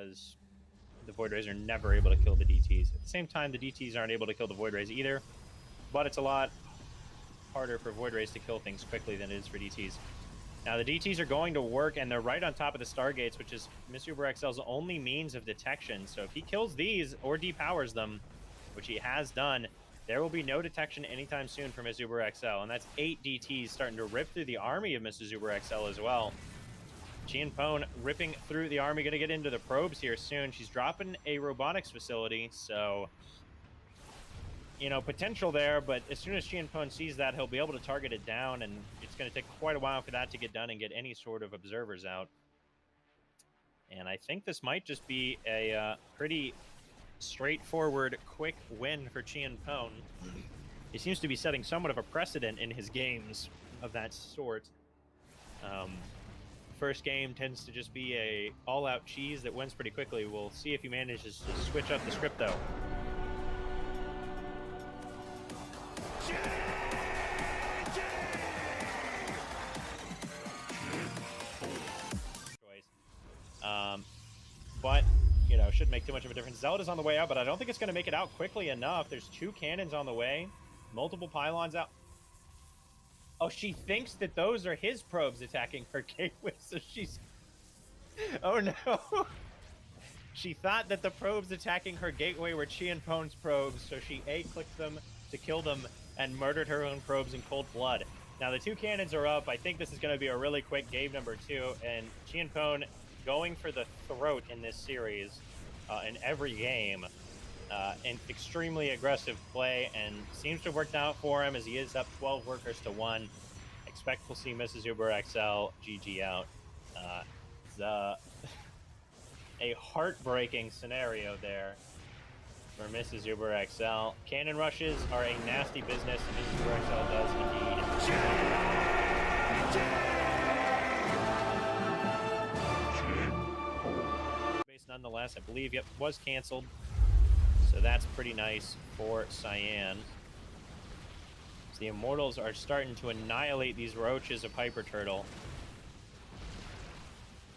because the Void Rays are never able to kill the DTs. At the same time, the DTs aren't able to kill the Void Rays either, but it's a lot harder for Void Rays to kill things quickly than it is for DTs. Now, the DTs are going to work, and they're right on top of the Stargates, which is Miss Uber XL's only means of detection. So if he kills these or depowers them, which he has done, there will be no detection anytime soon for Miss Uber XL. And that's 8 DTs starting to rip through the army of Mrs. Uber XL as well. Pone ripping through the army, going to get into the probes here soon. She's dropping a robotics facility, so, you know, potential there, but as soon as Pone sees that, he'll be able to target it down, and it's going to take quite a while for that to get done and get any sort of observers out. And I think this might just be a pretty straightforward, quick win for Pone. He seems to be setting somewhat of a precedent in his games of that sort. First game tends to just be a all-out cheese that wins pretty quickly. We'll see if he manages to switch up the script, though. But, you know, shouldn't make too much of a difference. Zelda's on the way out, but I don't think it's going to make it out quickly enough. There's 2 cannons on the way, multiple pylons out. Oh, she thinks that those are his probes attacking her gateway, so she's... Oh, no. She thought that the probes attacking her gateway were Pone's probes, so she A-clicked them to kill them and murdered her own probes in cold blood. Now, the 2 cannons are up. I think this is going to be a really quick game number 2, and Pone going for the throat in this series in every game. An extremely aggressive play, and seems to have worked out for him as he is up 12 workers to 1. Expect we'll see Mrs. Uber XL GG out. A heartbreaking scenario there for Mrs. Uber XL. Cannon rushes are a nasty business, and Mrs. Uber XL does indeed. Base nonetheless, I believe, yep, was canceled. So that's pretty nice for Cyan. So the Immortals are starting to annihilate these roaches of Hyper Turtle.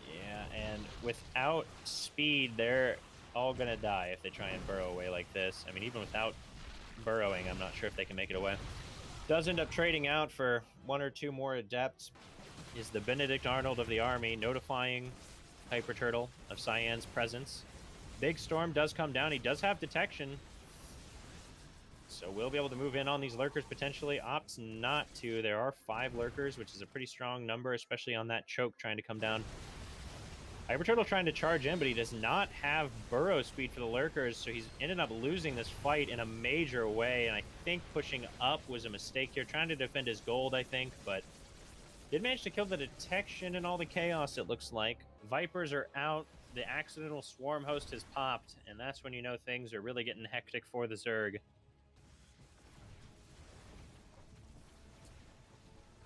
Yeah, and without speed, they're all gonna die if they try and burrow away like this. I mean, even without burrowing, I'm not sure if they can make it away. Does end up trading out for 1 or 2 more Adepts. Is the Benedict Arnold of the army notifying Hyper Turtle of Cyan's presence. Big Storm does come down. He does have detection, so we'll be able to move in on these lurkers potentially. Opts not to. There are 5 lurkers, which is a pretty strong number, especially on that choke trying to come down. Hyper Turtle trying to charge in, but he does not have burrow speed for the lurkers, so he's ended up losing this fight in a major way, and I think pushing up was a mistake here. Trying to defend his gold, I think, but did manage to kill the detection and all the chaos, it looks like. Vipers are out. The accidental swarm host has popped, and that's when you know things are really getting hectic for the Zerg.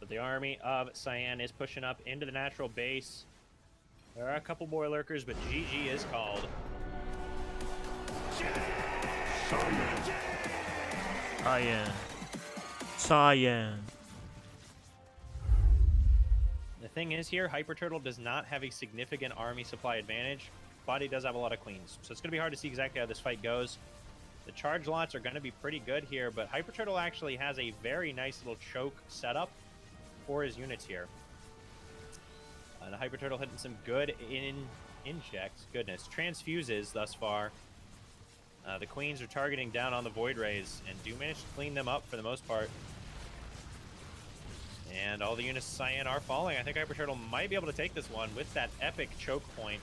But the army of Cyan is pushing up into the natural base. There are a couple more lurkers, but GG is called. Cyan. The thing is here, Hyper Turtle does not have a significant army supply advantage, but he does have a lot of queens. So it's going to be hard to see exactly how this fight goes. The charge lots are going to be pretty good here, but Hyper Turtle actually has a very nice little choke setup for his units here. The Hyper Turtle hitting some good injects. Goodness. Transfuses thus far. The Queens are targeting down on the Void Rays and do manage to clean them up for the most part. And all the units of Cyan are falling. I think Hyper Turtle might be able to take this one with that epic choke point.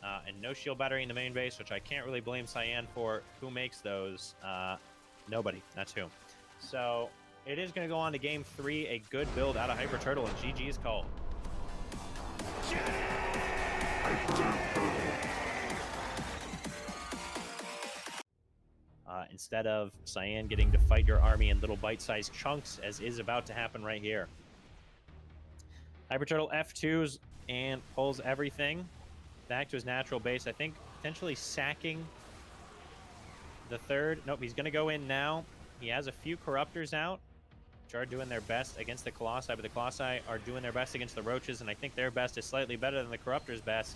And no shield battery in the main base, which I can't really blame Cyan for. Who makes those? Nobody. That's who. So it is going to go on to game 3. A good build out of Hyper Turtle, and GG is called. Instead of Cyan getting to fight your army in little bite-sized chunks, as is about to happen right here. Hyper Turtle F2s and pulls everything back to his natural base. I think potentially sacking the third. Nope, he's going to go in now. He has a few Corruptors out, which are doing their best against the Colossi, but the Colossi are doing their best against the Roaches, and I think their best is slightly better than the Corruptor's best.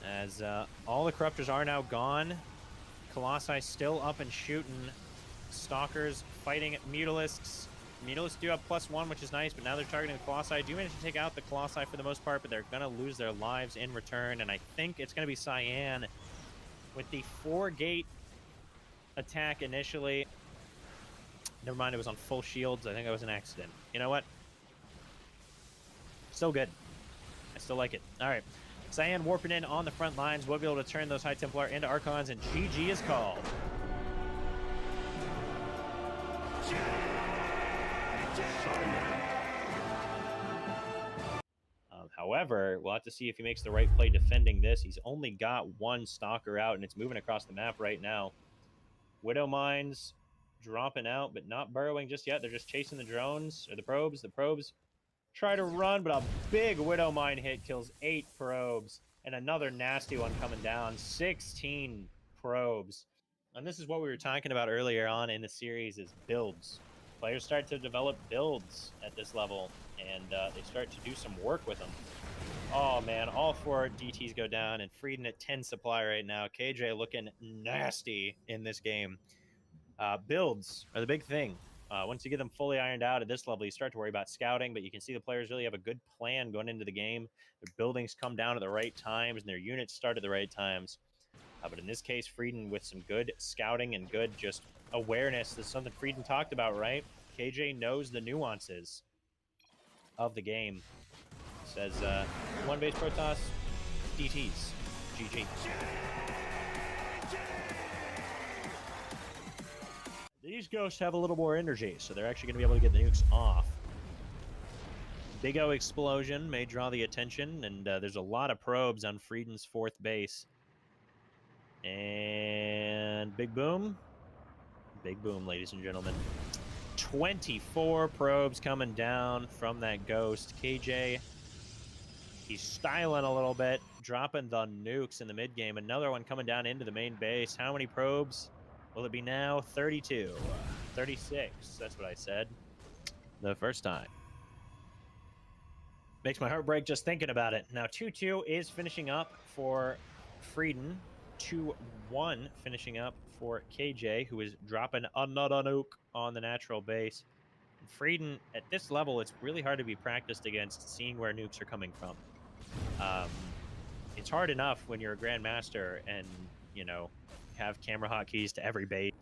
as all the Corruptors are now gone. Colossi still up and shooting. Stalkers fighting Mutalisks. Mutalisks do have +1, which is nice, but now they're targeting the Colossi. Do manage to take out the Colossi for the most part, but they're going to lose their lives in return, and I think it's going to be Cyan with the 4-gate attack initially. Never mind, it was on full shields. I think that was an accident. You know what? Still good. I still like it. All right. Cyan warping in on the front lines. We'll be able to turn those High Templar into Archons, and GG is called. However, we'll have to see if he makes the right play defending this. He's only got one Stalker out, and it's moving across the map right now. Widow Mines dropping out, but not burrowing just yet. They're just chasing the drones, or the probes. The probes try to run, but a big Widow Mine hit kills 8 probes, and another nasty one coming down. 16 probes. And this is what we were talking about earlier on in the series, is builds. Players start to develop builds at this level, and they start to do some work with them. Oh, man, all 4 DTs go down, and Frieden at 10 supply right now. KJ looking nasty in this game. Builds are the big thing. Once you get them fully ironed out at this level, you start to worry about scouting, but you can see the players really have a good plan going into the game. Their buildings come down at the right times, and their units start at the right times. But in this case, Frieden with some good scouting and good just awareness. This is something Frieden talked about, right? KJ knows the nuances of the game. Says, one base Protoss, DTs, GG. These ghosts have a little more energy, so they're actually going to be able to get the nukes off. Big O explosion may draw the attention, and there's a lot of probes on Frieden's 4th base. And big boom. Big boom, ladies and gentlemen. 24 probes coming down from that ghost. KJ, he's styling a little bit, dropping the nukes in the mid game. Another one coming down into the main base. How many probes will it be now? 32. 36. That's what I said the first time. Makes my heart break just thinking about it. Now 2-2 is finishing up for Frieden. 2-1 finishing up for KJ, who is dropping another nuke on the natural base. Frieden, at this level, it's really hard to be practiced against seeing where nukes are coming from. It's hard enough when you're a Grandmaster and, you know, have camera hotkeys to every base.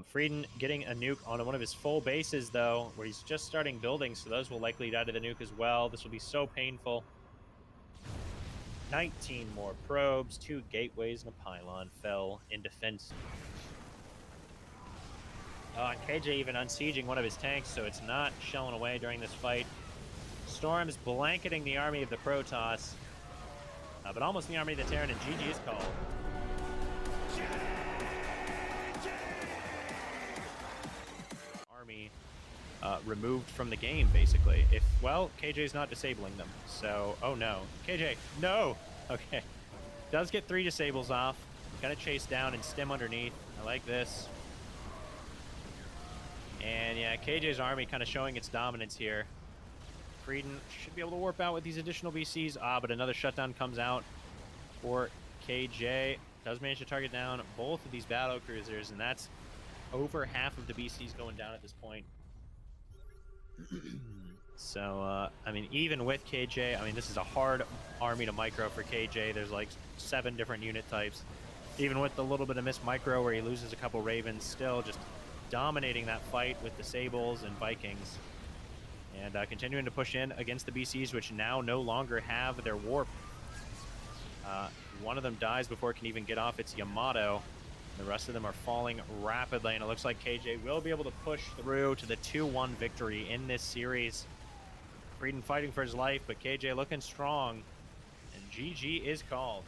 Frieden getting a nuke on one of his full bases, though, where he's just starting building, so those will likely die to the nuke as well. This will be so painful. 19 more probes, 2 gateways, and a pylon fell in defense. And KJ even unsieging one of his tanks, so it's not shelling away during this fight. Storm's blanketing the army of the Protoss, but almost the army of the Terran, and GG is called. Army removed from the game, basically. Well, KJ's not disabling them, so... Oh, no. KJ, no! Okay. Does get 3 disables off. Gonna chase down and stem underneath. I like this. And, yeah, KJ's army kind of showing its dominance here. Frieden should be able to warp out with these additional BCs. But another shutdown comes out for KJ. Does manage to target down both of these battle cruisers, and that's over half of the BCs going down at this point. So, I mean, even with KJ, I mean, this is a hard army to micro for KJ. There's like 7 different unit types. Even with the little bit of missed micro where he loses a couple Ravens, still just dominating that fight with the Sables and Vikings. And continuing to push in against the BCs, which now no longer have their warp. One of them dies before it can even get off its Yamato. The rest of them are falling rapidly, and it looks like KJ will be able to push through to the 2-1 victory in this series. Frieden fighting for his life, but KJ looking strong, and GG is called.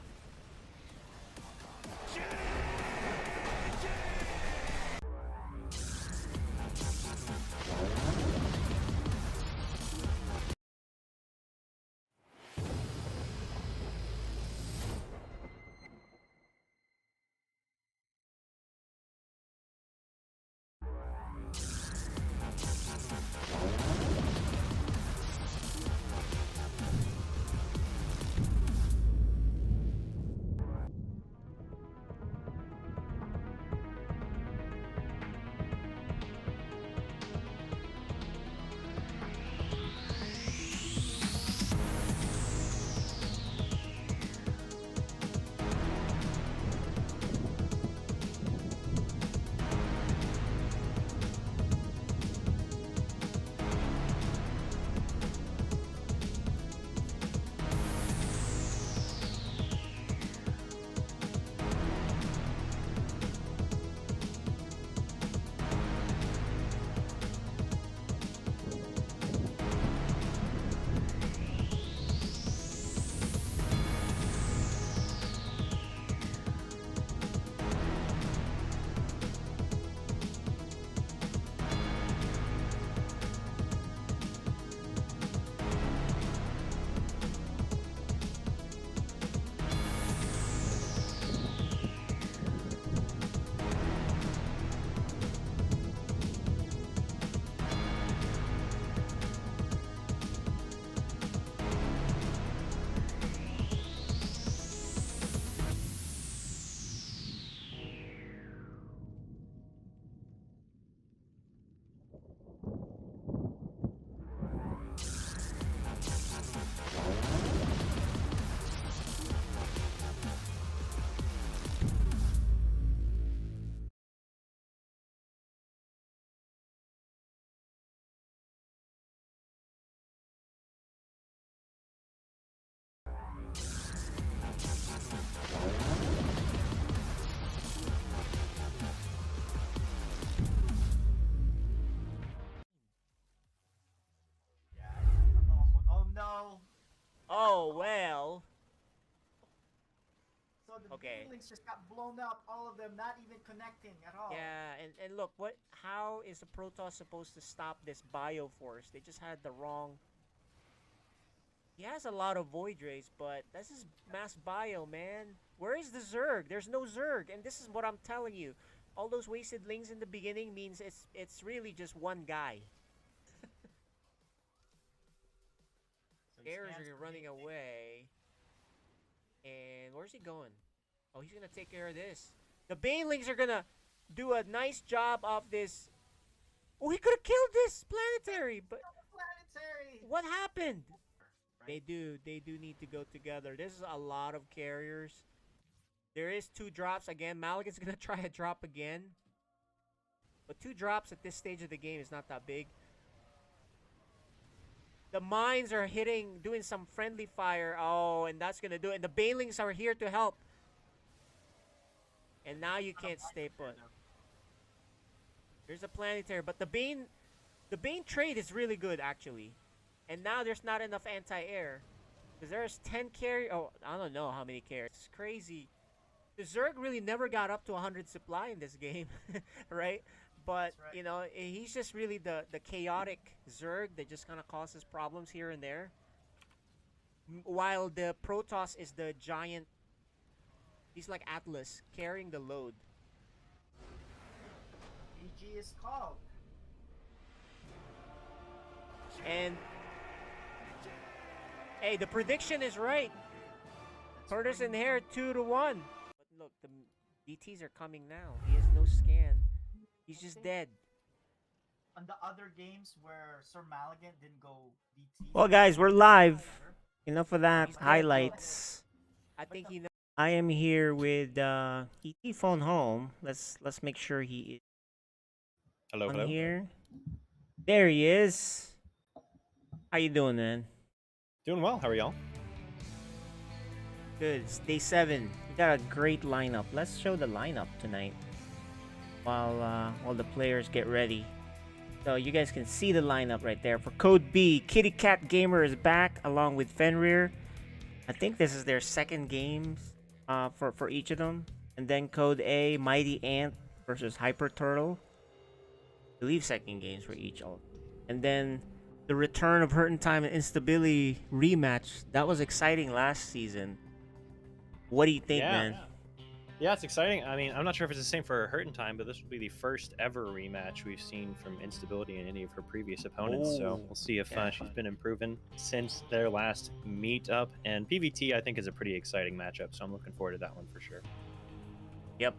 Okay. Links just got blown up, all of them, not even connecting at all. Yeah, and look, how is the Protoss supposed to stop this Bioforce? They just had the wrong. He has a lot of Void Rays, but this is mass Bio, man. Where is the Zerg? There's no Zerg, and this is what I'm telling you. All those wasted lings in the beginning means it's really just one guy. So he Scares scans are for running me. away. And where's he going? Oh, he's gonna take care of this. The Banelings are gonna do a nice job of this. Oh, he could have killed this planetary, but Planetary. what happened? Right. They do need to go together. This is a lot of carriers. There is 2 drops again. Maligan's gonna try a drop again. But 2 drops at this stage of the game is not that big. The mines are doing some friendly fire. Oh, and that's gonna do it. And the Banelings are here to help. And now you can't stay put. There's a planetary, but the Bane trade is really good actually. And now there's not enough anti-air. Because there's 10 carry. Oh, I don't know how many carriers. It's crazy. The Zerg really never got up to 100 supply in this game, right? But, Right. you know, he's just really the chaotic Zerg that just kind of causes problems here and there. While the Protoss is the giant. He's like Atlas, carrying the load. GG is called. And hey, the prediction is right. Curtis in here 2-1. But look, the DTs are coming now. He has no scan. He's just dead. On the other games where Sir Maligan didn't go DT. Well, guys, we're live. Enough of that highlights. I think he. I am here with ET phone home. Let's make sure he is Hello, on hello. here. There he is. How you doing, man? Doing well. How are y'all? Good. It's day 7. We got a great lineup. Let's show the lineup tonight while the players get ready. So you guys can see the lineup right there. For Code B, Kitty Cat Gamer is back along with Fenrir. I think this is their second games for each of them. And then Code A, Mighty Ant versus Hyper Turtle. I believe second games for each. And then the return of Hurt in Time and Instability rematch. That was exciting last season. What do you think, man? Yeah, it's exciting. I mean, I'm not sure if it's the same for Hurt in Time, but this will be the first ever rematch we've seen from Instability in any of her previous opponents. So we'll see if she's been improving since their last meetup. And PVT, I think, is a pretty exciting matchup. So I'm looking forward to that one for sure. Yep.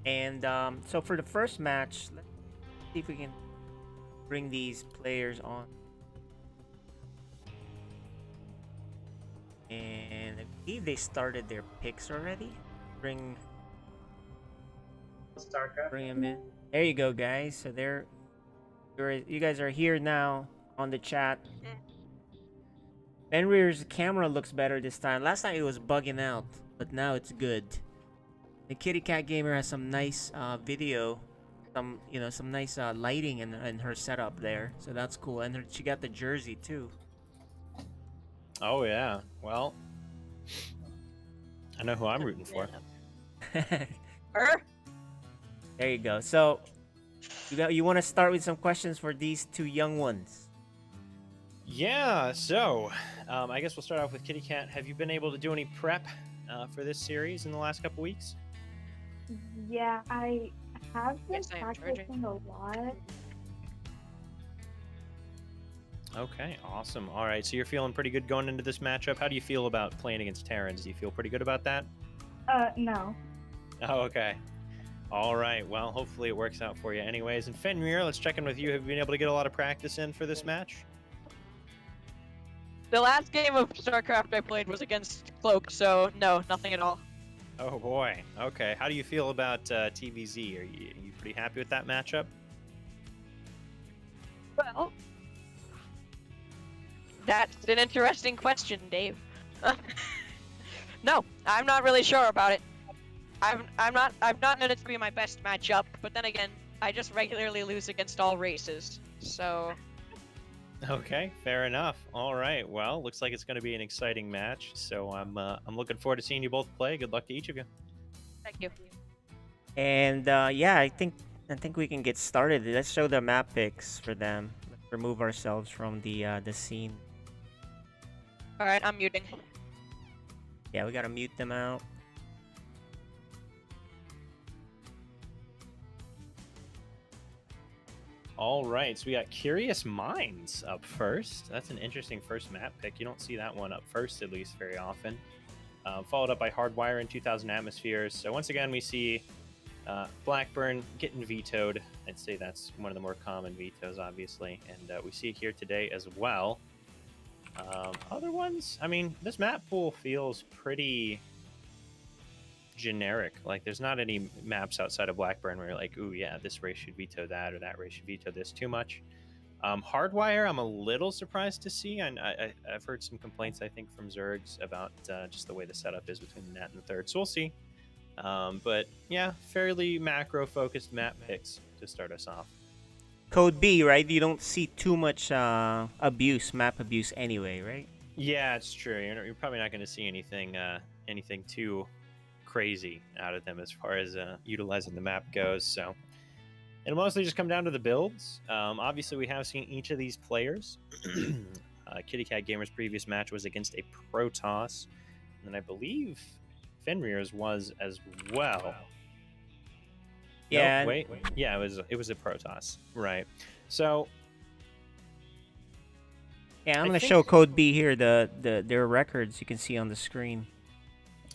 And so for the first match, let's see if we can bring these players on. And I believe they started their picks already. Bring them in. There you go, guys. So you guys are here now on the chat. Fenrir's camera looks better this time. Last time it was bugging out, but now it's good. The Kitty Cat Gamer has some nice video, some nice lighting in her setup there. So that's cool. And she got the jersey too. Oh yeah. Well, I know who I'm rooting for. There you go. So you want to start with some questions for these 2 young ones? Yeah. So I guess we'll start off with Kitty Cat. Have you been able to do any prep for this series in the last couple weeks? Yeah, I have been practicing a lot. Okay, awesome. All right, so you're feeling pretty good going into this matchup. How do you feel about playing against Terrans? Do you feel pretty good about that? No. Oh, okay. All right, well, hopefully it works out for you anyways. And Fenrir, let's check in with you. Have you been able to get a lot of practice in for this match? The last game of StarCraft I played was against Cloak, so no, nothing at all. Oh, boy. Okay, how do you feel about TVZ? Are you pretty happy with that matchup? Well, that's an interesting question, Dave. No, I'm not really sure about it. I'm not known it to be my best matchup, but then again, I just regularly lose against all races, so. Okay, fair enough. All right, well, looks like it's going to be an exciting match, so I'm looking forward to seeing you both play. Good luck to each of you. Thank you. And yeah, I think we can get started. Let's show the map picks for them. Let's remove ourselves from the scene. All right, I'm muting. Yeah, we gotta mute them out. All right, so we got Curious Minds up first. That's an interesting first map pick. You don't see that one up first, at least, very often. Followed up by Hardwire in 2000 Atmospheres. So once again, we see Blackburn getting vetoed. I'd say that's one of the more common vetoes, obviously. And we see it here today as well. Other ones, I mean, this map pool feels pretty generic. Like, there's not any maps outside of Blackburn where you're like, ooh, yeah, this race should veto that, or that race should veto this too much. Hardwire, I'm a little surprised to see. I've heard some complaints, I think, from Zergs about just the way the setup is between the net and the third, so we'll see. But yeah, fairly macro-focused map picks to start us off. Code B, right? You don't see too much abuse, map abuse anyway, right? Yeah, it's true. You're probably not going to see anything too crazy out of them as far as utilizing the map goes. So it'll mostly just come down to the builds. Obviously, we have seen each of these players. Kitty Cat Gamer's previous match was against a Protoss, and I believe Fenrir's was as well. Yeah. No, wait. Yeah, it was a Protoss, right? So yeah, I'm gonna show Code B here. Their records you can see on the screen.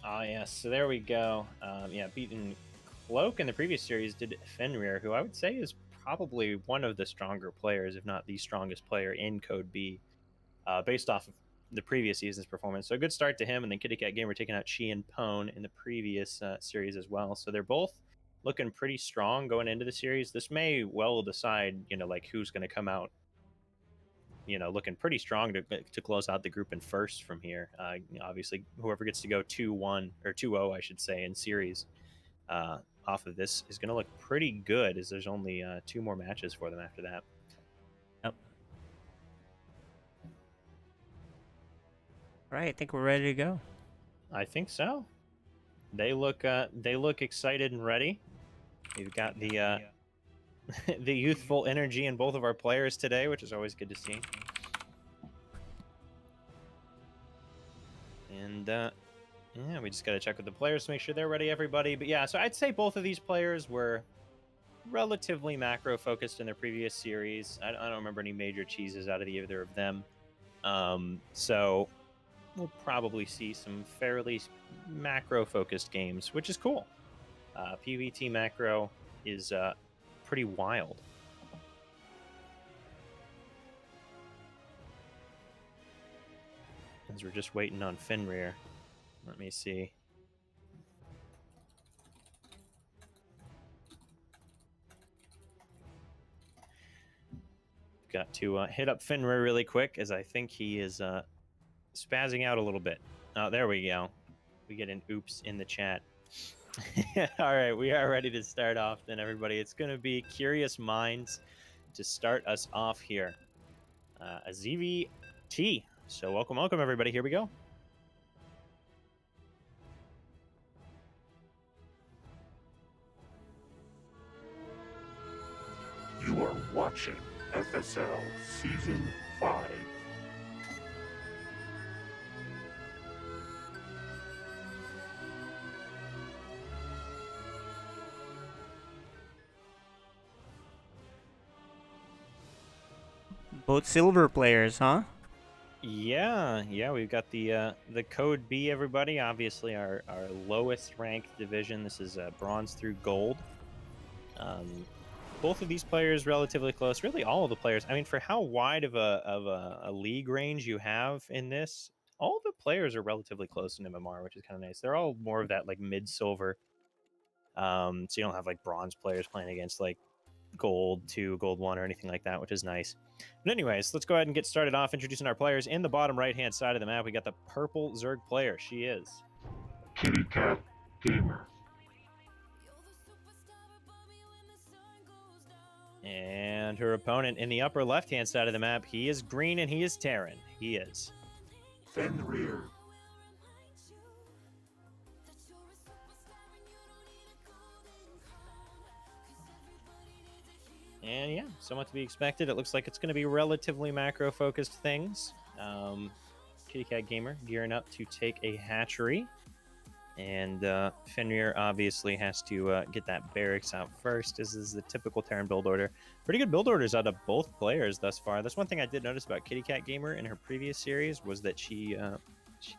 Ah, yes. So there we go. Yeah, beaten Cloak in the previous series did Fenrir, who I would say is probably one of the stronger players, if not the strongest player in Code B, based off of the previous season's performance. So a good start to him, and then Kitty Cat Gamer taking out Chi and Pone in the previous series as well. So they're both looking pretty strong going into the series. This may well decide, like who's going to come out, looking pretty strong to close out the group in first from here. Obviously, whoever gets to go 2-1 or 2-0, I should say, in series off of this is going to look pretty good, as there's only 2 more matches for them after that. Yep. All right, I think we're ready to go. I think so. They look excited and ready. We've got the the youthful energy in both of our players today, which is always good to see. And yeah, we just got to check with the players to make sure they're ready, everybody. But yeah, so I'd say both of these players were relatively macro focused in their previous series. I don't remember any major cheeses out of either of them. So we'll probably see some fairly macro focused games, which is cool. PvT macro is pretty wild. As we're just waiting on Fenrir. Let me see. Got to hit up Fenrir really quick, as I think he is spazzing out a little bit. Oh, there we go. We get an oops in the chat. All right, we are ready to start off then, everybody. It's going to be Curious Minds to start us off here. A ZVT. So welcome, everybody. Here we go. You are watching FSL Season 5. Both silver players, huh? Yeah, we've got the Code B, everybody. Obviously, our lowest ranked division. This is bronze through gold. Both of these players relatively close. Really, all of the players. I mean, for how wide of a league range you have in this, all the players are relatively close in MMR, which is kind of nice. They're all more of that like mid silver. So you don't have like bronze players playing against like gold 2, gold 1, or anything like that, which is nice. But anyways, let's go ahead and get started off introducing our players. In the bottom right-hand side of the map, we got the purple Zerg player. She is Kitty Cat Gamer. And her opponent in the upper left-hand side of the map, he is green and he is Terran. He is Fenrir. And yeah, somewhat to be expected. It looks like it's going to be relatively macro-focused things. Kitty Cat Gamer gearing up to take a hatchery. And Fenrir obviously has to get that barracks out first. This is the typical Terran build order. Pretty good build orders out of both players thus far. That's one thing I did notice about Kitty Cat Gamer in her previous series was that she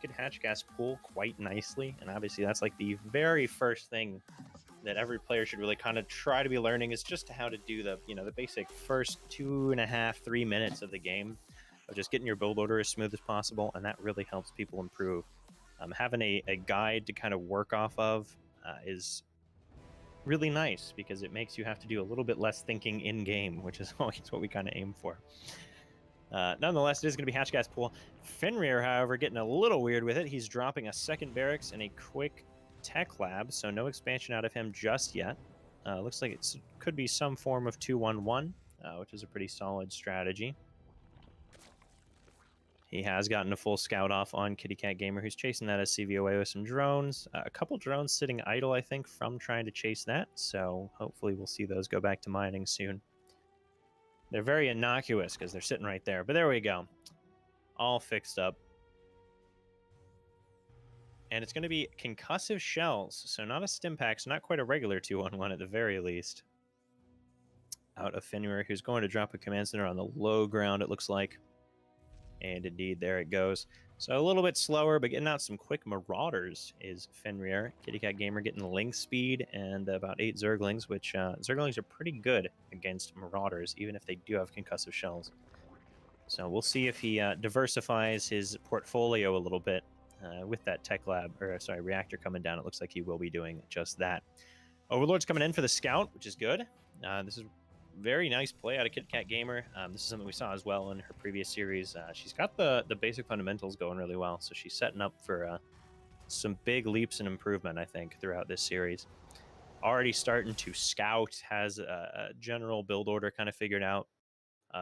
could hatch gas pool quite nicely. And obviously that's like the very first thing that every player should really kind of try to be learning is just how to do the basic first 2.5, 3 minutes of the game of just getting your build order as smooth as possible, and that really helps people improve. Having a guide to kind of work off of is really nice because it makes you have to do a little bit less thinking in game, which is always what we kind of aim for. Nonetheless, it is going to be hatch gas pool. Fenrir, however, getting a little weird with it. He's dropping a second barracks and a quick tech lab, so no expansion out of him just yet. Looks like it could be some form of 2-1-1, which is a pretty solid strategy. He has gotten a full scout off on Kitty Cat Gamer, who's chasing that SCV away with some drones. A couple drones sitting idle, I think, from trying to chase that, so hopefully we'll see those go back to mining soon. They're very innocuous because they're sitting right there, but there we go. All fixed up. And it's going to be concussive shells, so not a stim pack, so not quite a regular 2-1-1 at the very least. Out of Fenrir, who's going to drop a command center on the low ground, it looks like. And indeed, there it goes. So a little bit slower, but getting out some quick marauders is Fenrir. Kitty Cat Gamer getting link speed and about 8 Zerglings, which Zerglings are pretty good against marauders, even if they do have concussive shells. So we'll see if he diversifies his portfolio a little bit with that tech lab, or sorry, reactor coming down. It looks like he will be doing just that. Overlord's coming in for the scout, which is good. This is very nice play out of Kit Kat Gamer. This is something we saw as well in her previous series. She's got the basic fundamentals going really well, so she's setting up for some big leaps in improvement, I think, throughout this series. Already starting to scout, has a general build order kind of figured out.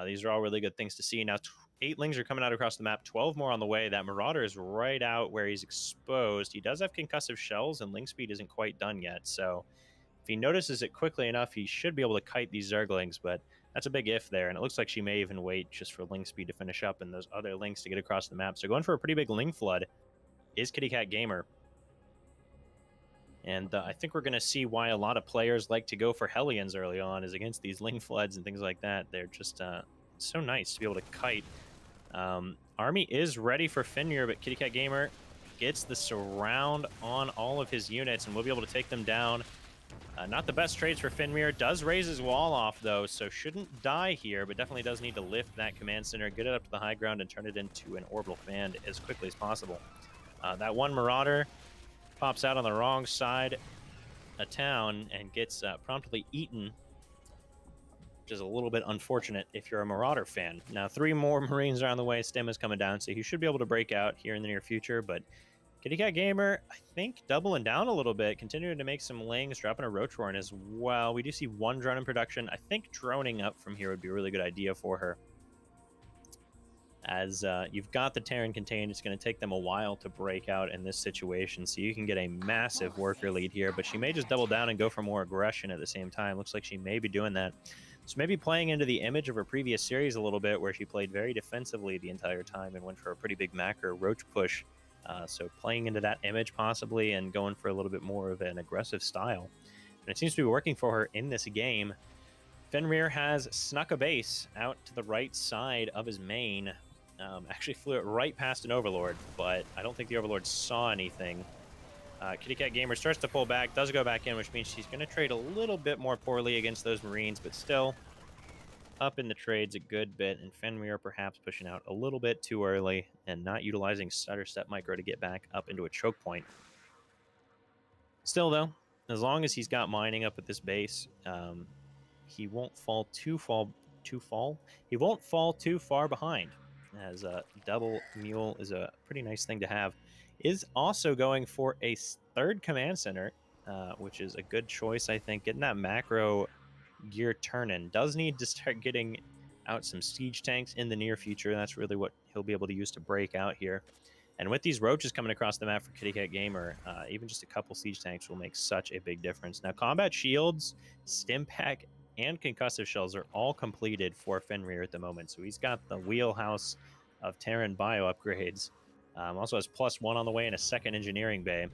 These are all really good things to see. Now, 8 lings are coming out across the map, 12 more on the way. That Marauder is right out where he's exposed. He does have concussive shells, and link speed isn't quite done yet, so if he notices it quickly enough, he should be able to kite these Zerglings, but that's a big if there, and it looks like she may even wait just for link speed to finish up and those other links to get across the map. So going for a pretty big link flood is Kitty Cat Gamer. And I think we're going to see why a lot of players like to go for Hellions early on is against these link floods and things like that. They're just so nice to be able to kite. Army is ready for Fenrir, but Kitty Cat Gamer gets the surround on all of his units, and we'll be able to take them down. Not the best trades for Fenrir. Does raise his wall off, though, so shouldn't die here, but definitely does need to lift that command center, get it up to the high ground, and turn it into an orbital command as quickly as possible. That one Marauder pops out on the wrong side of town and gets promptly eaten, which is a little bit unfortunate if you're a Marauder fan. Now, 3 more Marines are on the way. Stem is coming down, so he should be able to break out here in the near future, but Kitty Cat Gamer, I think, doubling down a little bit, continuing to make some lings, dropping a Roach Warren as well. We do see 1 drone in production. I think droning up from here would be a really good idea for her. As you've got the Terran contained, it's going to take them a while to break out in this situation, so you can get a massive worker lead here, but she may just double down and go for more aggression at the same time. Looks like she may be doing that. So maybe playing into the image of her previous series a little bit, where she played very defensively the entire time and went for a pretty big macro Roach push. So playing into that image possibly and going for a little bit more of an aggressive style. And it seems to be working for her in this game. Fenrir has snuck a base out to the right side of his main. Actually flew it right past an Overlord, but I don't think the Overlord saw anything. Kitty Cat Gamer starts to pull back, does go back in, which means she's going to trade a little bit more poorly against those Marines, but still up in the trades a good bit, and Fenrir perhaps pushing out a little bit too early and not utilizing Stutter Step Micro to get back up into a choke point. Still, though, as long as he's got mining up at this base, he won't fall too far behind, as a double mule is a pretty nice thing to have. Is also going for a 3rd command center, which is a good choice, I think. Getting that macro gear turning. Does need to start getting out some siege tanks in the near future. That's really what he'll be able to use to break out here. And with these roaches coming across the map for Kitty Cat Gamer, even just a couple siege tanks will make such a big difference. Now, combat shields, stim pack, and concussive shells are all completed for Fenrir at the moment. So he's got the wheelhouse of Terran bio upgrades. Also has +1 on the way and a second engineering bay.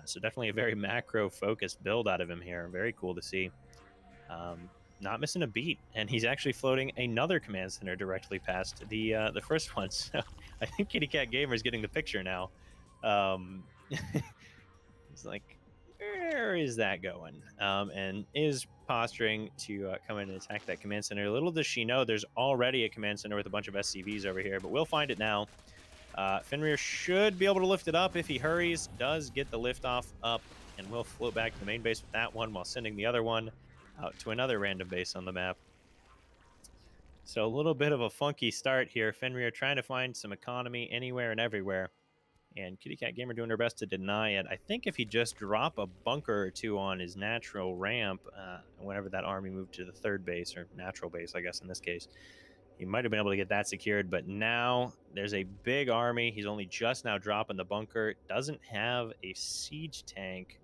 So definitely a very macro-focused build out of him here. Very cool to see. Not missing a beat, and he's actually floating another command center directly past the first one. So I think Kitty Cat Gamer is getting the picture now. He's like, where is that going? And is posturing to come in and attack that command center. Little does she know there's already a command center with a bunch of SCVs over here, but we'll find it now. Fenrir should be able to lift it up if he hurries. Does get the liftoff up, and will float back to the main base with that one while sending the other one out to another random base on the map. So a little bit of a funky start here. Fenrir trying to find some economy anywhere and everywhere. And Kitty Cat Gamer doing her best to deny it. I think if he just drop a bunker or two on his natural ramp, whenever that army moved to the third base, or natural base, I guess in this case, he might have been able to get that secured. But now there's a big army. He's only just now dropping the bunker. Doesn't have a siege tank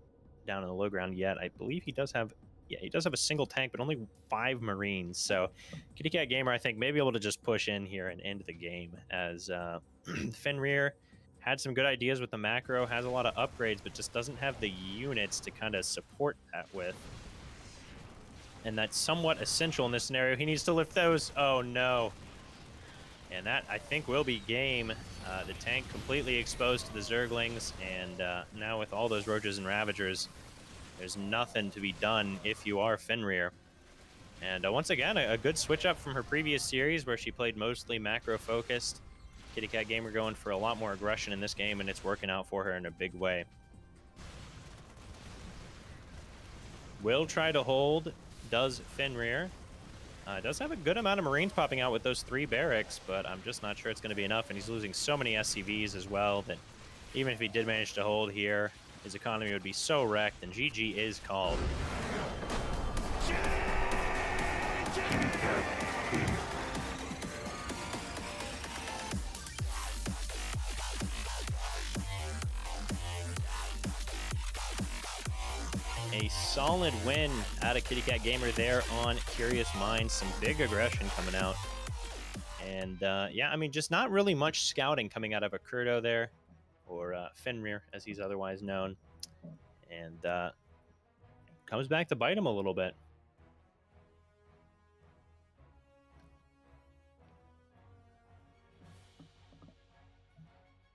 down in the low ground yet. I believe he does have... Yeah, he does have a single tank, but only 5 Marines. So Kitty Cat Gamer, I think, may be able to just push in here and end the game, as Fenrir had some good ideas with the macro, has a lot of upgrades, but just doesn't have the units to kind of support that with. And that's somewhat essential in this scenario. He needs to lift those. Oh, no. And that, I think, will be game. The tank completely exposed to the Zerglings, and now with all those Roaches and Ravagers, there's nothing to be done if you are Fenrir. And once again, a good switch up from her previous series where she played mostly macro-focused. Kitty Cat Gamer going for a lot more aggression in this game, and it's working out for her in a big way. Will try to hold, does Fenrir. Does have a good amount of Marines popping out with those 3 barracks, but I'm just not sure it's going to be enough, and he's losing so many SCVs as well that even if he did manage to hold here, his economy would be so wrecked, and GG is called. A solid win out of Kitty Cat Gamer there on Curious Minds. Some big aggression coming out. And yeah, I mean, just not really much scouting coming out of Akurdo there, or Fenrir, as he's otherwise known. And comes back to bite him a little bit.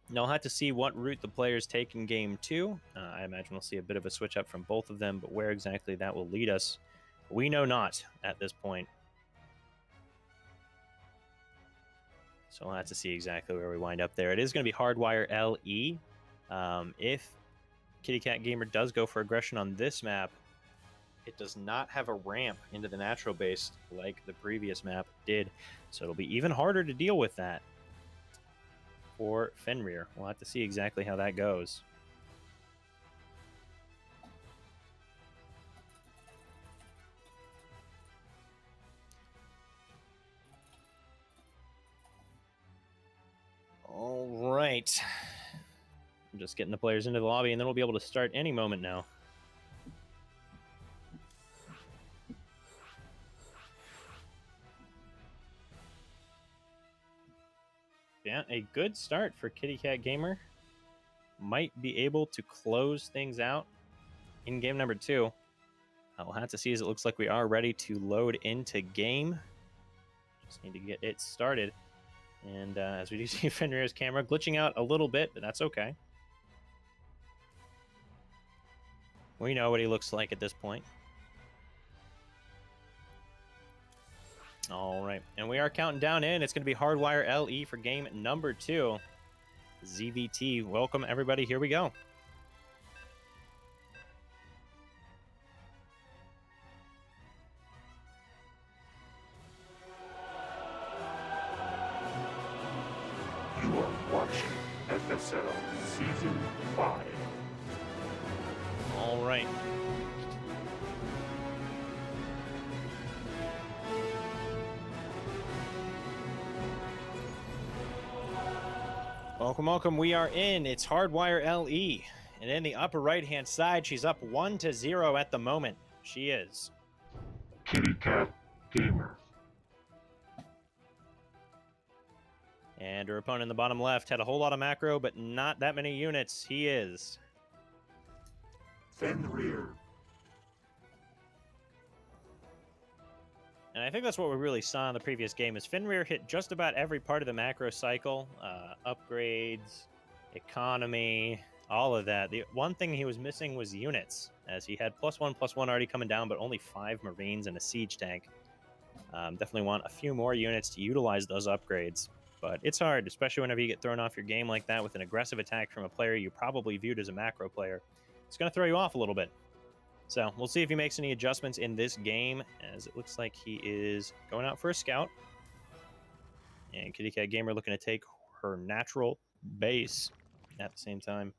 Now, we'll have to see what route the players take in Game 2. I imagine we'll see a bit of a switch up from both of them, but where exactly that will lead us, we know not at this point. So we'll have to see exactly where we wind up there. It is going to be Hardwire LE. If Kitty Cat Gamer does go for aggression on this map, it does not have a ramp into the natural base like the previous map did. So it'll be even harder to deal with that for Fenrir. We'll have to see exactly how that goes. All right. I'm just getting the players into the lobby, and then we'll be able to start any moment now. Yeah, a good start for Kitty Cat Gamer. Might be able to close things out in game number 2. We'll have to see, as it looks like we are ready to load into game. Just need to get it started. And as we do see Fenrir's camera glitching out a little bit, but that's okay. We know what he looks like at this point. All right, and we are counting down in. It's going to be Hardwire LE for game number 2. ZVT, welcome everybody. Here we go. You are watching FSL Season 5. All right. Welcome, welcome. We are in. It's Hardwire LE. And in the upper right-hand side, she's up 1-0 at the moment. She is. Kitty Cat Gamer. And her opponent in the bottom left had a whole lot of macro, but not that many units. He is Fenrir. And I think that's what we really saw in the previous game, is Fenrir hit just about every part of the macro cycle. Upgrades, economy, all of that. The one thing he was missing was units, as he had +1/+1 already coming down, but only 5 Marines and a siege tank. Definitely want a few more units to utilize those upgrades. But it's hard, especially whenever you get thrown off your game like that with an aggressive attack from a player you probably viewed as a macro player. It's going to throw you off a little bit. So we'll see if he makes any adjustments in this game, as it looks like he is going out for a scout. And Kitty Cat Gamer looking to take her natural base at the same time.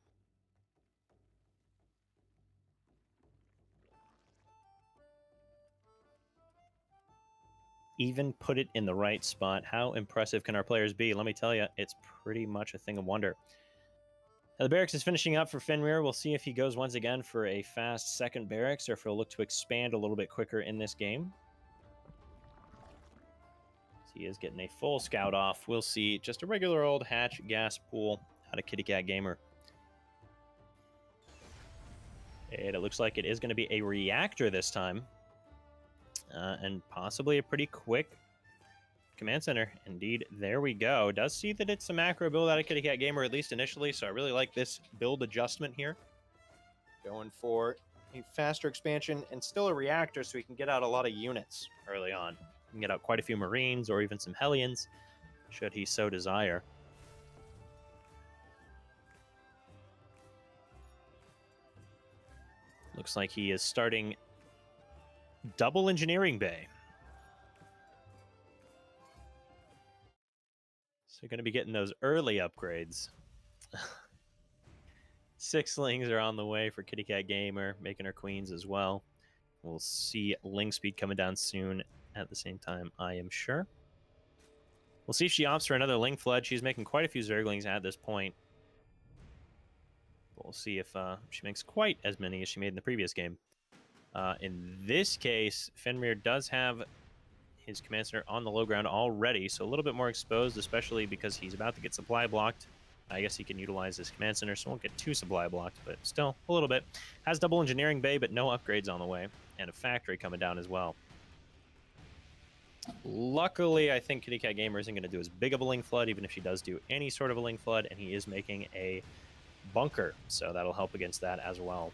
Even put it in the right spot. How impressive can our players be? Let me tell you, it's pretty much a thing of wonder. Now, the barracks is finishing up for Fenrir. We'll see if he goes once again for a fast second barracks, or if he'll look to expand a little bit quicker in this game. He is getting a full scout off. We'll see. Just a regular old hatch gas pool out of Kitty Cat Gamer. And it looks like it is going to be a reactor this time. And possibly a pretty quick command center. Indeed, there we go. Does see that it's a macro build out of Kitty Cat Gamer, at least initially, so I really like this build adjustment here. Going for a faster expansion and still a reactor, so we can get out a lot of units early on. We can get out quite a few Marines or even some Hellions, should he so desire. Looks like he is starting double engineering bay. So you're going to be getting those early upgrades. 6 lings are on the way for Kitty Cat Gamer, making her queens as well. We'll see ling speed coming down soon at the same time, I am sure. We'll see if she opts for another ling flood. She's making quite a few zerglings at this point. We'll see if she makes quite as many as she made in the previous game. In this case, Fenrir does have his command center on the low ground already, so a little bit more exposed, especially because he's about to get supply blocked. I guess he can utilize his command center, so won't get too supply blocked, but still a little bit. Has double engineering bay, but no upgrades on the way, and a factory coming down as well. Luckily, I think Kitty Cat Gamer isn't going to do as big of a ling flood, even if she does do any sort of a ling flood, and he is making a bunker, so that'll help against that as well.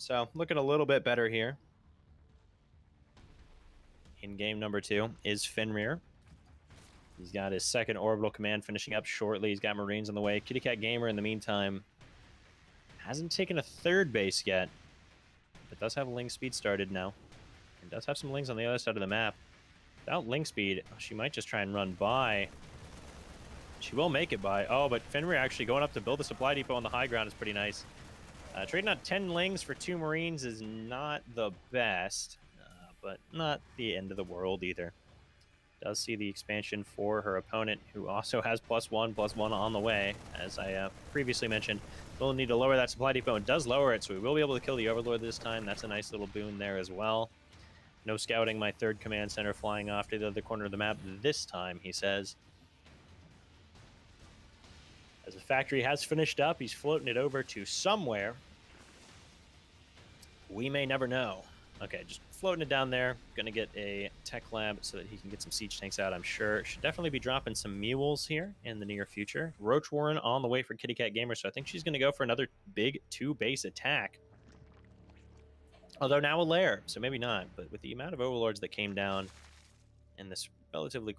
So looking a little bit better here. In game number 2 is Fenrir. He's got his second orbital command finishing up shortly. He's got Marines on the way. Kitty Cat Gamer, in the meantime, hasn't taken a third base yet, but does have ling speed started now. And does have some lings on the other side of the map. Without ling speed, she might just try and run by. She will make it by. Oh, but Fenrir actually going up to build a supply depot on the high ground is pretty nice. Trading out 10 lings for 2 Marines is not the best, but not the end of the world either. Does see the expansion for her opponent, who also has +1/+1 on the way. As I previously mentioned, we'll need to lower that supply depot. It does lower it, so we will be able to kill the Overlord this time. That's a nice little boon there as well. No scouting my third command center flying off to the other corner of the map this time, he says. As the factory has finished up, he's floating it over to somewhere. We may never know. Okay, just floating it down there. Gonna get a tech lab so that he can get some siege tanks out, I'm sure. Should definitely be dropping some mules here in the near future. Roach Warren on the way for Kitty Cat Gamer, so I think she's gonna go for another big 2-base attack. Although now a lair, so maybe not. But with the amount of overlords that came down in this relatively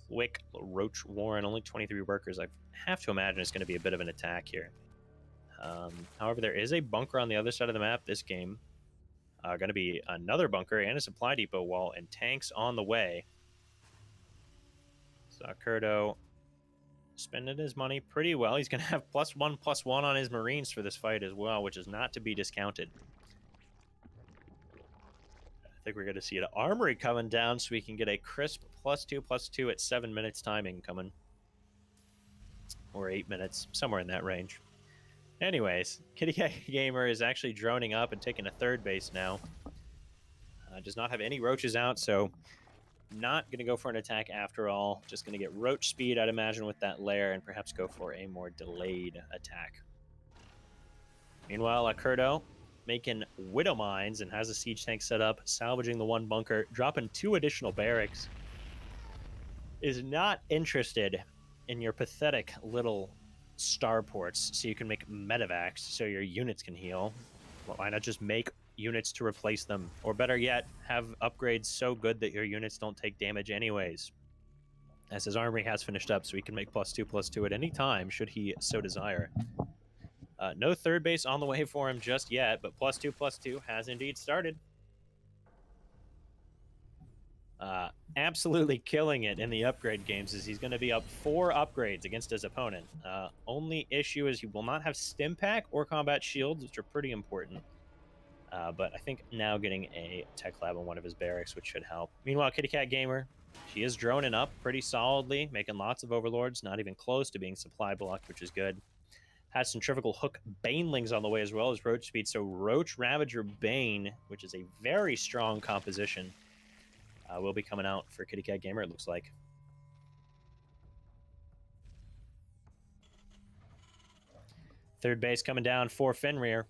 quick Roach Warren, only 23 workers, I have to imagine it's gonna be a bit of an attack here. However, there is a bunker on the other side of the map this game. Going to be another bunker and a supply depot wall and tanks on the way. So Curdo spending his money pretty well. He's going to have +1/+1 on his Marines for this fight as well, which is not to be discounted. I think we're going to see an armory coming down so we can get a crisp +2/+2 at 7 minutes timing coming. Or 8 minutes, somewhere in that range. Anyways, Kitty Cat Gamer is actually droning up and taking a third base now. Does not have any roaches out, so not going to go for an attack after all. Just going to get roach speed, I'd imagine, with that lair, and perhaps go for a more delayed attack. Meanwhile, Curdo making Widow Mines and has a siege tank set up, salvaging the one bunker, dropping 2 additional barracks. Is not interested in your pathetic little starports so you can make medevacs so your units can heal. Well, why not just make units to replace them? Or better yet, have upgrades so good that your units don't take damage anyways. As his armory has finished up, so he can make +2/+2 at any time, should he so desire. No third base on the way for him just yet, but +2/+2 has indeed started. Absolutely killing it in the upgrade games as he's going to be up 4 upgrades against his opponent. Only issue is he will not have stim pack or combat shields, which are pretty important. But I think now getting a tech lab on one of his barracks, which should help. Meanwhile, Kitty Cat Gamer, she is droning up pretty solidly, making lots of overlords, not even close to being supply blocked, which is good. Has Centrifugal Hook Banelings on the way as well as Roach Speed. So Roach, Ravager, Bane, which is a very strong composition, will be coming out for Kitty Cat Gamer, it looks like. Third base coming down for Fenrir.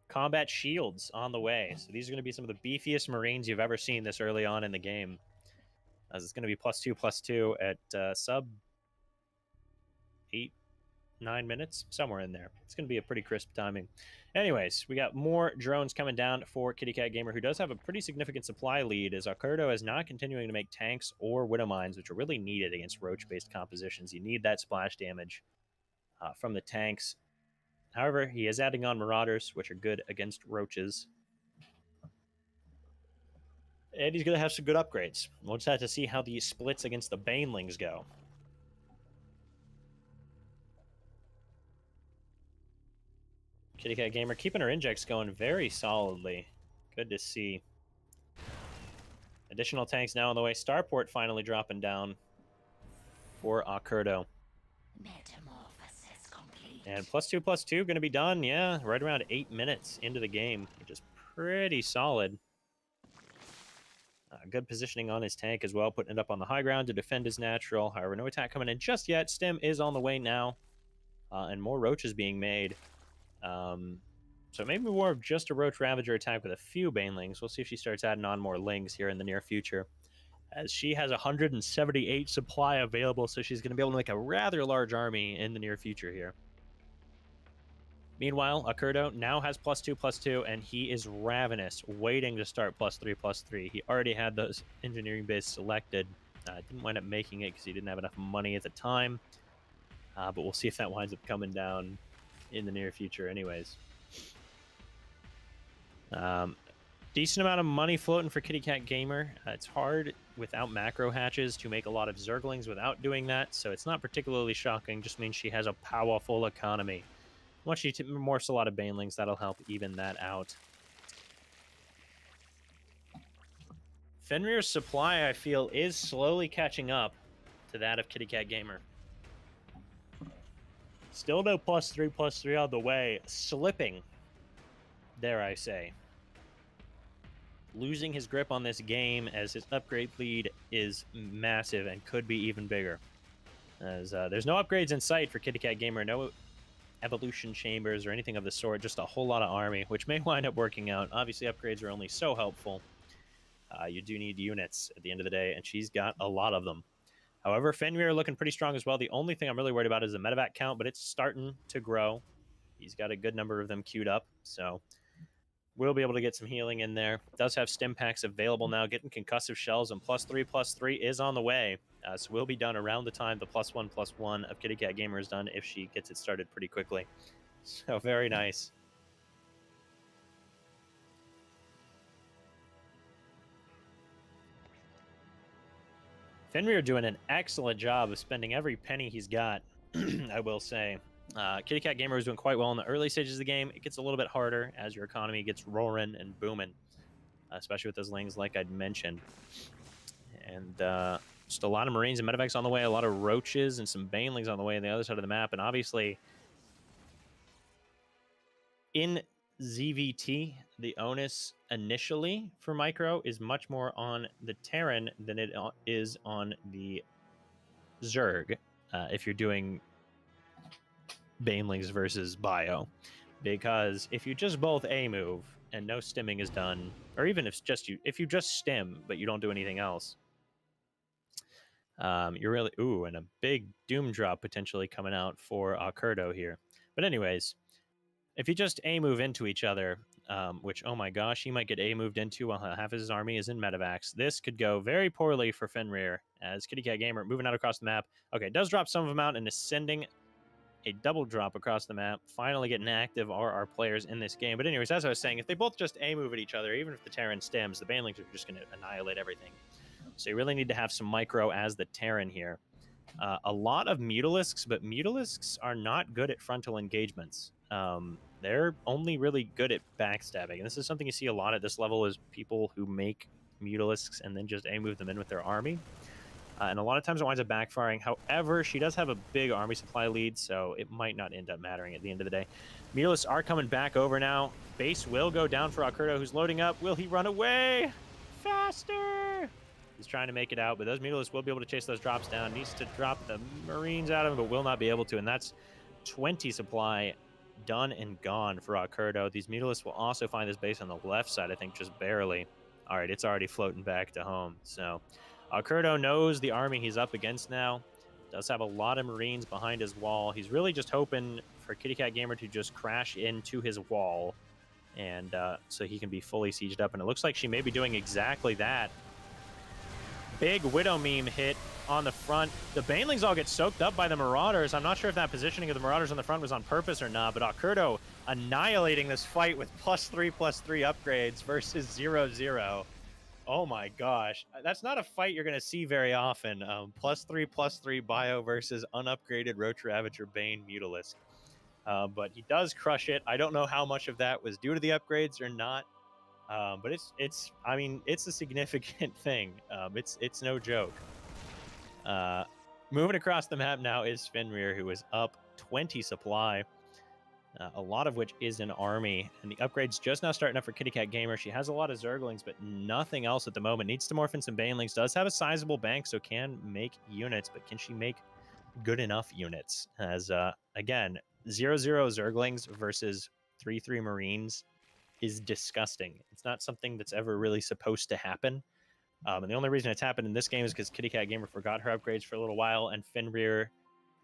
Combat shields on the way. So these are going to be some of the beefiest Marines you've ever seen this early on in the game. As it's going to be +2/+2 at sub 8-9 minutes, somewhere in there. It's going to be a pretty crisp timing. Anyways, we got more drones coming down for Kitty Cat Gamer, who does have a pretty significant supply lead, as Arcurdo is not continuing to make tanks or Widow Mines, which are really needed against roach-based compositions. You need that splash damage from the tanks. However, he is adding on Marauders, which are good against roaches. And he's going to have some good upgrades. We'll just have to see how the splits against the Banelings go. Kitty Cat Gamer keeping her injects going very solidly. Good to see. Additional tanks now on the way. Starport finally dropping down for Curdo. And +2/+2 going to be done, yeah, right around 8 minutes into the game, which is pretty solid. Good positioning on his tank as well, putting it up on the high ground to defend his natural. However, no attack coming in just yet. Stim is on the way now, and more roaches being made. So maybe more of just a Roach Ravager attack with a few Banelings. We'll see if she starts adding on more Lings here in the near future, as she has 178 supply available, so she's going to be able to make a rather large army in the near future here. Meanwhile, Curdo now has +2/+2, and he is ravenous, waiting to start +3/+3. He already had those engineering base selected. Didn't wind up making it because he didn't have enough money at the time. But we'll see if that winds up coming down in the near future anyways. Decent amount of money floating for Kitty Cat Gamer. It's hard without macro hatches to make a lot of Zerglings without doing that, so it's not particularly shocking. Just means she has a powerful economy. Once she morphs a lot of Banelings, that'll help even that out. Fenrir's supply, I feel, is slowly catching up to that of Kitty Cat Gamer. Still no +3/+3 on the way. Slipping, dare I say. Losing his grip on this game as his upgrade lead is massive and could be even bigger. As there's no upgrades in sight for Kitty Cat Gamer, no evolution chambers or anything of the sort, just a whole lot of army, which may wind up working out. Obviously, upgrades are only so helpful. You do need units at the end of the day, and she's got a lot of them. However, Fenrir looking pretty strong as well. The only thing I'm really worried about is the medevac count, but it's starting to grow. He's got a good number of them queued up, so we'll be able to get some healing in there. Does have stim packs available now, getting concussive shells, and +3/+3 is on the way. So we'll be done around the time the +1/+1 of Kitty Cat Gamer is done if she gets it started pretty quickly. So very nice. Fenrir doing an excellent job of spending every penny he's got, I will say. Kitty Cat Gamer is doing quite well in the early stages of the game. It gets a little bit harder as your economy gets roaring and booming, especially with those Lings like I'd mentioned. And just a lot of Marines and medevacs on the way, a lot of Roaches and some Banelings on the way on the other side of the map. And obviously, in ZVT, the onus initially for Micro is much more on the Terran than it is on the Zerg, if you're doing Banelings versus Bio. Because if you just both A move and no stimming is done, or even if you just stim but you don't do anything else, you're really and a big doom drop potentially coming out for Curdo here. But anyways, if you just A move into each other, which oh my gosh, he might get A moved into while half of his army is in medevacs. This could go very poorly for Fenrir as Kitty Cat Gamer moving out across the map. Okay, it does drop some of them out and is sending a double drop across the map. Finally getting active are our players in this game. But anyways, as I was saying, if they both just A move at each other, even if the Terran stems, the Banelings are just going to annihilate everything. So you really need to have some Micro as the Terran here. A lot of Mutalisks, but Mutalisks are not good at frontal engagements. They're only really good at backstabbing. And this is something you see a lot at this level is people who make Mutalisks and then just A-move them in with their army. And a lot of times it winds up backfiring. However, she does have a big army supply lead, so it might not end up mattering at the end of the day. Mutalisks are coming back over now. Base will go down for Alcurdo, who's loading up. Will he run away? Faster! He's trying to make it out, but those Mutalisks will be able to chase those drops down. Needs to drop the Marines out of him, but will not be able to. And that's 20 supply done and gone for Alcurdo. These Mutalisks will also find this base on the left side, I think, just barely. All right, it's already floating back to home. So Alcurdo knows the army he's up against now. Does have a lot of Marines behind his wall. He's really just hoping for Kitty Cat Gamer to just crash into his wall and so he can be fully sieged up. And it looks like she may be doing exactly that. Big Widow meme hit on the front. The Banelings all get soaked up by the Marauders. I'm not sure if that positioning of the Marauders on the front was on purpose or not, but Alcurdo annihilating this fight with +3/+3 upgrades versus 0/0. Oh my gosh. That's not a fight you're going to see very often. +3/+3 Bio versus unupgraded Roach Ravager Bane Mutalisk. But he does crush it. I don't know how much of that was due to the upgrades or not. But it's I mean, it's a significant thing. It's no joke. Moving across the map now is Fenrir, who is up 20 supply, a lot of which is an army. And the upgrade's just now starting up for Kitty Cat Gamer. She has a lot of Zerglings, but nothing else at the moment. Needs to morph in some Banelings. Does have a sizable bank, so can make units, but can she make good enough units? As, again, 0/0 Zerglings versus 3/3 Marines is disgusting. It's not something that's ever really supposed to happen. And the only reason it's happened in this game is because Kitty Cat Gamer forgot her upgrades for a little while, and Fenrir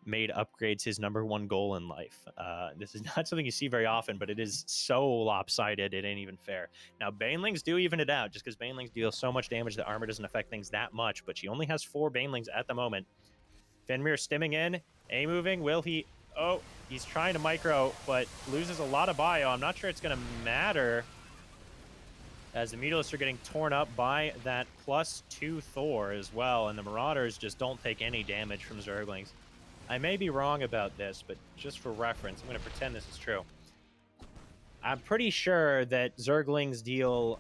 made upgrades his #1 goal in life. This is not something you see very often, but it is so lopsided, it ain't even fair. Now, Banelings do even it out, just because Banelings deal so much damage that armor doesn't affect things that much, but she only has 4 Banelings at the moment. Fenrir stimming in, A-moving, will he... Oh, he's trying to micro, but loses a lot of bio. I'm not sure it's going to matter, as the Mutalisks are getting torn up by that +2 Thor as well, and the Marauders just don't take any damage from Zerglings. I may be wrong about this, but just for reference, I'm going to pretend this is true. I'm pretty sure that Zerglings deal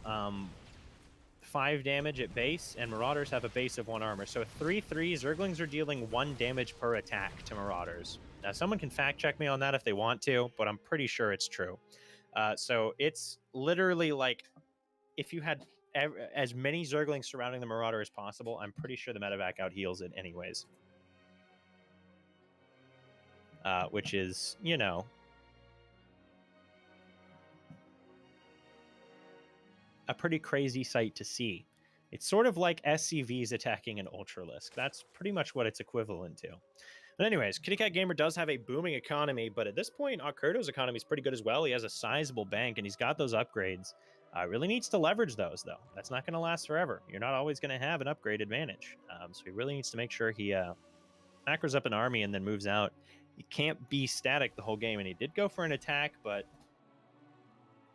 5 damage at base, and Marauders have a base of 1 armor. So 3/3, Zerglings are dealing 1 damage per attack to Marauders. Now, someone can fact check me on that if they want to, but I'm pretty sure it's true. So it's literally like if you had as many Zerglings surrounding the Marauder as possible, I'm pretty sure the medevac out heals it anyways. Which is, you know, a pretty crazy sight to see. It's sort of like SCVs attacking an Ultralisk. That's pretty much what it's equivalent to. But anyways, Kitty Cat Gamer does have a booming economy, but at this point, Alcurdo's economy is pretty good as well. He has a sizable bank, and he's got those upgrades. Really needs to leverage those, though. That's not going to last forever. You're not always going to have an upgrade advantage. So he really needs to make sure he macros up an army and then moves out. He can't be static the whole game, and he did go for an attack, but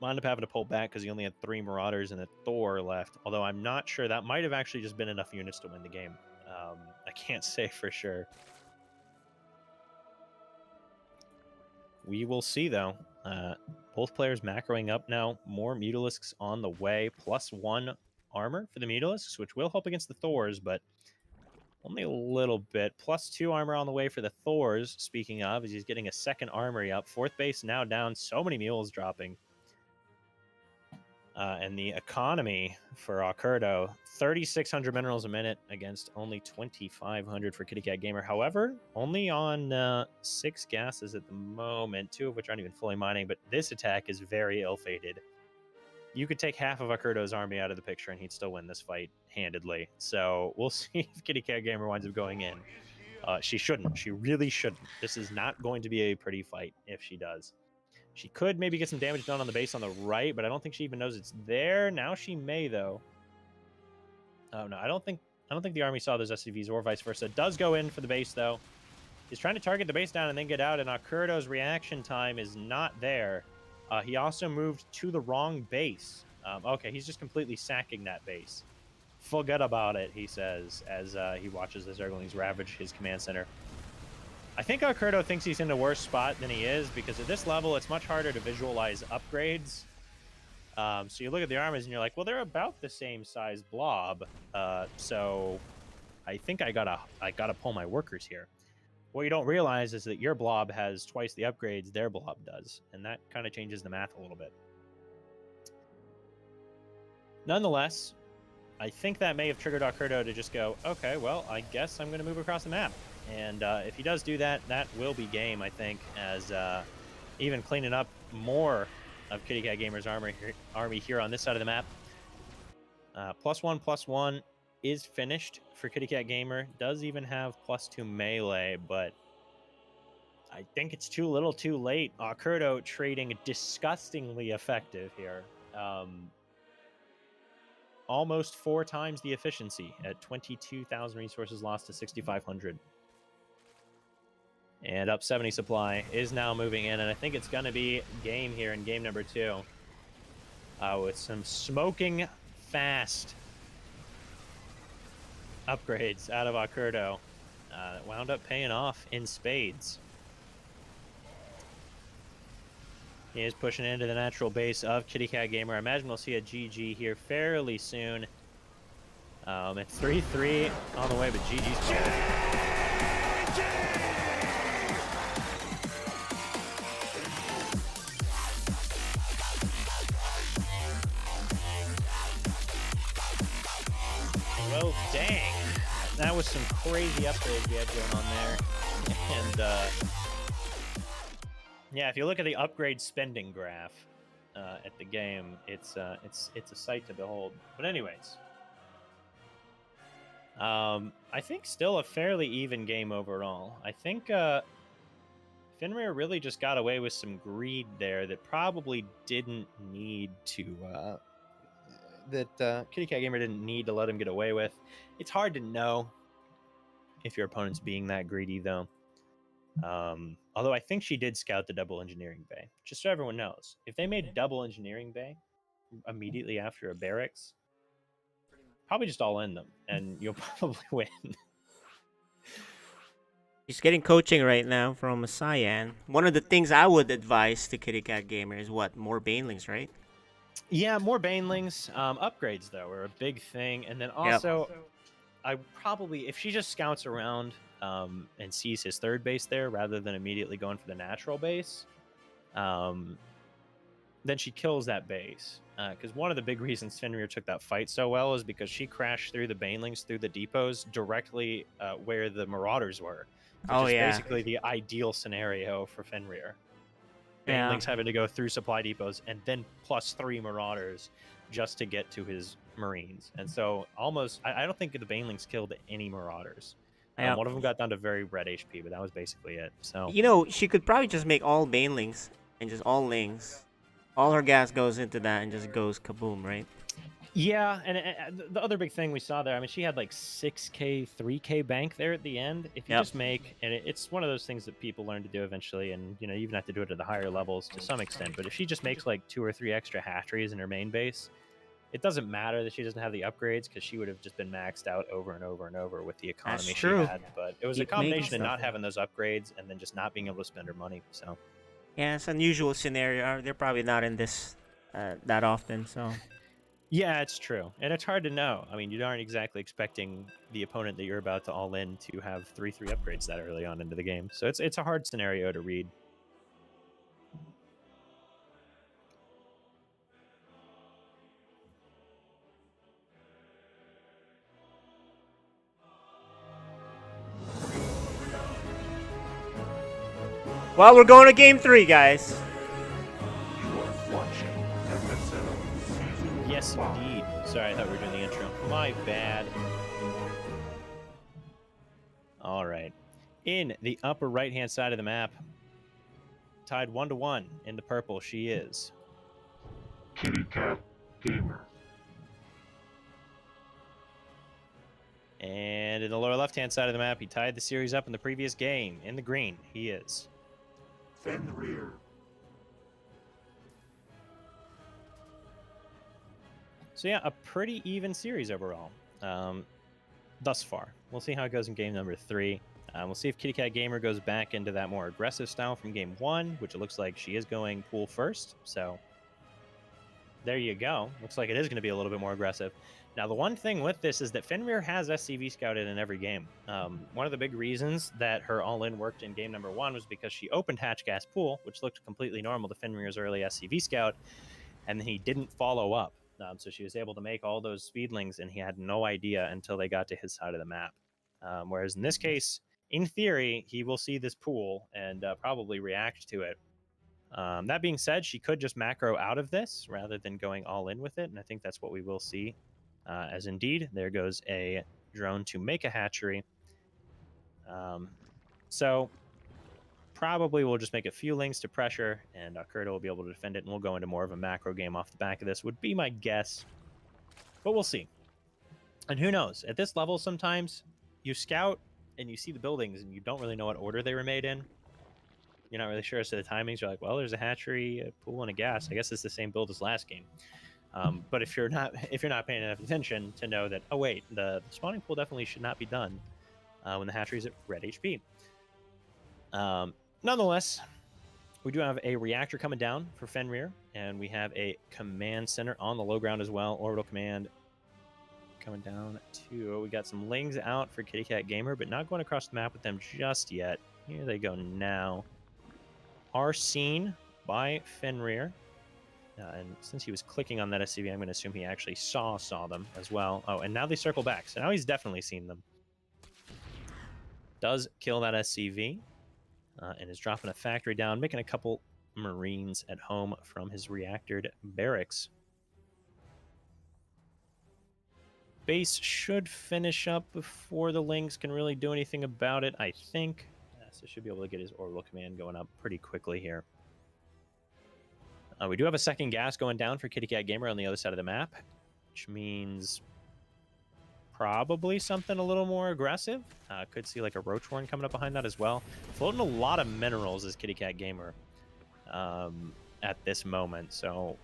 wound up having to pull back because he only had 3 Marauders and a Thor left. Although I'm not sure. That might have actually just been enough units to win the game. I can't say for sure. We will see, though. Both players macroing up now. More Mutalisks on the way. +1 armor for the Mutalisks, which will help against the Thors, but Only a little bit. +2 armor on the way for the Thors, speaking of, as he's getting a second armory up. 4th base now down. So many mules dropping. And the economy for Curdo, 3,600 minerals a minute against only 2,500 for Kitty Cat Gamer. However, only on 6 gases at the moment, 2 of which aren't even fully mining, but this attack is very ill-fated. You could take half of Curdo's army out of the picture and he'd still win this fight handedly. So we'll see if Kitty Cat Gamer winds up going in. She shouldn't. She really shouldn't. This is not going to be a pretty fight if she does. She could maybe get some damage done on the base on the right, but I don't think she even knows it's there. Now she may, though. Oh no, I don't think the army saw those SCVs or vice versa. It does go in for the base though. He's trying to target the base down and then get out, and Curdo's reaction time is not there. He also moved to the wrong base. Okay, he's just completely sacking that base. Forget about it, he says, as he watches the Zerglings ravage his command center. I think Curdo thinks he's in a worse spot than he is, because at this level, it's much harder to visualize upgrades. So you look at the armies and you're like, well, they're about the same size blob. So I think I gotta pull my workers here. What you don't realize is that your blob has twice the upgrades their blob does, and that kind of changes the math a little bit. Nonetheless, I think that may have triggered Curdo to just go, okay, well, I guess I'm going to move across the map. And if he does do that, that will be game, I think, as even cleaning up more of Kitty Cat Gamer's army here on this side of the map. +1/+1 is finished for Kitty Cat Gamer. Does even have +2 melee, but I think it's too little too late. Curdo trading disgustingly effective here. Almost 4 times the efficiency at 22,000 resources lost to 6,500. And up 70 supply is now moving in, and I think it's going to be game here in game number 2. With some smoking fast upgrades out of Curdo. That wound up paying off in spades. He is pushing into the natural base of Kitty Cat Gamer. I imagine we'll see a GG here fairly soon. It's 3-3 on the way, but GG's well, dang. That was some crazy upgrades we had going on there. And, yeah, if you look at the upgrade spending graph at the game, it's a sight to behold. But anyways, I think still a fairly even game overall. I think Fenrir really just got away with some greed there that probably didn't need to. That Kitty Cat Gamer didn't need to let him get away with. It's hard to know if your opponent's being that greedy, though. Although I think she did scout the double engineering bay. Just so everyone knows, if they made double engineering bay immediately after a barracks, probably just all in them, and you'll probably win. He's getting coaching right now from Cyan. One of the things I would advise to Kitty Cat Gamer is what? More Banelings, right? Yeah, more Banelings. Upgrades, though, are a big thing. And then also, I probably, if she just scouts around and sees his third base there rather than immediately going for the natural base, then she kills that base. Because one of the big reasons Fenrir took that fight so well is because she crashed through the Banelings, through the depots, directly where the Marauders were. Which is basically the ideal scenario for Fenrir. Banelings having to go through supply depots and then +3 Marauders just to get to his Marines. And so almost, I don't think the Banelings killed any Marauders. One of them got down to very red HP, but that was basically it. So you know, she could probably just make all Banelings and just all Lings. All her gas goes into that and just goes kaboom, right? Yeah, and the other big thing we saw there, I mean, she had like 6K, 3K bank there at the end. If you just make, and it's one of those things that people learn to do eventually, and you know, you even have to do it at the higher levels to some extent. But if she just makes like 2 or 3 extra hatcheries in her main base, it doesn't matter that she doesn't have the upgrades, because she would have just been maxed out over and over and over with the economy she had. But it was a combination of not having those upgrades and then just not being able to spend her money. So yeah, it's an unusual scenario. They're probably not in this that often, so Yeah, it's true. And it's hard to know. I mean, you aren't exactly expecting the opponent that you're about to all in to have 3/3 upgrades that early on into the game. So it's a hard scenario to read. Well, we're going to game 3, guys. You are watching FSL Season Yes, 5. indeed. Sorry, I thought we were doing the intro. My bad. All right. In the upper right-hand side of the map, tied 1-1 in the purple, she is. Kitty Cat Gamer. And in the lower left-hand side of the map, he tied the series up in the previous game. In the green, he is. Fenrir. So yeah, a pretty even series overall, thus far. We'll see how it goes in game number 3. We'll see if Kitty Cat Gamer goes back into that more aggressive style from game 1, which it looks like she is going pool first. So there you go. Looks like it is going to be a little bit more aggressive. Now, the one thing with this is that Fenrir has SCV scouted in every game. One of the big reasons that her all-in worked in game number 1 was because she opened Hatch Gas Pool, which looked completely normal to Fenrir's early SCV scout, and he didn't follow up. So she was able to make all those speedlings, and he had no idea until they got to his side of the map. Whereas in this case, in theory, he will see this pool and probably react to it. That being said, she could just macro out of this rather than going all in with it, and I think that's what we will see. As indeed, there goes a drone to make a hatchery. So probably we'll just make a few links to pressure, and Kurta will be able to defend it, and we'll go into more of a macro game off the back of this, would be my guess. But we'll see. And who knows? At this level, sometimes you scout and you see the buildings, and you don't really know what order they were made in. You're not really sure as to the timings. You're like, well, there's a hatchery, a pool, and a gas. I guess it's the same build as last game. But if you're not paying enough attention to know that, oh wait, the spawning pool definitely should not be done when the hatchery is at red HP. Nonetheless, we do have a reactor coming down for Fenrir, and we have a command center on the low ground as well. Orbital command coming down too. We got some lings out for Kitty Cat Gamer, but not going across the map with them just yet. Here they go now. Are seen by Fenrir. And since he was clicking on that SCV, I'm going to assume he actually saw them as well. Oh, and now they circle back. So now he's definitely seen them. Does kill that SCV. And is dropping a factory down, making a couple Marines at home from his reactored barracks. Base should finish up before the Lings can really do anything about it, I think. So should be able to get his orbital command going up pretty quickly here. We do have a second gas going down for Kitty Cat Gamer on the other side of the map, which means probably something a little more aggressive. Could see like a roach horn coming up behind that as well. Floating a lot of minerals as Kitty Cat Gamer at this moment. So,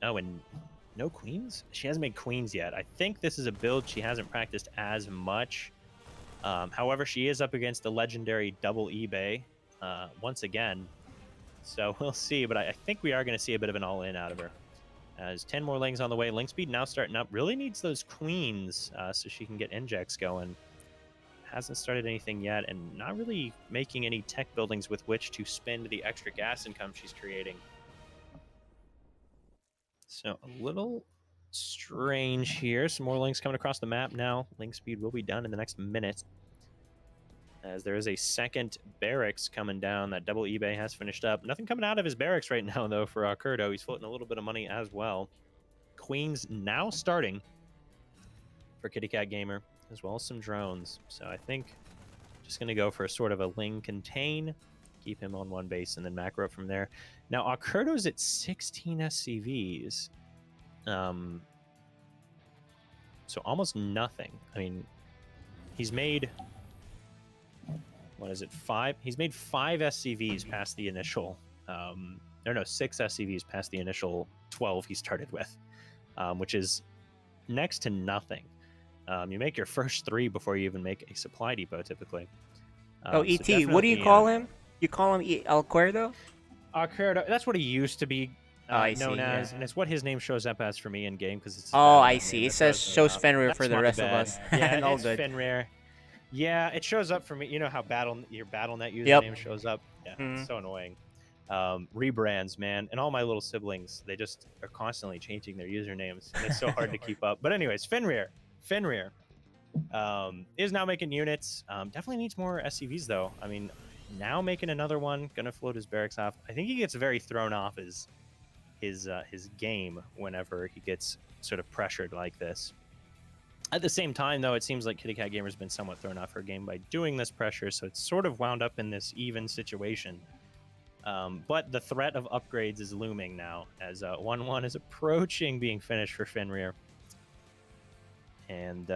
oh, and no queens? She hasn't made queens yet. I think this is a build she hasn't practiced as much. However, she is up against the legendary double eBay once again. So we'll see, but I think we are going to see a bit of an all-in out of her. As 10 more lings on the way. Link speed now starting up. Really needs those queens so she can get injects going. Hasn't started anything yet, and not really making any tech buildings with which to spend the extra gas income she's creating. So a little strange here. Some more links coming across the map now. Link speed will be done in the next minute. As there is a second barracks coming down. That double eBay has finished up. Nothing coming out of his barracks right now, though, for Kurto. He's floating a little bit of money as well. Queens now starting for Kitty Cat Gamer, as well as some drones. So I think just going to go for a sort of a Ling contain, keep him on one base, and then macro from there. Now, Kurto's at 16 SCVs. So almost nothing. I mean, he's made... what is it, 5? He's made 5 SCVs past the initial, 6 SCVs past the initial 12 he started with, which is next to nothing. You make your first 3 before you even make a supply depot, typically. ET, what do you call him? You call him El Cuerdo? Cuerdo, that's what he used to be I known see, yeah. as, and it's what his name shows up as for me in game because it's. his Oh, I name see. that It says throws me shows off. Fenrir That's for the my rest of bad. us. Yeah, And all it's good. Fenrir. Yeah, it shows up for me. You know how your BattleNet Yep. username shows up? Yeah, Mhm. it's so annoying. Rebrands, man, and all my little siblings, they just are constantly changing their usernames, and it's so hard to keep up. But anyways, Fenrir is now making units. Definitely needs more SCVs though. I mean, now making another one, gonna float his barracks off. I think he gets very thrown off his game whenever he gets sort of pressured like this. At the same time, though, it seems like Kitty Cat Gamer's been somewhat thrown off her game by doing this pressure, so it's sort of wound up in this even situation. But the threat of upgrades is looming now, as 1-1 is approaching being finished for Fenrir. And,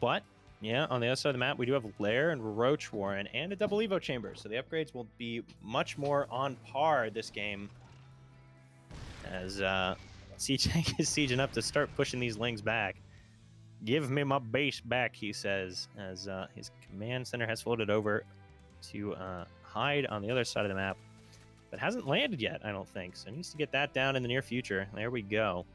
but, yeah, on the other side of the map, we do have Lair and Roach Warren and a double Evo chamber, so the upgrades will be much more on par this game, as Siege Tank is sieging up to start pushing these lings back. Give me my base back, he says, as his command center has floated over to hide on the other side of the map, but hasn't landed yet, I don't think. So needs to get that down in the near future. There we go.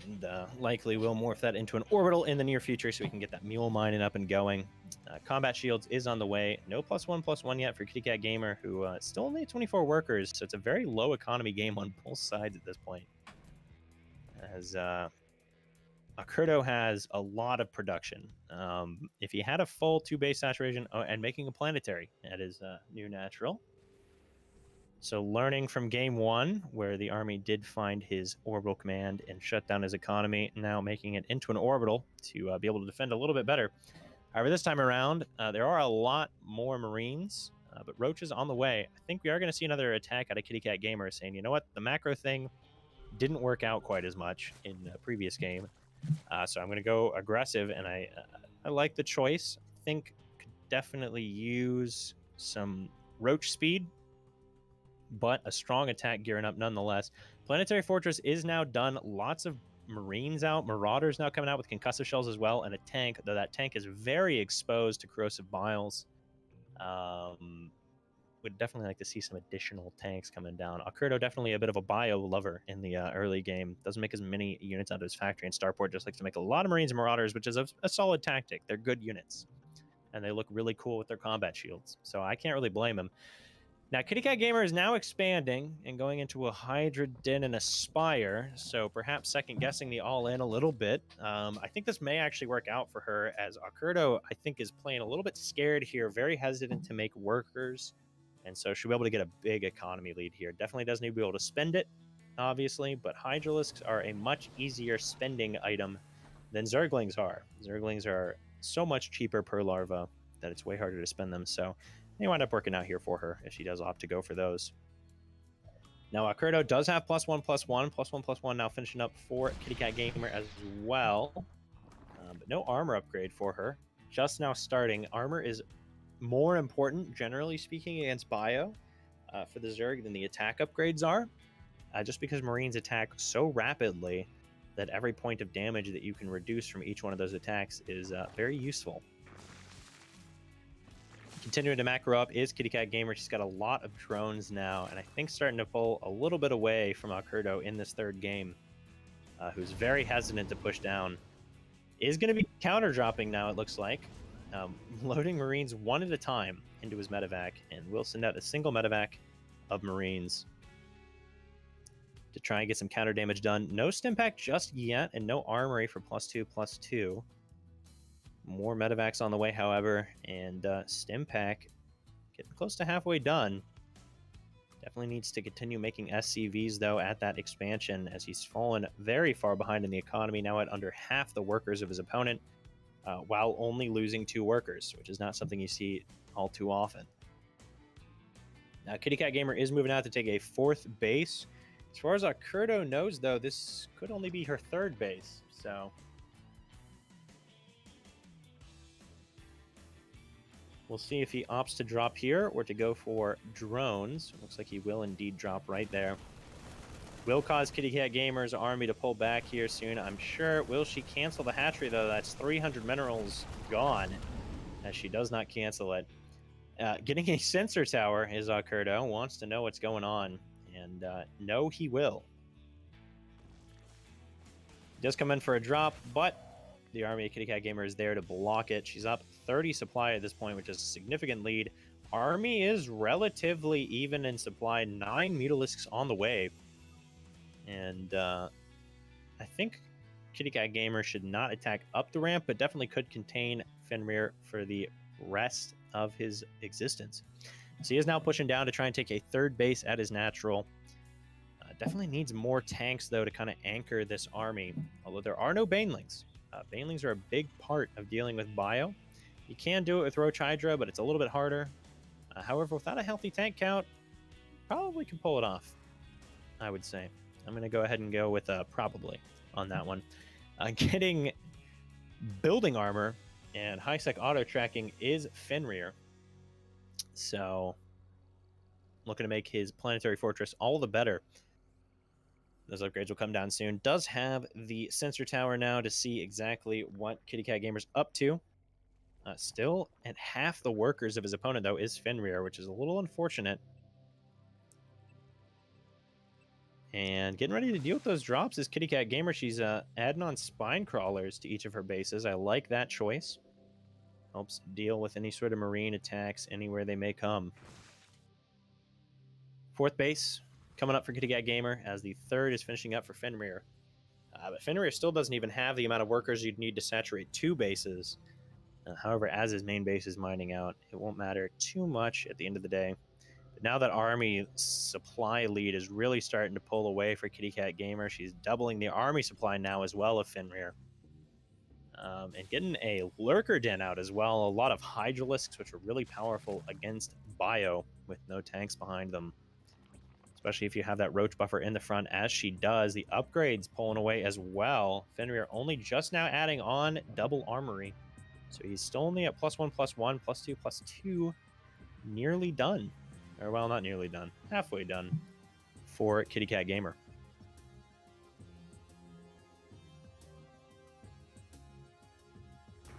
And likely will morph that into an orbital in the near future so we can get that mule mining up and going. Combat Shields is on the way. No +1/+1 yet for Kitty Cat Gamer, who still only 24 workers, so it's a very low economy game on both sides at this point. As Akurdo has a lot of production. If he had a full 2 base saturation and making a planetary at his new natural. So learning from game 1, where the army did find his orbital command and shut down his economy, now making it into an orbital to be able to defend a little bit better. However, this time around, there are a lot more Marines, but Roach is on the way. I think we are going to see another attack out of Kitty Cat Gamer saying, you know what, the macro thing didn't work out quite as much in the previous game. So I'm going to go aggressive, and I like the choice. I think could definitely use some Roach speed, but a strong attack gearing up nonetheless. Planetary Fortress is now done. Lots of Marines out. Marauders now coming out with concussive shells as well, and a tank, though that tank is very exposed to corrosive biles. Would definitely like to see some additional tanks coming down. Akurdo definitely a bit of a bio lover in the early game. Doesn't make as many units out of his factory, and Starport just likes to make a lot of Marines and Marauders, which is a solid tactic. They're good units, and they look really cool with their combat shields, so I can't really blame him. Now, Kitty Cat Gamer is now expanding and going into a Hydra Den and a Spire, so perhaps second-guessing the all-in a little bit. I think this may actually work out for her, as Akurdo, I think, is playing a little bit scared here, very hesitant to make workers, and so she'll be able to get a big economy lead here. Definitely doesn't need to be able to spend it, obviously, but Hydralisks are a much easier spending item than Zerglings are. Zerglings are so much cheaper per larva that it's way harder to spend them, so they wind up working out here for her if she does opt to go for those. Now, Akurdo does have +1/+1 now finishing up for Kitty Cat Gamer as well, but no armor upgrade for her. Just now starting. Armor is more important, generally speaking, against bio for the Zerg than the attack upgrades are, just because Marines attack so rapidly that every point of damage that you can reduce from each one of those attacks is very useful. Continuing to macro up is Kitty Cat Gamer. She's got a lot of drones now, and I think starting to pull a little bit away from Akurdo in this third game, who's very hesitant to push down. Is going to be counter dropping now, it looks like. Loading Marines one at a time into his medevac, and will send out a single medevac of Marines to try and get some counter damage done. No stim pack just yet, and no armory for +2/+2. More medevacs on the way, however, and stim pack getting close to halfway done. Definitely needs to continue making SCVs, though, at that expansion, as he's fallen very far behind in the economy, now at under half the workers of his opponent, while only losing 2 workers, which is not something you see all too often. Now, Kitty Cat Gamer is moving out to take a 4th base. As far as Akurdo knows, though, this could only be her 3rd base, so we'll see if he opts to drop here or to go for drones. Looks like he will indeed drop right there. Will cause Kitty Cat Gamer's army to pull back here soon, I'm sure. Will she cancel the hatchery, though? That's 300 minerals gone, as she does not cancel it. Getting a sensor tower is Kurdo. Wants to know what's going on. And no, he will. He does come in for a drop, but the army of Kitty Cat Gamer is there to block it. She's up 30 supply at this point, which is a significant lead. Army is relatively even in supply. 9 Mutalisks on the way. And I think Kitty Cat Gamer should not attack up the ramp, but definitely could contain Fenrir for the rest of his existence. So he is now pushing down to try and take a third base at his natural. Definitely needs more tanks, though, to kind of anchor this army, although there are no Banelings. Banelings are a big part of dealing with Bio. You can do it with Roach Hydra, but it's a little bit harder. However, without a healthy tank count, probably can pull it off, I would say. I'm going to go ahead and go with probably on that one. Getting building armor and high-sec auto-tracking is Fenrir. So, looking to make his planetary fortress all the better. Those upgrades will come down soon. Does have the sensor tower now to see exactly what Kitty Cat Gamer's up to. Still at half the workers of his opponent, though, is Fenrir, which is a little unfortunate. And getting ready to deal with those drops is Kitty Cat Gamer. She's adding on spine crawlers to each of her bases. I like that choice. Helps deal with any sort of marine attacks anywhere they may come. Fourth base coming up for Kitty Cat Gamer as the third is finishing up for Fenrir. But Fenrir still doesn't even have the amount of workers you'd need to saturate 2 bases. However, as his main base is mining out, it won't matter too much at the end of the day. But now that army supply lead is really starting to pull away for Kitty Cat Gamer, she's doubling the army supply now as well of Fenrir. And getting a Lurker Den out as well. A lot of Hydralisks, which are really powerful against Bio with no tanks behind them. Especially if you have that Roach buffer in the front, as she does. The upgrades pulling away as well. Fenrir only just now adding on double armory. So he's still only at +1, +1, +2, +2. Nearly done. Or, well, not nearly done. Halfway done for Kitty Cat Gamer.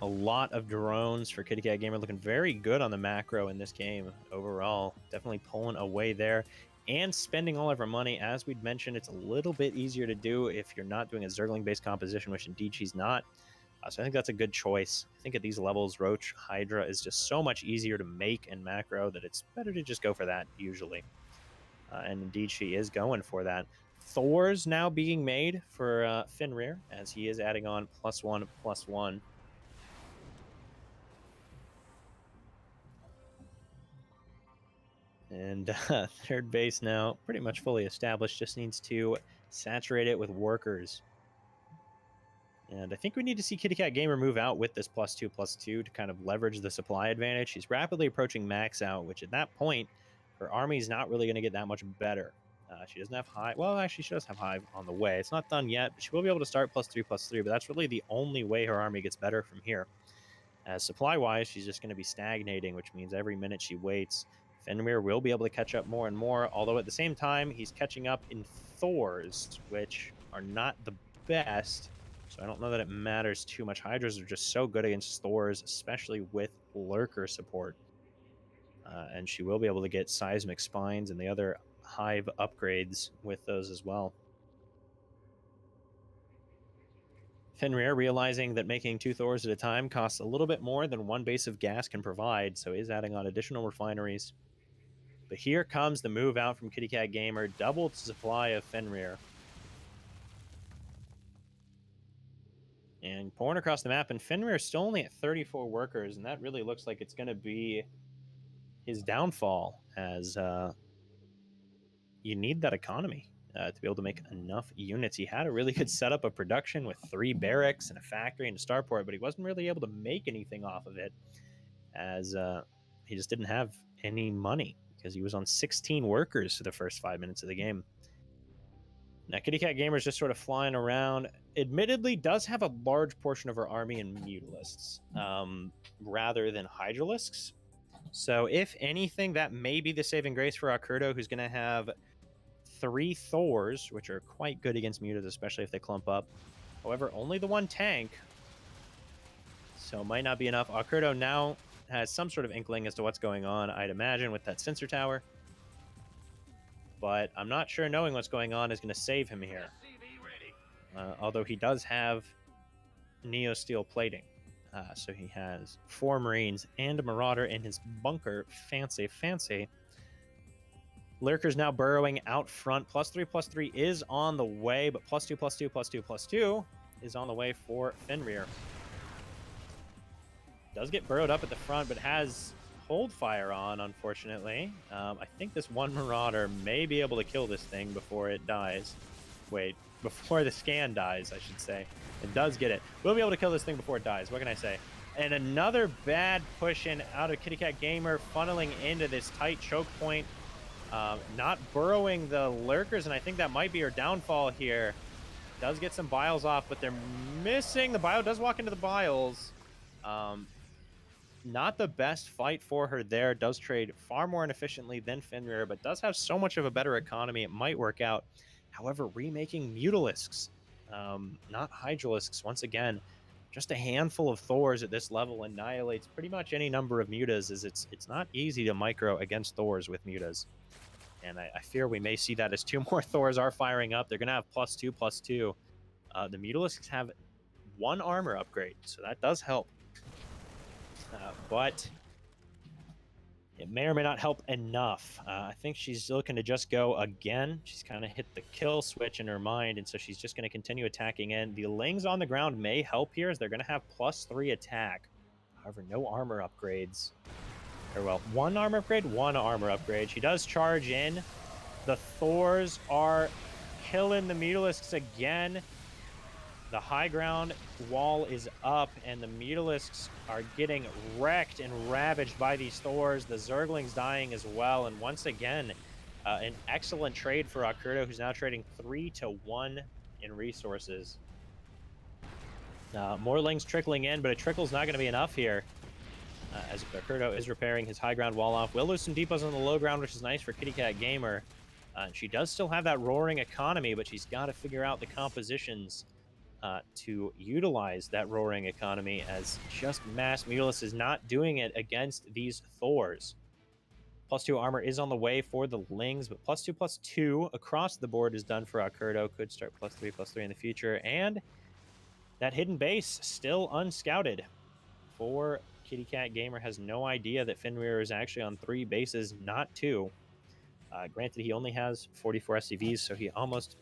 A lot of drones for Kitty Cat Gamer, looking very good on the macro in this game overall. Definitely pulling away there and spending all of her money. As we'd mentioned, it's a little bit easier to do if you're not doing a Zergling-based composition, which indeed she's not. So I think that's a good choice. I think at these levels, Roach Hydra is just so much easier to make and macro that it's better to just go for that usually. And indeed, she is going for that. Thor's now being made for Fenrir, as he is adding on +1, +1. And third base now pretty much fully established. Just needs to saturate it with workers. And I think we need to see Kitty Cat Gamer move out with this +2/+2 to kind of leverage the supply advantage. She's rapidly approaching max out, which at that point, her army is not really going to get that much better. She doesn't have Hive. Well, actually, she does have Hive on the way. It's not done yet, but she will be able to start +3/+3, but that's really the only way her army gets better from here. As supply-wise, she's just going to be stagnating, which means every minute she waits, Fenrir will be able to catch up more and more, although at the same time, he's catching up in Thors, which are not the best. So I don't know that it matters too much. Hydras are just so good against Thors, especially with Lurker support. And she will be able to get Seismic Spines and the other Hive upgrades with those as well. Fenrir, realizing that making 2 Thors at a time costs a little bit more than 1 base of gas can provide, so is adding on additional refineries. But here comes the move out from Kitty Cat Gamer, double the supply of Fenrir. And pouring across the map, and Fenrir is still only at 34 workers, and that really looks like it's going to be his downfall, as you need that economy to be able to make enough units. He had a really good setup of production with 3 barracks and a factory and a starport, but he wasn't really able to make anything off of it, as he just didn't have any money, because he was on 16 workers for the first 5 minutes of the game. Now, Kitty Cat Gamer is just sort of flying around. Admittedly, does have a large portion of her army in Mutalisks, rather than Hydralisks. So, if anything, that may be the saving grace for Akurdo, who's going to have 3 Thors, which are quite good against Mutas, especially if they clump up. However, only the 1 tank, so it might not be enough. Akurdo now has some sort of inkling as to what's going on, I'd imagine, with that sensor tower. But I'm not sure knowing what's going on is going to save him here. Although he does have Neo Steel plating. So he has 4 Marines and a Marauder in his bunker. Fancy, fancy. Lurker's now burrowing out front. +3/+3 is on the way, but +2/+2/+2/+2 is on the way for Fenrir. Does get burrowed up at the front, but has hold fire on, unfortunately. I think this one Marauder may be able to kill this thing before it dies. Wait, before the scan dies, I should say. It does get it. We'll be able to kill this thing before it dies. What can I say? And another bad push in out of Kitty Cat Gamer, funneling into this tight choke point. Not burrowing the Lurkers, and I think that might be her downfall here. Does get some biles off, but they're missing. The bio does walk into the biles. Not the best fight for her there. Does trade far more inefficiently than Fenrir, but does have so much of a better economy. It might work out. However, remaking Mutalisks, not Hydralisks, once again, just a handful of Thors at this level annihilates pretty much any number of Mutas, as it's not easy to micro against Thors with Mutas. And I fear we may see that as 2 more Thors are firing up. They're going to have +2/+2. The Mutalisks have 1 armor upgrade, so that does help. But it may or may not help enough. I think she's looking to just go again. She's kind of hit the kill switch in her mind, and so she's just going to continue attacking in. The Lings on the ground may help here, as they're going to have +3 attack. However, no armor upgrades. Or, well, 1 armor upgrade, 1 armor upgrade. She does charge in. The Thors are killing the Mutalisks again. The high ground wall is up, and the Mutalisks are getting wrecked and ravaged by these Thors. The Zerglings dying as well, and once again, an excellent trade for Akurdo, who's now trading 3-1 in resources. More Lings trickling in, but a trickle's not going to be enough here, as Akurdo is repairing his high ground wall off. Will lose some depots on the low ground, which is nice for Kitty Cat Gamer. She does still have that roaring economy, but she's got to figure out the compositions to utilize that roaring economy, as just mass Mutalisk is not doing it against these Thors. +2 armor is on the way for the Lings, but +2/+2 across the board is done for Akurdo. Could start +3/+3 in the future, and that hidden base still unscouted for Kitty Cat Gamer. Has no idea that Fenrir is actually on 3 bases, not 2. Granted, he only has 44 SCVs, so he almost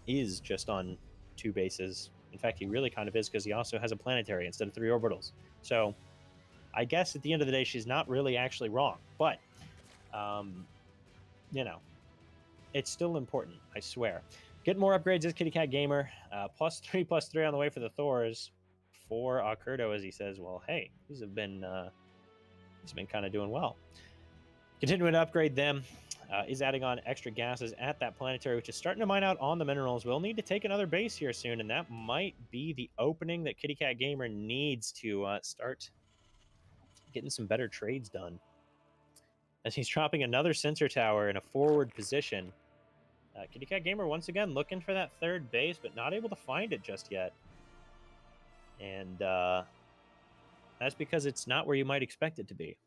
is just on 2 bases. In fact, he really kind of is, because he also has a planetary instead of 3 orbitals. So I guess at the end of the day, she's not really actually wrong. But, you know, it's still important, I swear. Get more upgrades as Kitty Cat Gamer. +3/+3 on the way for the Thors. For Akurdo, as he says, well, hey, he's been kind of doing well. Continuing to upgrade them. Is adding on extra gases at that planetary, which is starting to mine out on the minerals. We'll need to take another base here soon, and that might be the opening that Kitty Cat Gamer needs to start getting some better trades done. As he's dropping another sensor tower in a forward position. Kitty Cat Gamer once again looking for that 3rd base, but not able to find it just yet. And that's because it's not where you might expect it to be.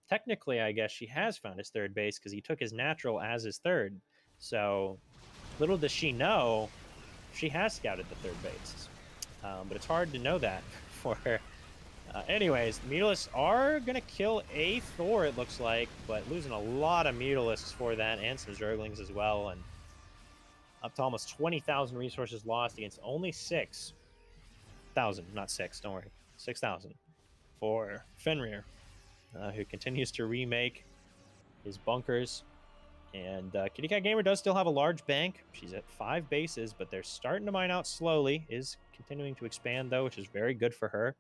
Technically, I guess she has found his 3rd base, because he took his natural as his 3rd. So, little does she know, she has scouted the 3rd base. But it's hard to know that for her. Anyways, the Mutalisks are going to kill a Thor, it looks like, but losing a lot of Mutalisks for that, and some Zerglings as well. And up to almost 20,000 resources lost against only 6,000. Not 6, don't worry. 6,000 for Fenrir. Who continues to remake his bunkers. And Kitty Cat Gamer does still have a large bank. She's at 5 bases, but they're starting to mine out slowly. Is continuing to expand, though, which is very good for her.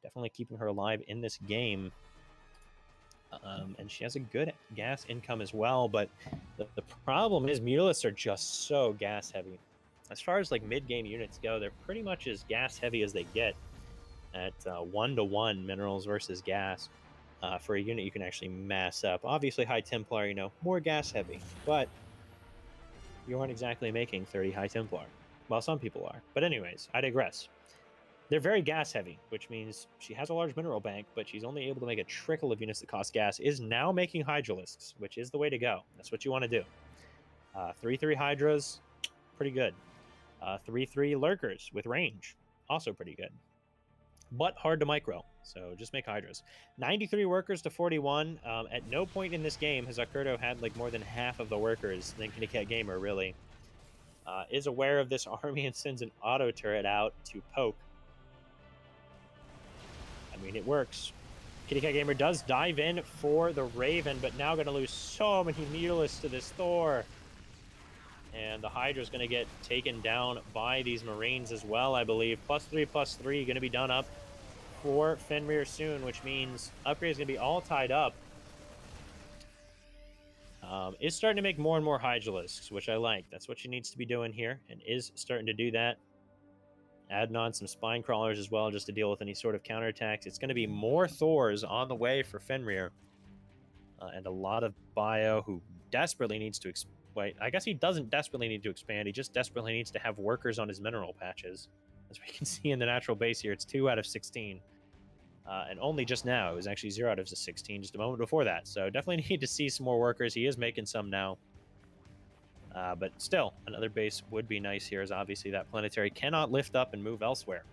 Definitely keeping her alive in this game. And she has a good gas income as well, but the problem is Mutalisks are just so gas heavy. As far as like mid-game units go, they're pretty much as gas heavy as they get at 1-to-1 minerals versus gas. For a unit you can actually mass up. Obviously, High Templar, you know, more gas heavy, but you aren't exactly making 30 High Templar. Well, some people are. But anyways, I digress. They're very gas heavy, which means she has a large mineral bank, but she's only able to make a trickle of units that cost gas. Is now making Hydralisks, which is the way to go. That's what you want to do. 3/3 Hydras, pretty good. 3/3 Lurkers with range, also pretty good. But hard to micro, so just make Hydras. 93 workers to 41. At no point in this game has Akurdo had like more than half of the workers than Kitty Cat Gamer, really. Is aware of this army and sends an auto turret out to poke. I mean, it works. Kitty Cat Gamer does dive in for the Raven, but now going to lose so many Mutalisks to this Thor. And the Hydra's going to get taken down by these Marines as well, I believe. +3/+3 going to be done up for Fenrir soon, which means upgrade is going to be all tied up. Is starting to make more and more Hydralisks, which I like. That's what she needs to be doing here, and is starting to do that. Adding on some spine crawlers as well, just to deal with any sort of counterattacks. It's going to be more Thors on the way for Fenrir. And a lot of bio who desperately needs to wait, I guess he doesn't desperately need to expand. He just desperately needs to have workers on his mineral patches. As we can see in the natural base here, it's 2 out of 16. And only just now, it was actually 0 out of 16 just a moment before that. So definitely need to see some more workers. He is making some now. But still, another base would be nice here, as obviously that planetary cannot lift up and move elsewhere.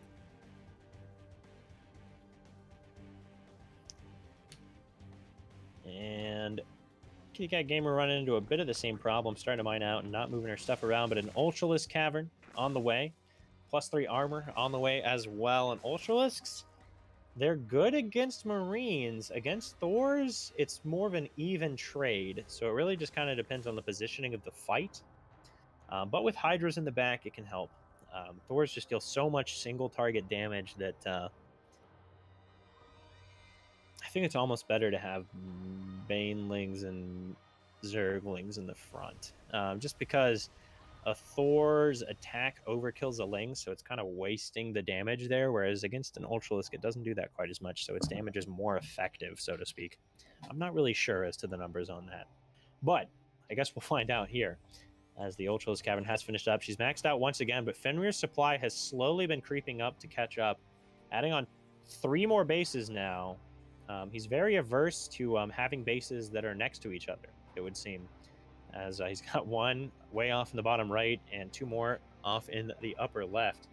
And Kitty Cat Gamer running into a bit of the same problem, starting to mine out and not moving her stuff around, but an Ultralisk Cavern on the way. +3 armor on the way as well. And Ultralisks, they're good against Marines. Against Thors, it's more of an even trade. So it really just kind of depends on the positioning of the fight. But with Hydras in the back, it can help. Thors just deal so much single target damage that I think it's almost better to have Banelings and Zerglings in the front. Just because a Thor's attack overkills a Ling, so it's kind of wasting the damage there, whereas against an Ultralisk, it doesn't do that quite as much, so its damage is more effective, so to speak. I'm not really sure as to the numbers on that. But I guess we'll find out here, as the Ultralisk Cavern has finished up. She's maxed out once again, but Fenrir's supply has slowly been creeping up to catch up, adding on 3 more bases now. He's very averse to having bases that are next to each other, it would seem, as he's got 1 way off in the bottom right and 2 more off in the upper left.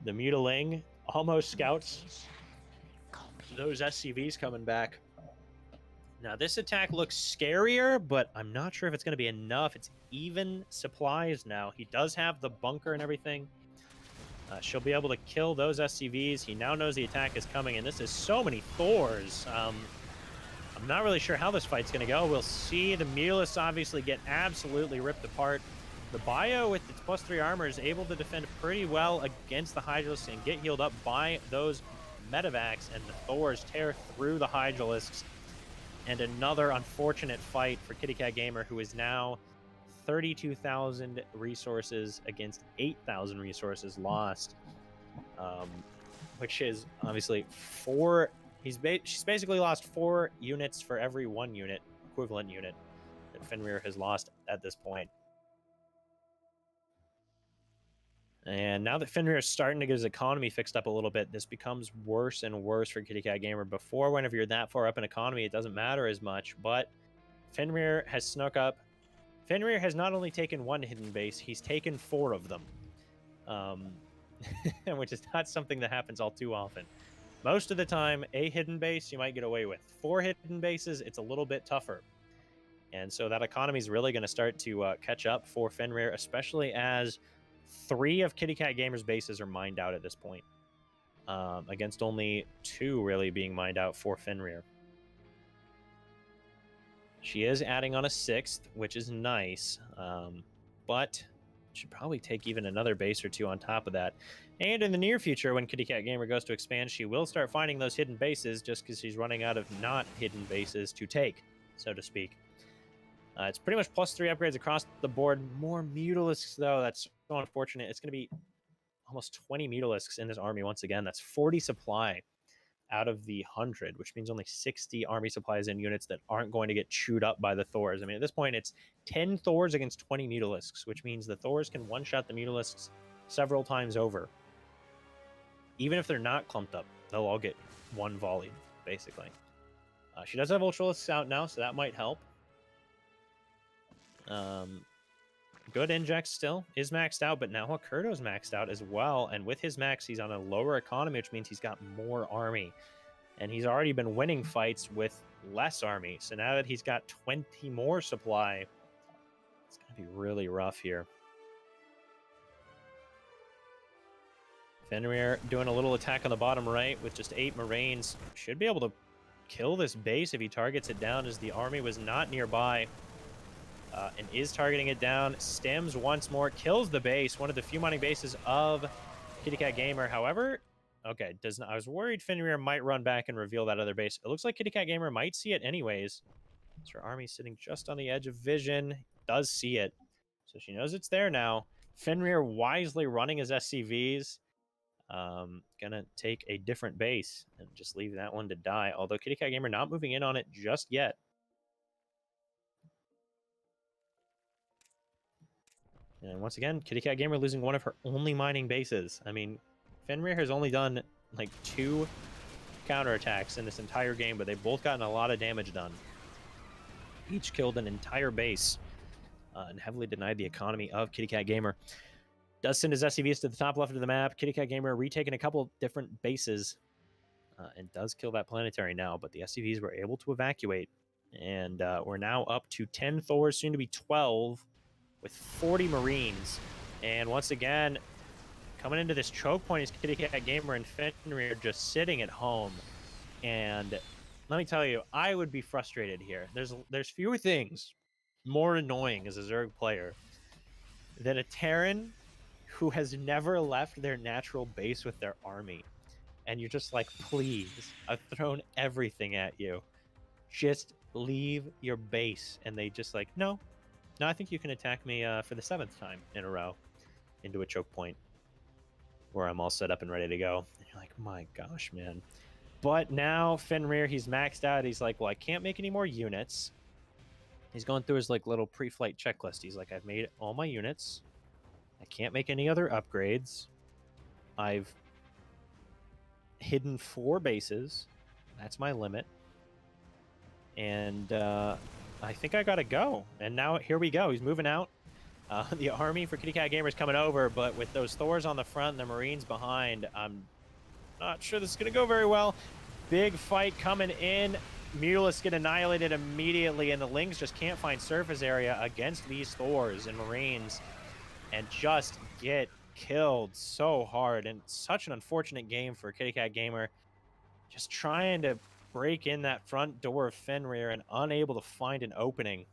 The Mutaling almost scouts those SCVs coming back. Now, this attack looks scarier, but I'm not sure if it's going to be enough. It's even supplies now. He does have the bunker and everything. She'll be able to kill those SCVs. He now knows the attack is coming, and this is so many Thors. I'm not really sure how this fight's going to go. We'll see. The Mutalisks obviously get absolutely ripped apart. The Bio, with its +3 armor, is able to defend pretty well against the Hydralisks and get healed up by those Medivacs, and the Thors tear through the Hydralisks. And another unfortunate fight for Kitty Cat Gamer, who is now 32,000 resources against 8,000 resources lost, which is obviously 4. She's basically lost 4 units for every 1 unit, equivalent unit, that Fenrir has lost at this point. And now that Fenrir is starting to get his economy fixed up a little bit, this becomes worse and worse for Kitty Cat Gamer. Before, whenever you're that far up in economy, it doesn't matter as much, but Fenrir has snuck up. Fenrir has not only taken 1 hidden base, he's taken 4 of them, which is not something that happens all too often. Most of the time, a hidden base you might get away with. 4 hidden bases, it's a little bit tougher. And so that economy is really going to start to catch up for Fenrir, especially as 3 of Kitty Cat Gamer's bases are mined out at this point, against only 2 really being mined out for Fenrir. She is adding on a 6th, which is nice, but should probably take even another base or 2 on top of that. And in the near future, when Kitty Cat Gamer goes to expand, she will start finding those hidden bases just because she's running out of not hidden bases to take, so to speak. It's pretty much +3 upgrades across the board. More Mutalisks, though. That's so unfortunate. It's going to be almost 20 Mutalisks in this army once again. That's 40 supply out of the 100, which means only 60 army supplies and units that aren't going to get chewed up by the Thors. I mean, at this point, it's 10 Thors against 20 Mutalisks, which means the Thors can one-shot the Mutalisks several times over. Even if they're not clumped up, they'll all get one volley, basically. She does have Ultralisks out now, so that might help. Good inject still. Is maxed out, but now Hakurdo's maxed out as well. And with his max, he's on a lower economy, which means he's got more army. And he's already been winning fights with less army. So now that he's got 20 more supply, it's going to be really rough here. Fenrir doing a little attack on the bottom right with just 8 Marines. Should be able to kill this base if he targets it down, as the army was not nearby. And is targeting it down. Stems once more, kills the base, one of the few mining bases of Kitty Cat Gamer. However, okay, does not. I was worried Fenrir might run back and reveal that other base. It looks like Kitty Cat Gamer might see it anyways. So her army sitting just on the edge of vision, does see it. So she knows it's there now. Fenrir wisely running his SCVs. Gonna take a different base and just leave that one to die. Although Kitty Cat Gamer not moving in on it just yet. And once again, Kitty Cat Gamer losing one of her only mining bases. I mean, Fenrir has only done like 2 counterattacks in this entire game, but they've both gotten a lot of damage done. Each killed an entire base and heavily denied the economy of Kitty Cat Gamer. Does send his SCVs to the top left of the map. Kitty Cat Gamer retaking a couple different bases and does kill that planetary now, but the SCVs were able to evacuate. And we're now up to 10 Thors, soon to be 12, with 40 Marines. And once again, coming into this choke point is Kitty Cat Gamer and Fenrir just sitting at home. And let me tell you, I would be frustrated here. There's fewer things more annoying as a Zerg player than a Terran who has never left their natural base with their army. And you're just like, please, I've thrown everything at you. Just leave your base. And they just like, no, I think you can attack me for the 7th time in a row into a choke point where I'm all set up and ready to go. And you're like, my gosh, man. But now Fenrir, he's maxed out. He's like, well, I can't make any more units. He's going through his like little pre-flight checklist. He's like, I've made all my units. I can't make any other upgrades. I've hidden 4 bases. That's my limit. And I think I gotta go. And now here we go. He's moving out. The army for Kitty Cat Gamer is coming over, but with those Thors on the front and the Marines behind, I'm not sure this is gonna go very well. Big fight coming in. Mulists get annihilated immediately, and the Lings just can't find surface area against these Thors and Marines and just get killed so hard. And such an unfortunate game for Kitty Cat Gamer. Just trying to break in that front door of Fenrir and unable to find an opening.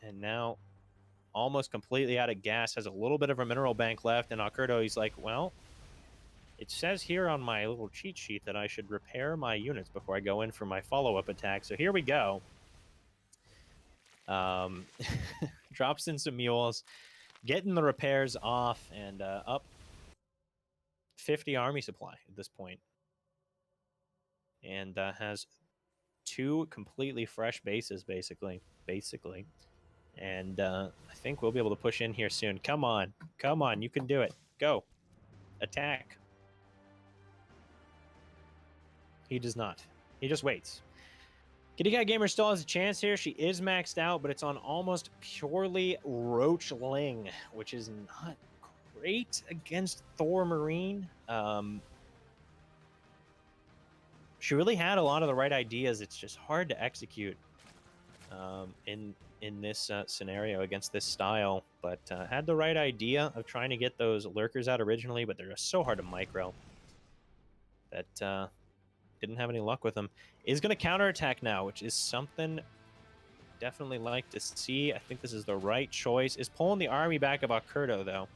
And now almost completely out of gas, has a little bit of a mineral bank left. And Hakurdo, he's like, well, it says here on my little cheat sheet that I should repair my units before I go in for my follow-up attack. So here we go. Drops in some mules, getting the repairs off, and up 50 army supply at this point. And has 2 completely fresh bases, basically. And I think we'll be able to push in here soon. Come on, you can do it. Go, attack. He does not. He just waits. Kitty Cat Gamer still has a chance here. She is maxed out, but it's on almost purely Roach Ling, which is not great against Thor Marine. She really had a lot of the right ideas. It's just hard to execute in this scenario against this style. But had the right idea of trying to get those lurkers out originally, but they're just so hard to micro that didn't have any luck with them. Is going to counterattack now, which is something definitely like to see. I think this is the right choice. Is pulling the army back of Hakurdo, though.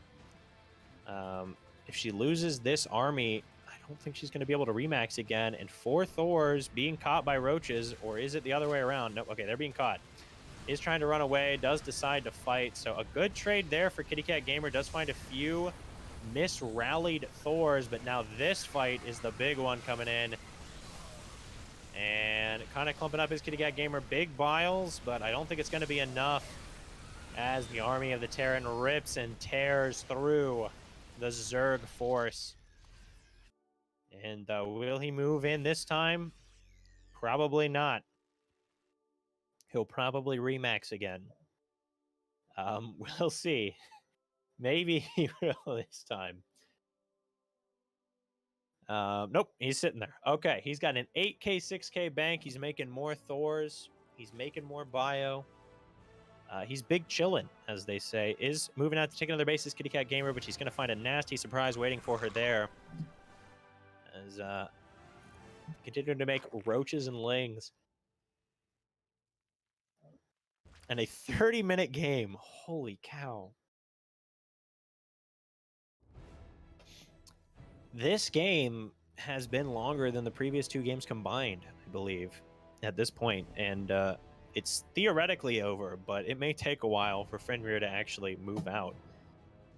If she loses this army, I don't think she's going to be able to remax again. And 4 Thors being caught by roaches, or is it the other way around? No, okay, they're being caught. Is trying to run away, does decide to fight. So a good trade there for Kitty Cat Gamer. Does find a few misrallied Thors, but now this fight is the big one coming in. And kind of clumping up his Kitty Cat Gamer. Big biles, but I don't think it's going to be enough as the army of the Terran rips and tears through the Zerg force. And will he move in this time? Probably not. He'll probably remax again. We'll see. Maybe he will this time. Nope, he's sitting there. Okay, he's got an 8K, 6K bank. He's making more Thors. He's making more bio. He's big chillin', as they say. Is moving out to take another bases, Kitty Cat Gamer, but she's going to find a nasty surprise waiting for her there. As continuing to make roaches and lings. And a 30-minute game. Holy cow. This game has been longer than the previous 2 games combined, I believe, at this point. And it's theoretically over, but it may take a while for Fenrir to actually move out.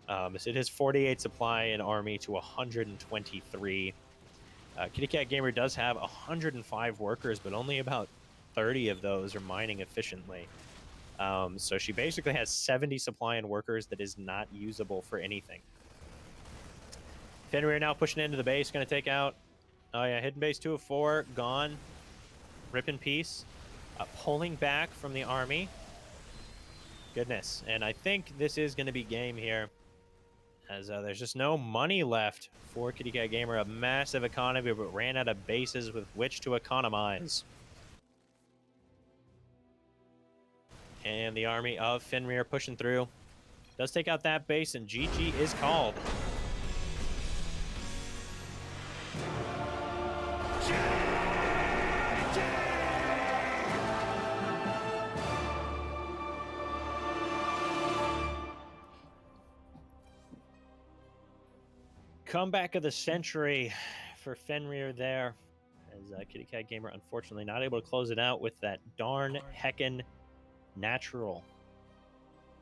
So it is 48 supply and army to 123. Kitty Cat Gamer does have 105 workers, but only about 30 of those are mining efficiently. So she basically has 70 supply and workers that is not usable for anything. Fenrir now pushing into the base, going to take out. Oh yeah, hidden base 2 of 4, gone. Rip in peace. Pulling back from the army. Goodness, and I think this is going to be game here. As there's just no money left for Kitty Cat Gamer. A massive economy, but ran out of bases with which to economize. And the army of Fenrir pushing through. Does take out that base, and GG is called. Comeback of the century for Fenrir there, as Kitty Cat Gamer unfortunately not able to close it out with that darn heckin' natural.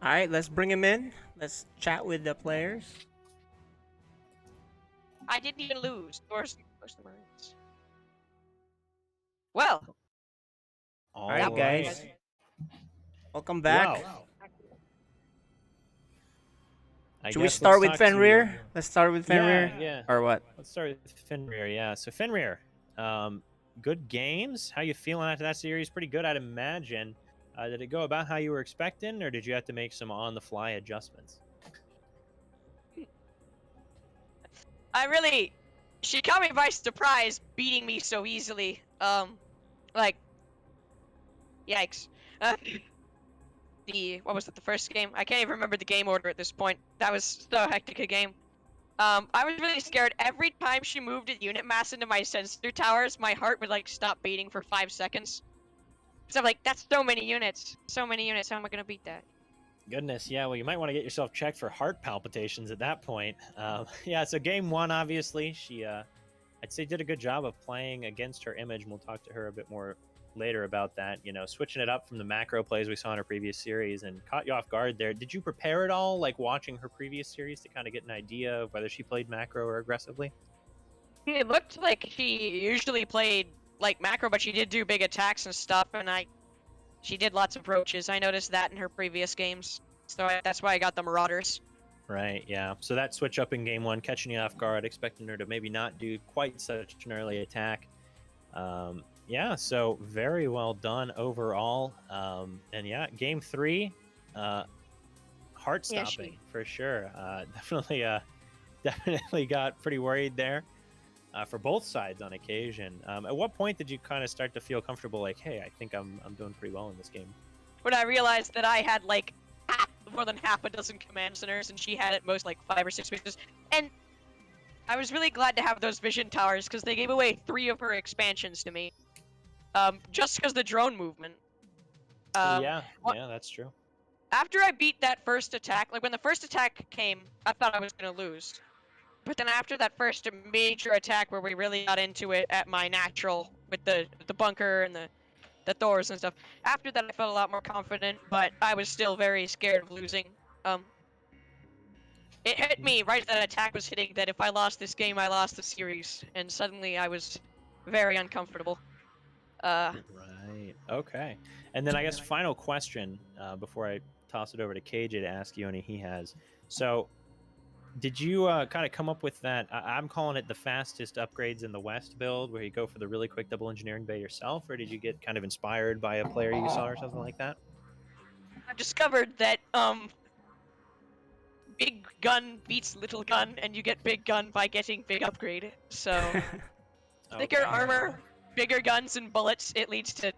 All right, let's bring him in. Let's chat with the players. I didn't even lose. Where's the Marines? Well. All right, guys. Welcome back. Wow. Should we start with Fenrir? Let's start with Fenrir. Yeah. Or what? Let's start with Fenrir. Yeah. So Fenrir, good games. How you feeling after that series? Pretty good, I'd imagine. Did it go about how you were expecting, or did you have to make some on-the-fly adjustments? She caught me by surprise, beating me so easily. Like, yikes. What was it, the first game? I can't even remember the game order at this point. That was so hectic a game. I was really scared. Every time she moved a unit mass into my sensor towers, my heart would like stop beating for 5 seconds. So I'm like, that's so many units. So many units, how am I gonna beat that? Goodness, yeah, well, you might want to get yourself checked for heart palpitations at that point. Yeah, so game 1, obviously, she, I'd say did a good job of playing against her image, and we'll talk to her a bit more later about that, you know, switching it up from the macro plays we saw in her previous series and caught you off guard there. Did you prepare at all, like watching her previous series, to kind of get an idea of whether she played macro or aggressively? It looked like she usually played like macro, but she did do big attacks and stuff, and she did lots of roaches. I noticed that in her previous games, so that's why I got the Marauders. Right, yeah. So that switch up in game 1, catching you off guard, expecting her to maybe not do quite such an early attack. Yeah, so very well done overall. And yeah, game 3, heart-stopping for sure. Definitely got pretty worried there for both sides on occasion. At what point did you kind of start to feel comfortable, like, hey, I think I'm doing pretty well in this game? When I realized that I had like more than half a dozen command centers, and she had at most like 5 or 6 bases, and I was really glad to have those vision towers because they gave away 3 of her expansions to me. Just because the drone movement. Yeah, that's true. After I beat that first attack, like when the first attack came, I thought I was gonna lose. But then after that first major attack where we really got into it at my natural with the bunker and the Thors and stuff, after that I felt a lot more confident, but I was still very scared of losing. It hit me right as that attack was hitting that if I lost this game, I lost the series, and suddenly I was very uncomfortable. Right. Okay. And then I guess final question before I toss it over to KJ to ask you any he has. So Did you kind of come up with that? I'm calling it the fastest upgrades in the West build, where you go for the really quick double engineering bay yourself, or did you get kind of inspired by a player you saw or something like that? I've discovered that big gun beats little gun, and you get big gun by getting big upgrade. So thicker Okay. armor, bigger guns and bullets, it leads to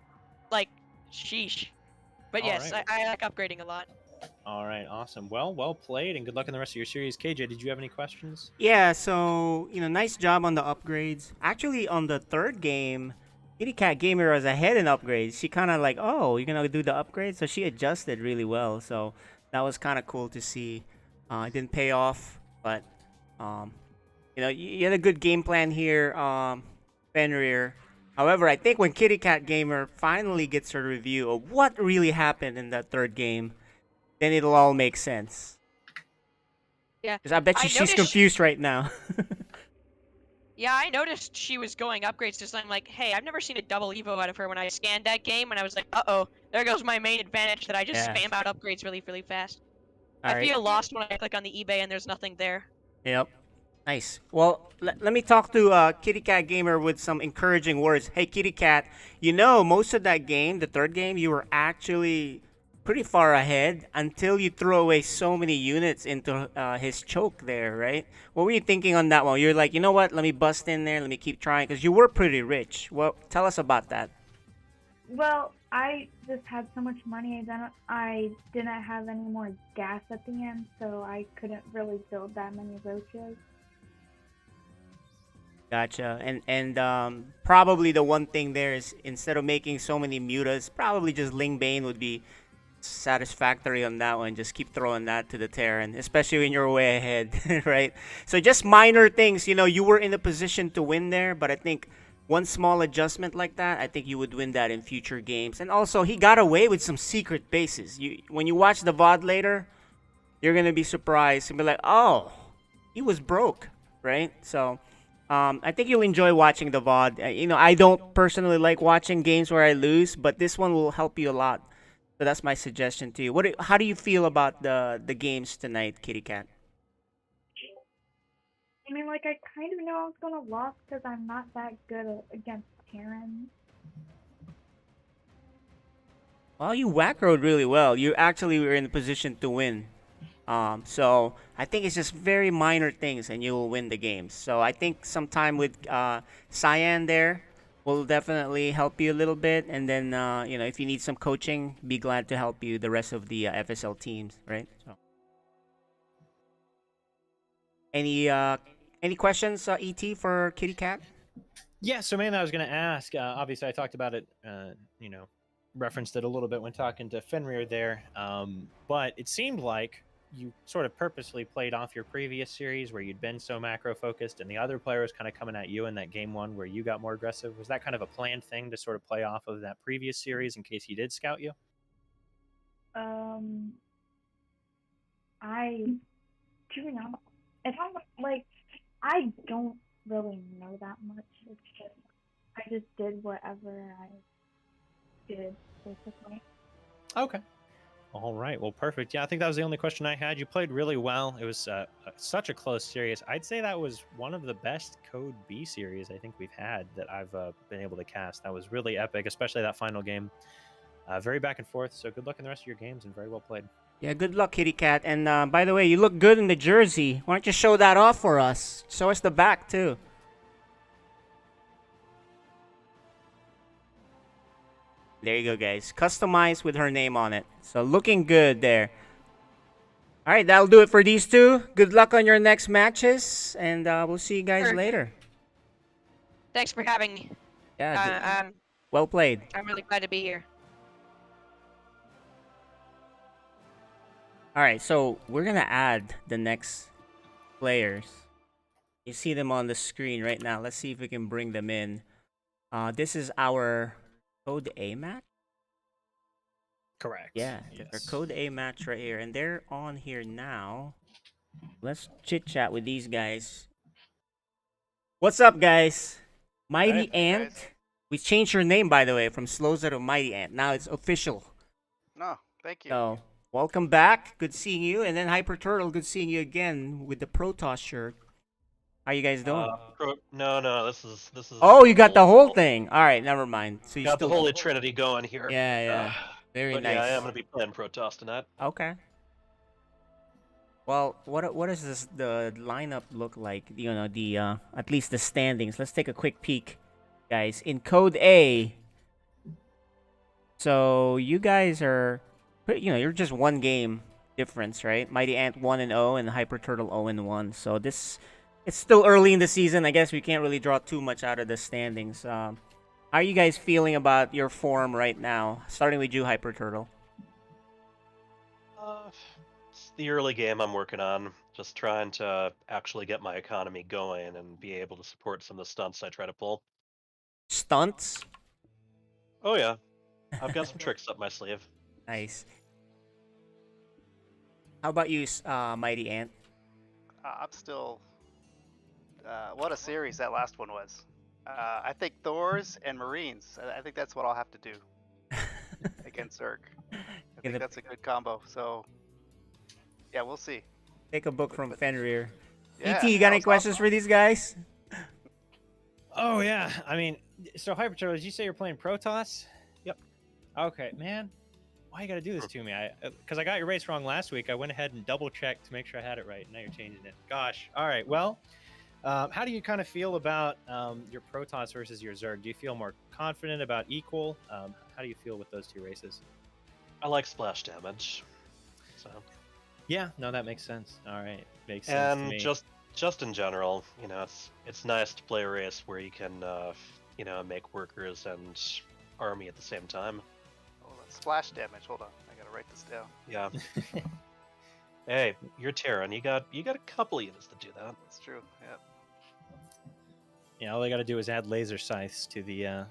like sheesh. But yes, Alright. I like upgrading a lot. All right, awesome. Well played, and good luck in the rest of your series. KJ, did you have any questions? Yeah, so, nice job on the upgrades. Actually, on the third game, Kitty Cat Gamer was ahead in upgrades. She kind of like, oh, you're going to do the upgrades? So she adjusted really well. So that was kind of cool to see. It didn't pay off, but, you had a good game plan here, Fenrir. However, I think when Kitty Cat Gamer finally gets her review of what really happened in that third game, then it'll all make sense. Yeah. Because I bet you she's confused right now. Yeah, I noticed she was going upgrades because I'm like, hey, I've never seen a double Evo out of her when I scanned that game, and I was like, uh-oh, there goes my main advantage that I just spam out upgrades really, really fast. I feel lost when I click on the eBay and there's nothing there. Yep. Nice. Well, let me talk to Kitty Cat Gamer with some encouraging words. Hey, Kitty Cat, most of that game, the third game, you were actually pretty far ahead until you threw away so many units into his choke there, right? What were you thinking on that one? You're like, you know what? Let me bust in there. Let me keep trying because you were pretty rich. Well, tell us about that. Well, I just had so much money, and then I didn't have any more gas at the end, so I couldn't really build that many roaches. Gotcha. And probably the one thing there is instead of making so many mutas, probably just Ling Bane would be satisfactory on that one. Just keep throwing that to the Terran, especially when you're way ahead, right? So just minor things. You were in a position to win there, but I think one small adjustment like that, I think you would win that in future games. And also, he got away with some secret bases. When you watch the VOD later, you're gonna be surprised and be like, oh, he was broke, right? So I think you'll enjoy watching the VOD. I don't personally like watching games where I lose, but this one will help you a lot. So that's my suggestion to you. How do you feel about the games tonight, Kitty Cat? I mean, like, I kind of knew I was gonna lose because I'm not that good against Terran. Well, you whack rode really well. You actually were in a position to win. So I think it's just very minor things, and you will win the games. So I think sometime with Cyan there will definitely help you a little bit. And then if you need some coaching, be glad to help you the rest of the FSL teams, right? So any questions, ET, for Kitty Cat? Yeah, so man, I was going to ask. Obviously, I talked about it. Referenced it a little bit when talking to Fenrir there. But it seemed like you sort of purposely played off your previous series where you'd been so macro focused, and the other player was kind of coming at you in that game one where you got more aggressive. Was that kind of a planned thing to sort of play off of that previous series in case he did scout you? To be honest, if I'm like, I don't really know that much. It's just, I just did whatever I did, basically. Okay. All right. Well, perfect. Yeah, I think that was the only question I had. You played really well. It was such a close series. I'd say that was one of the best Code B series I think we've had that I've been able to cast. That was really epic, especially that final game. Very back and forth. So good luck in the rest of your games and very well played. Yeah, good luck, Kitty Cat. And by the way, you look good in the jersey. Why don't you show that off for us? Show us the back, too. There you go, guys. Customized with her name on it. So looking good there. All right, that'll do it for these two. Good luck on your next matches, and we'll see you guys later. Thanks for having me. Yeah, well played. I'm really glad to be here. All right, so we're going to add the next players. You see them on the screen right now. Let's see if we can bring them in. This is our Code A match? Correct. Yeah, yes. Our Code A match right here. And they're on here now. Let's chit-chat with these guys. What's up, guys? Mighty Ant. Guys. We changed your name, by the way, from Sloza to Mighty Ant. Now it's official. No, thank you. So, Welcome back. Good seeing you. And then Hyper Turtle, good seeing you again with the Protoss shirt. How you guys doing? No, this is Oh, you got the whole thing. All right, never mind. So you got still the Holy Trinity going here. Yeah. Very But nice. yeah, I am gonna be playing Protoss tonight. Okay. Well, what does the lineup look like? You know, the at least the standings. Let's take a quick peek, guys. In Code A. So you guys are, you're just one game difference, right? Mighty Ant 1-0 and Hyper Turtle 0-1. So it's still early in the season. I guess we can't really draw too much out of the standings. How are you guys feeling about your form right now? Starting with you, Hyper Turtle. It's the early game I'm working on. Just trying to actually get my economy going and be able to support some of the stunts I try to pull. Stunts? Oh yeah, I've got some tricks up my sleeve. Nice. How about you, Mighty Ant? I'm still. What a series that last one was. I think Thors and Marines. I think that's what I'll have to do against Zerg. I think that's a good combo. So, yeah, we'll see. Take a book from Fenrir. Yeah, ET, you got any questions for these guys? Oh yeah, I mean, so Hyper Turtle, did you say you're playing Protoss? Yep. Okay, man. Why you gotta do this to me? Because I got your race wrong last week. I went ahead and double checked to make sure I had it right. Now you're changing it. Gosh. All right. Well, how do you kind of feel about your Protoss versus your Zerg? Do you feel more confident about equal? How do you feel with those two races? I like splash damage. So. Yeah. No, that makes sense. All right, makes sense to And me. just in general, it's nice to play a race where you can, make workers and army at the same time. Oh, that's splash damage. Hold on, I gotta write this down. Yeah. Hey, you're Terran. You got a couple units to do that. That's true. Yep. Yeah, all they got to do is add laser scythes to the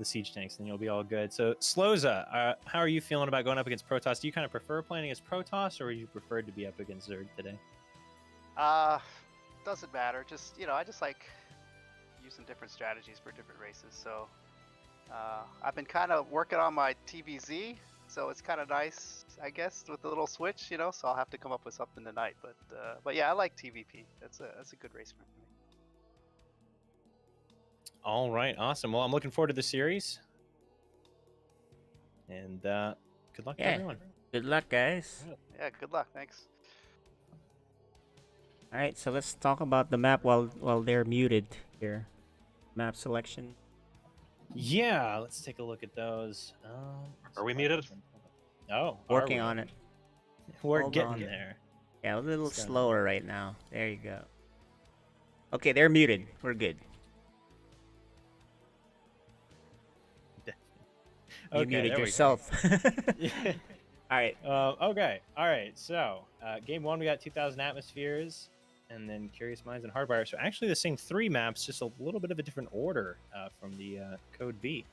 siege tanks, and you'll be all good. So, Sloza, how are you feeling about going up against Protoss? Do you kind of prefer playing against Protoss, or would you prefer to be up against Zerg today? Doesn't matter. Just I just like using different strategies for different races. So, I've been kind of working on my TVZ, so it's kind of nice, I guess, with the little switch. So I'll have to come up with something tonight. But yeah, I like TVP. That's a good race for me. All right, awesome. Well, I'm looking forward to the series, and good luck to everyone. Good luck, guys. Yeah, good luck. Thanks. All right, so let's talk about the map while they're muted here. Map selection. Yeah, let's take a look at those. Are we muted? Oh, Working on it. We're Hold getting on. there. Yeah, a little So- slower right now. There you go. Okay, they're muted. We're good. You Okay, muted there we go. yourself. Yeah. All right. Okay. All right. So, game one, we got 2,000 atmospheres, and then Curious Minds and Hardwire. So, actually, the same three maps, just a little bit of a different order from the Code B.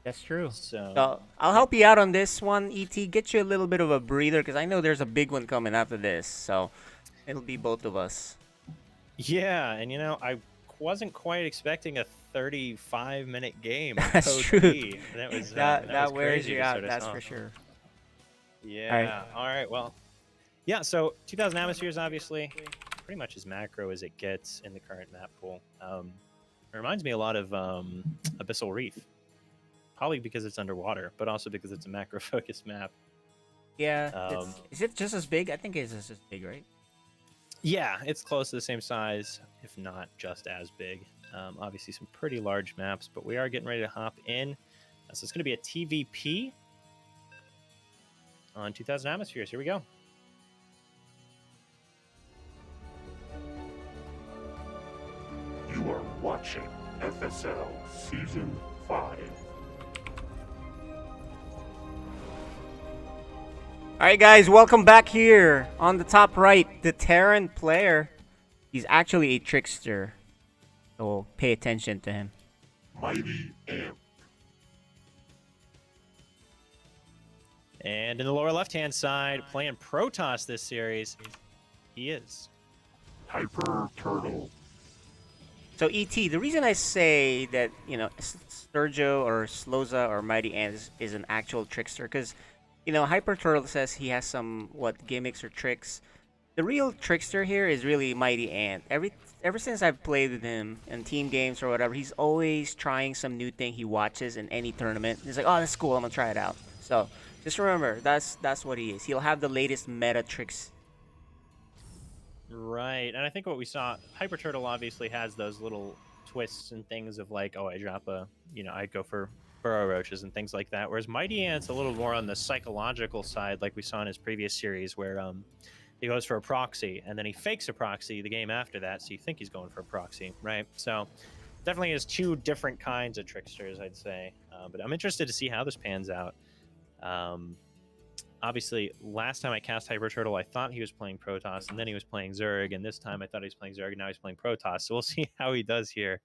That's true. So, So I'll help you out on this one, ET. Get you a little bit of a breather because I know there's a big one coming after this. So it'll be both of us. yeah, and I wasn't quite expecting a 35-minute game. on That's Code true. B. That was That was wears crazy you to out. start us That's off. for sure. Yeah. All right. Well, yeah. So 2,000 atmospheres, obviously, pretty much as macro as it gets in the current map pool. It reminds me a lot of Abyssal Reef, probably because it's underwater, but also because it's a macro-focused map. Yeah. Is it just as big? I think it's just as big, right? Yeah, it's close to the same size, if not just as big. Obviously, some pretty large maps, but we are getting ready to hop in. So it's going to be a TVP on 2,000 atmospheres. Here we go. You are watching FSL Season 5. All right, guys, welcome back here. On the top right, the Terran player. He's actually a trickster, so pay attention to him. Mighty Amp. And in the lower left-hand side, playing Protoss this series, he is. Hyper Turtle. So ET, the reason I say that Sturgio or Sloza or Mighty Ant is an actual trickster, because You know, Hyper Turtle says he has some what gimmicks or tricks. The real trickster here is really Mighty Ant. Ever since I've played with him in team games or whatever, he's always trying some new thing he watches in any tournament. He's like, "Oh, that's cool. I'm gonna try it out." So just remember, that's what he is. He'll have the latest meta tricks. Right, and I think what we saw, Hyper Turtle obviously has those little twists and things of like, oh, I drop a, I go for burrow roaches and things like that. Whereas Mighty Ant's a little more on the psychological side, like we saw in his previous series, where he goes for a proxy and then he fakes a proxy the game after that, so you think he's going for a proxy, right? So definitely has two different kinds of tricksters, I'd say. But I'm interested to see how this pans out. Obviously, last time I cast Hyper Turtle, I thought he was playing Protoss, and then he was playing Zerg, and this time I thought he was playing Zerg, and now he's playing Protoss. So we'll see how he does here,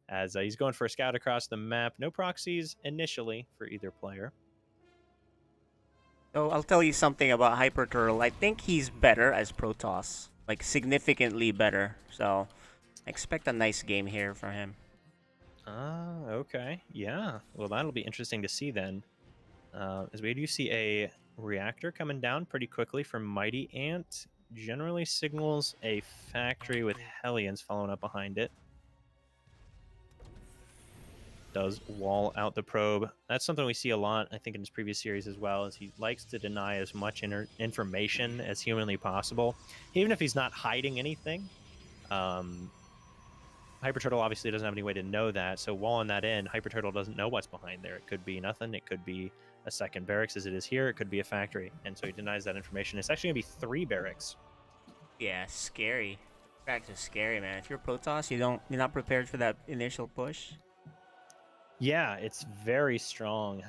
as he's going for a scout across the map. No proxies initially for either player. So I'll tell you something about Hyper Turtle. I think he's better as Protoss, like significantly better. So expect a nice game here for him. Okay. Yeah. Well, that'll be interesting to see then. As we do see a reactor coming down pretty quickly from Mighty Ant. Generally signals a factory with Hellions following up behind it. Does wall out the probe. That's something we see a lot, I think, in his previous series as well, is he likes to deny as much information as humanly possible, even if he's not hiding anything. Hyper Turtle obviously doesn't have any way to know that, so walling that in, Hyper Turtle doesn't know what's behind there. It could be nothing. It could be a second barracks as it is here. It could be a factory, and so he denies that information. It's actually going to be 3 barracks. Yeah, scary. Fact is scary, man. If you're Protoss, you're not prepared for that initial push. Yeah, it's very strong.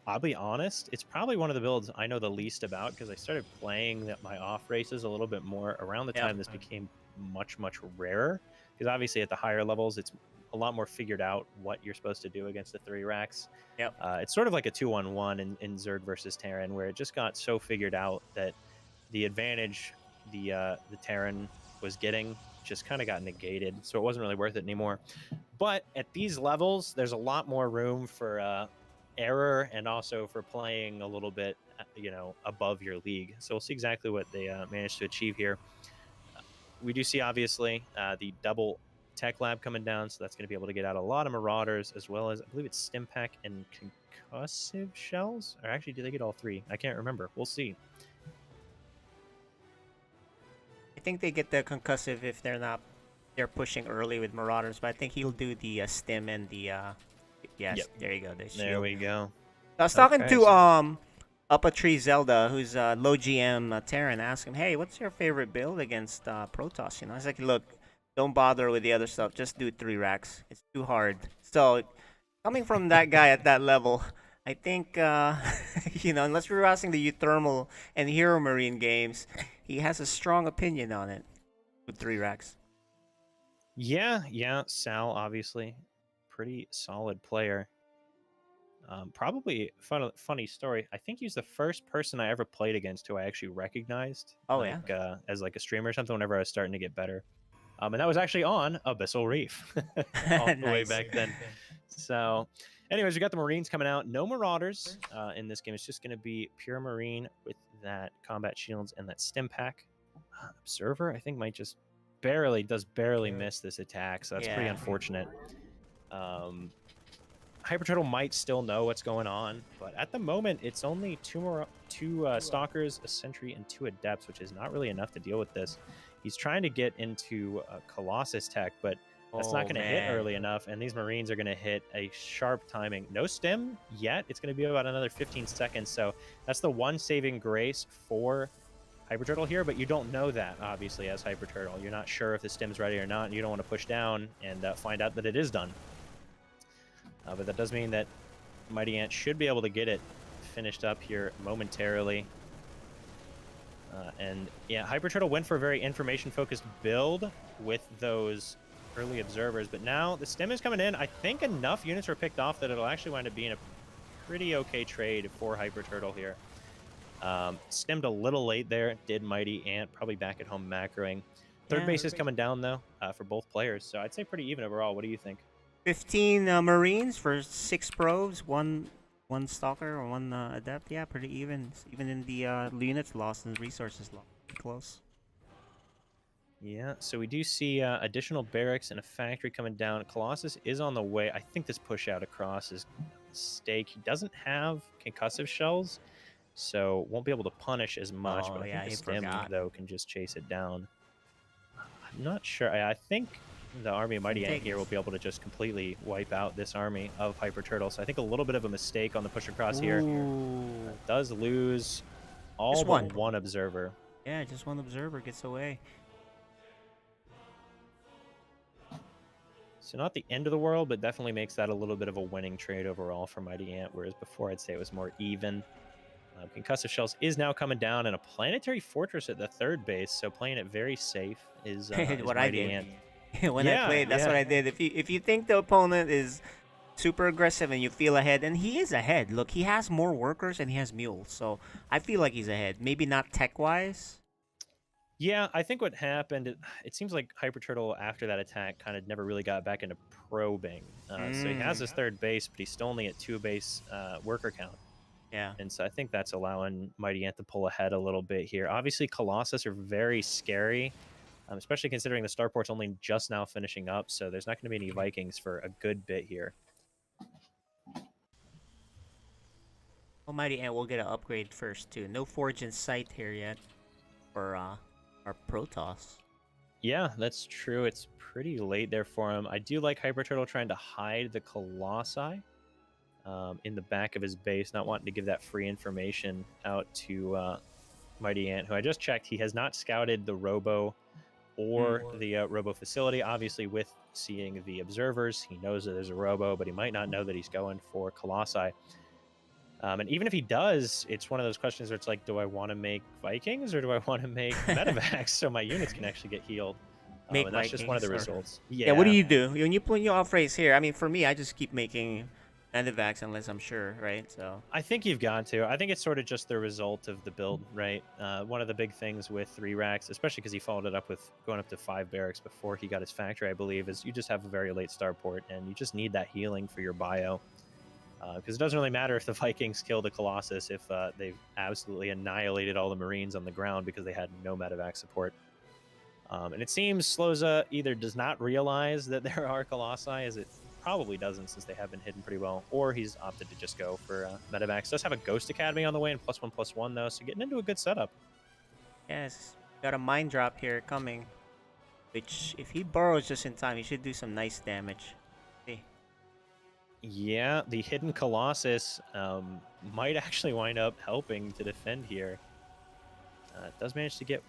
I'll be honest, it's probably one of the builds I know the least about because I started playing my off races a little bit more around the time this became much rarer, because obviously at the higher levels it's a lot more figured out what you're supposed to do against the 3 racks. It's sort of like a 2-on-1 in Zerg versus Terran, where it just got so figured out that the advantage the Terran was getting just kind of got negated, so it wasn't really worth it anymore. But at these levels, there's a lot more room for error and also for playing a little bit, above your league. So we'll see exactly what they managed to achieve here. We do see, obviously, the double tech lab coming down, so that's going to be able to get out a lot of Marauders, as well as, I believe it's Stim Pack and Concussive Shells? Or actually, do they get all 3? I can't remember. We'll see. I think they get the concussive if they're pushing early with Marauders, but I think he'll do the stim and the there you go. There we go. I was talking to Up a Tree Zelda, who's low GM Terran, asked him, "Hey, what's your favorite build against Protoss?" I was like, "Look, don't bother with the other stuff. Just do 3 racks. It's too hard." So, coming from that guy at that level, I think unless we're watching the Uthermal and Hero Marine games, he has a strong opinion on it with 3 racks. Yeah. Sal, obviously, pretty solid player. Probably funny story. I think he's the first person I ever played against who I actually recognized. As like a streamer or something. Whenever I was starting to get better, and that was actually on Abyssal Reef, all the way back then. So, anyways, we got the Marines coming out. No Marauders in this game. It's just going to be pure Marine with that combat shields and that stim pack. Observer, I think, might just barely miss this attack, so that's pretty unfortunate. Hyper Turtle might still know what's going on, but at the moment it's only two Stalkers, a Sentry, and 2 Adepts, which is not really enough to deal with this. He's trying to get into a Colossus tech, but that's not going to hit early enough, and these Marines are going to hit a sharp timing. No stim yet. It's going to be about another 15 seconds, so that's the one saving grace for Hyper Turtle here, but you don't know that, obviously, as Hyper Turtle. You're not sure if the stim's ready or not, and you don't want to push down and find out that it is done. But that does mean that Mighty Ant should be able to get it finished up here momentarily. And yeah, Hyper Turtle went for a very information-focused build with those early observers, but now the stim is coming in. I think enough units were picked off that it'll actually wind up being a pretty okay trade for Hyper Turtle here. Stemmed a little late there, did Mighty Ant, probably back at home macroing. Third base is coming down, though, for both players, so I'd say pretty even overall. What do you think? 15 Marines for 6 probes, one one stalker or one adept. Yeah, pretty even. Even in the units lost and resources lost. Close. Yeah, so we do see additional barracks and a factory coming down. Colossus is on the way. I think this push out across is a mistake. He doesn't have concussive shells, so won't be able to punish as much. Oh, But I yeah, think the he stem, forgot. though, can just chase it down. I'm not sure. I think the army of Mighty Ant take here will be able to just completely wipe out this army of Hyper Turtle. So I think a little bit of a mistake on the push across here. Ooh. Does lose all Just but one. one observer. Yeah, just one observer gets away. So not the end of the world, but definitely makes that a little bit of a winning trade overall for Mighty Ant, whereas before I'd say it was more even. Concussive Shells is now coming down, and a Planetary Fortress at the third base, so playing it very safe is What I Mighty did. Ant. When I Yeah, played, that's what yeah. I did. If you think the opponent is super aggressive and you feel ahead, and he is ahead. Look, he has more workers and he has mules, so I feel like he's ahead. Maybe not tech-wise. Yeah, I think what happened, it seems like Hyper Turtle, after that attack, kind of never really got back into probing. So he has his third base, but he's still only at 2 base worker count. Yeah. And so I think that's allowing Mighty Ant to pull ahead a little bit here. Obviously, Colossus are very scary, especially considering the starport's only just now finishing up, so there's not going to be any Vikings for a good bit here. Almighty Ant will get an upgrade first, too. No Forge in sight here yet for our Protoss. Yeah, that's true. It's pretty late there for him. I do like Hyper Turtle trying to hide the Colossi in the back of his base, not wanting to give that free information out to Mighty Ant, who I just checked. He has not scouted the Robo or the Robo facility. Obviously, with seeing the observers, he knows that there's a Robo, but he might not know that he's going for Colossi. And even if he does, it's one of those questions where it's like, do I want to make Vikings or do I want to make Medivacs so my units can actually get healed? Make and that's just one of the Vikings, or- results. Yeah, what do you do? When you put your off race here, I mean, for me, I just keep making Medivacs unless I'm sure, right? So I think you've got to. I think it's sort of just the result of the build, right? One of the big things with 3 racks, especially because he followed it up with going up to 5 barracks before he got his factory, I believe, is you just have a very late starport, and you just need that healing for your bio. Because it doesn't really matter if the Vikings kill the Colossus if they've absolutely annihilated all the Marines on the ground because they had no medevac support. And it seems Sloza either does not realize that there are Colossi, as it probably doesn't since they have been hidden pretty well, or he's opted to just go for medevacs. Does have a Ghost Academy on the way and +1/+1 though, so getting into a good setup. yes, got a mine drop here coming, which if he burrows just in time, he should do some nice damage. See. Yeah, the hidden Colossus might actually wind up helping to defend here. It does manage to get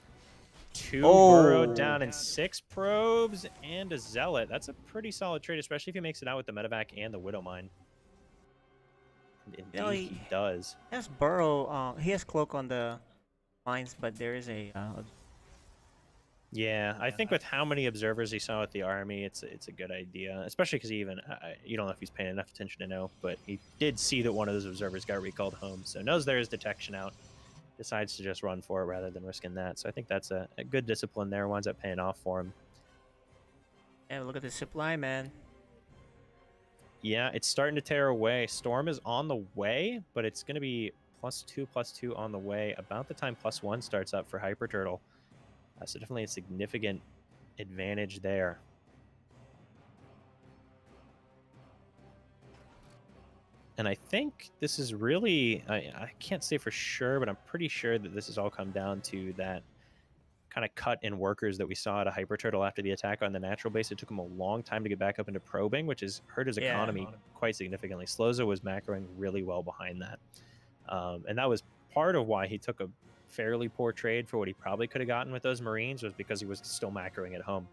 2 burrowed down and 6 probes and a Zealot. That's a pretty solid trade, especially if he makes it out with the medevac and the Widow Mine. Indeed, You know, he does. He has burrow. He has cloak on the mines, but there is a. Yeah, I think with how many observers he saw with the army, it's a good idea. Especially because he even you don't know if he's paying enough attention to know, but he did see that one of those observers got recalled home, so knows there is detection out. Decides to just run for it rather than risking that. So I think that's a good discipline there. Winds up paying off for him. Yeah, look at the supply, man. Yeah, it's starting to tear away. Storm is on the way, but it's going to be +2/+2 on the way about the time +1 starts up for Hyper Turtle. So definitely a significant advantage there. And I think this is really, I can't say for sure, but I'm pretty sure that this has all come down to that kind of cut in workers that we saw at a Hyper Turtle after the attack on the natural base. It took him a long time to get back up into probing, which has hurt his economy quite significantly. Sloza was macroing really well behind that. And that was part of why he took a fairly poor trade for what he probably could have gotten with those Marines, was because he was still macroing at home.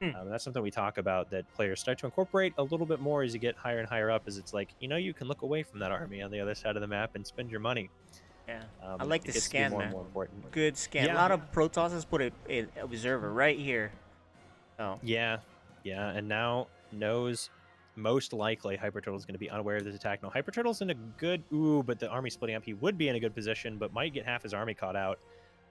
That's something we talk about, that players start to incorporate a little bit more as you get higher and higher up, is it's like, you can look away from that army on the other side of the map and spend your money. Yeah, I like the scan, more man. and more important. Good scan. Yeah. A lot of Protosses put an observer right here. Oh. Yeah, and now knows most likely Hyper Turtle is going to be unaware of this attack. Now, Hyper Turtle's in a good... but the army splitting up. He would be in a good position, but might get half his army caught out.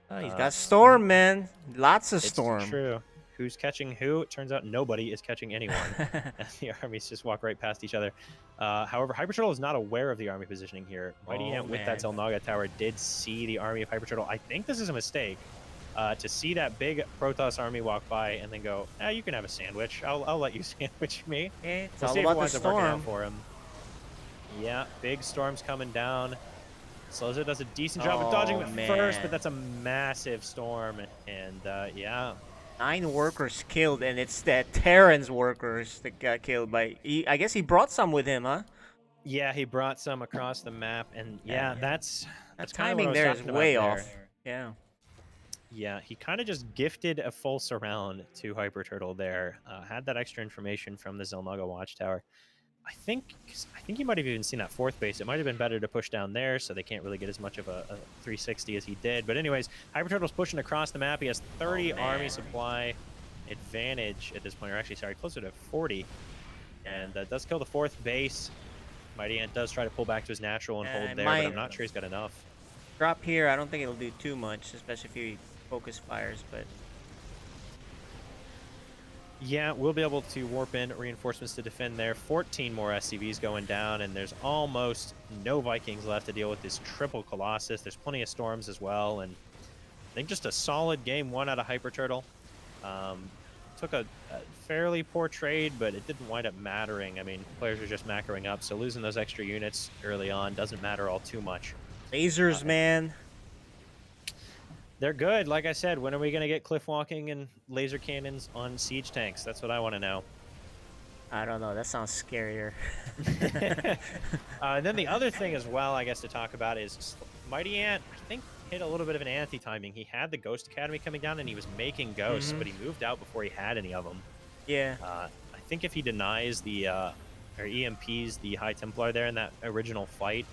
Oh, he's got Storm, man. Lots of Storm. It's true. who's catching who. It turns out nobody is catching anyone. And the armies just walk right past each other. However, Hyper Turtle is not aware of the army positioning here. Mighty Ant with that Zelnaga tower did see the army of Hyper Turtle. I think this is a mistake. To see that big Protoss army walk by and then go, you can have a sandwich. I'll let you sandwich me. Okay, it's We'll all see if it about the winds up working out storm. for him. Yeah, big storm's coming down. Slozo does a decent job of dodging it first, but that's a massive storm. And yeah. 9 workers killed, and it's that Terran's workers that got killed by... I guess he brought some with him, huh? Yeah, he brought some across the map, and yeah, that's That kind of what I timing was there is talking about way there. off. Yeah. Yeah, he kind of just gifted a full surround to Hyper Turtle there. Had that extra information from the Zelnaga Watchtower. I think you might have even seen that 4th base. It might have been better to push down there, so they can't really get as much of a 360 as he did. But anyways, Hyper Turtle's pushing across the map. He has 30 army supply advantage at this point, or actually, sorry, closer to 40. And that does kill the 4th base. Mighty Ant does try to pull back to his natural and hold there, but I'm not sure he's got enough. Drop here, I don't think it'll do too much, especially if he focus fires, but... Yeah, we'll be able to warp in reinforcements to defend there. 14 more SCVs going down, and there's almost no Vikings left to deal with this triple Colossus. There's plenty of storms as well, and I think just a solid game 1 out of Hyper Turtle. Took a fairly poor trade, but it didn't wind up mattering. I mean, players are just macroing up, so losing those extra units early on doesn't matter all too much. Lasers, man. They're good. Like I said, when are we going to get cliff walking and laser cannons on siege tanks? That's what I want to know. I don't know. That sounds scarier. And then the other thing as well, I guess, to talk about is Mighty Ant, I think, hit a little bit of an anti-timing. He had the Ghost Academy coming down, and he was making ghosts, but he moved out before he had any of them. Yeah. I think if he denies the, or EMPs the High Templar there in that original fight,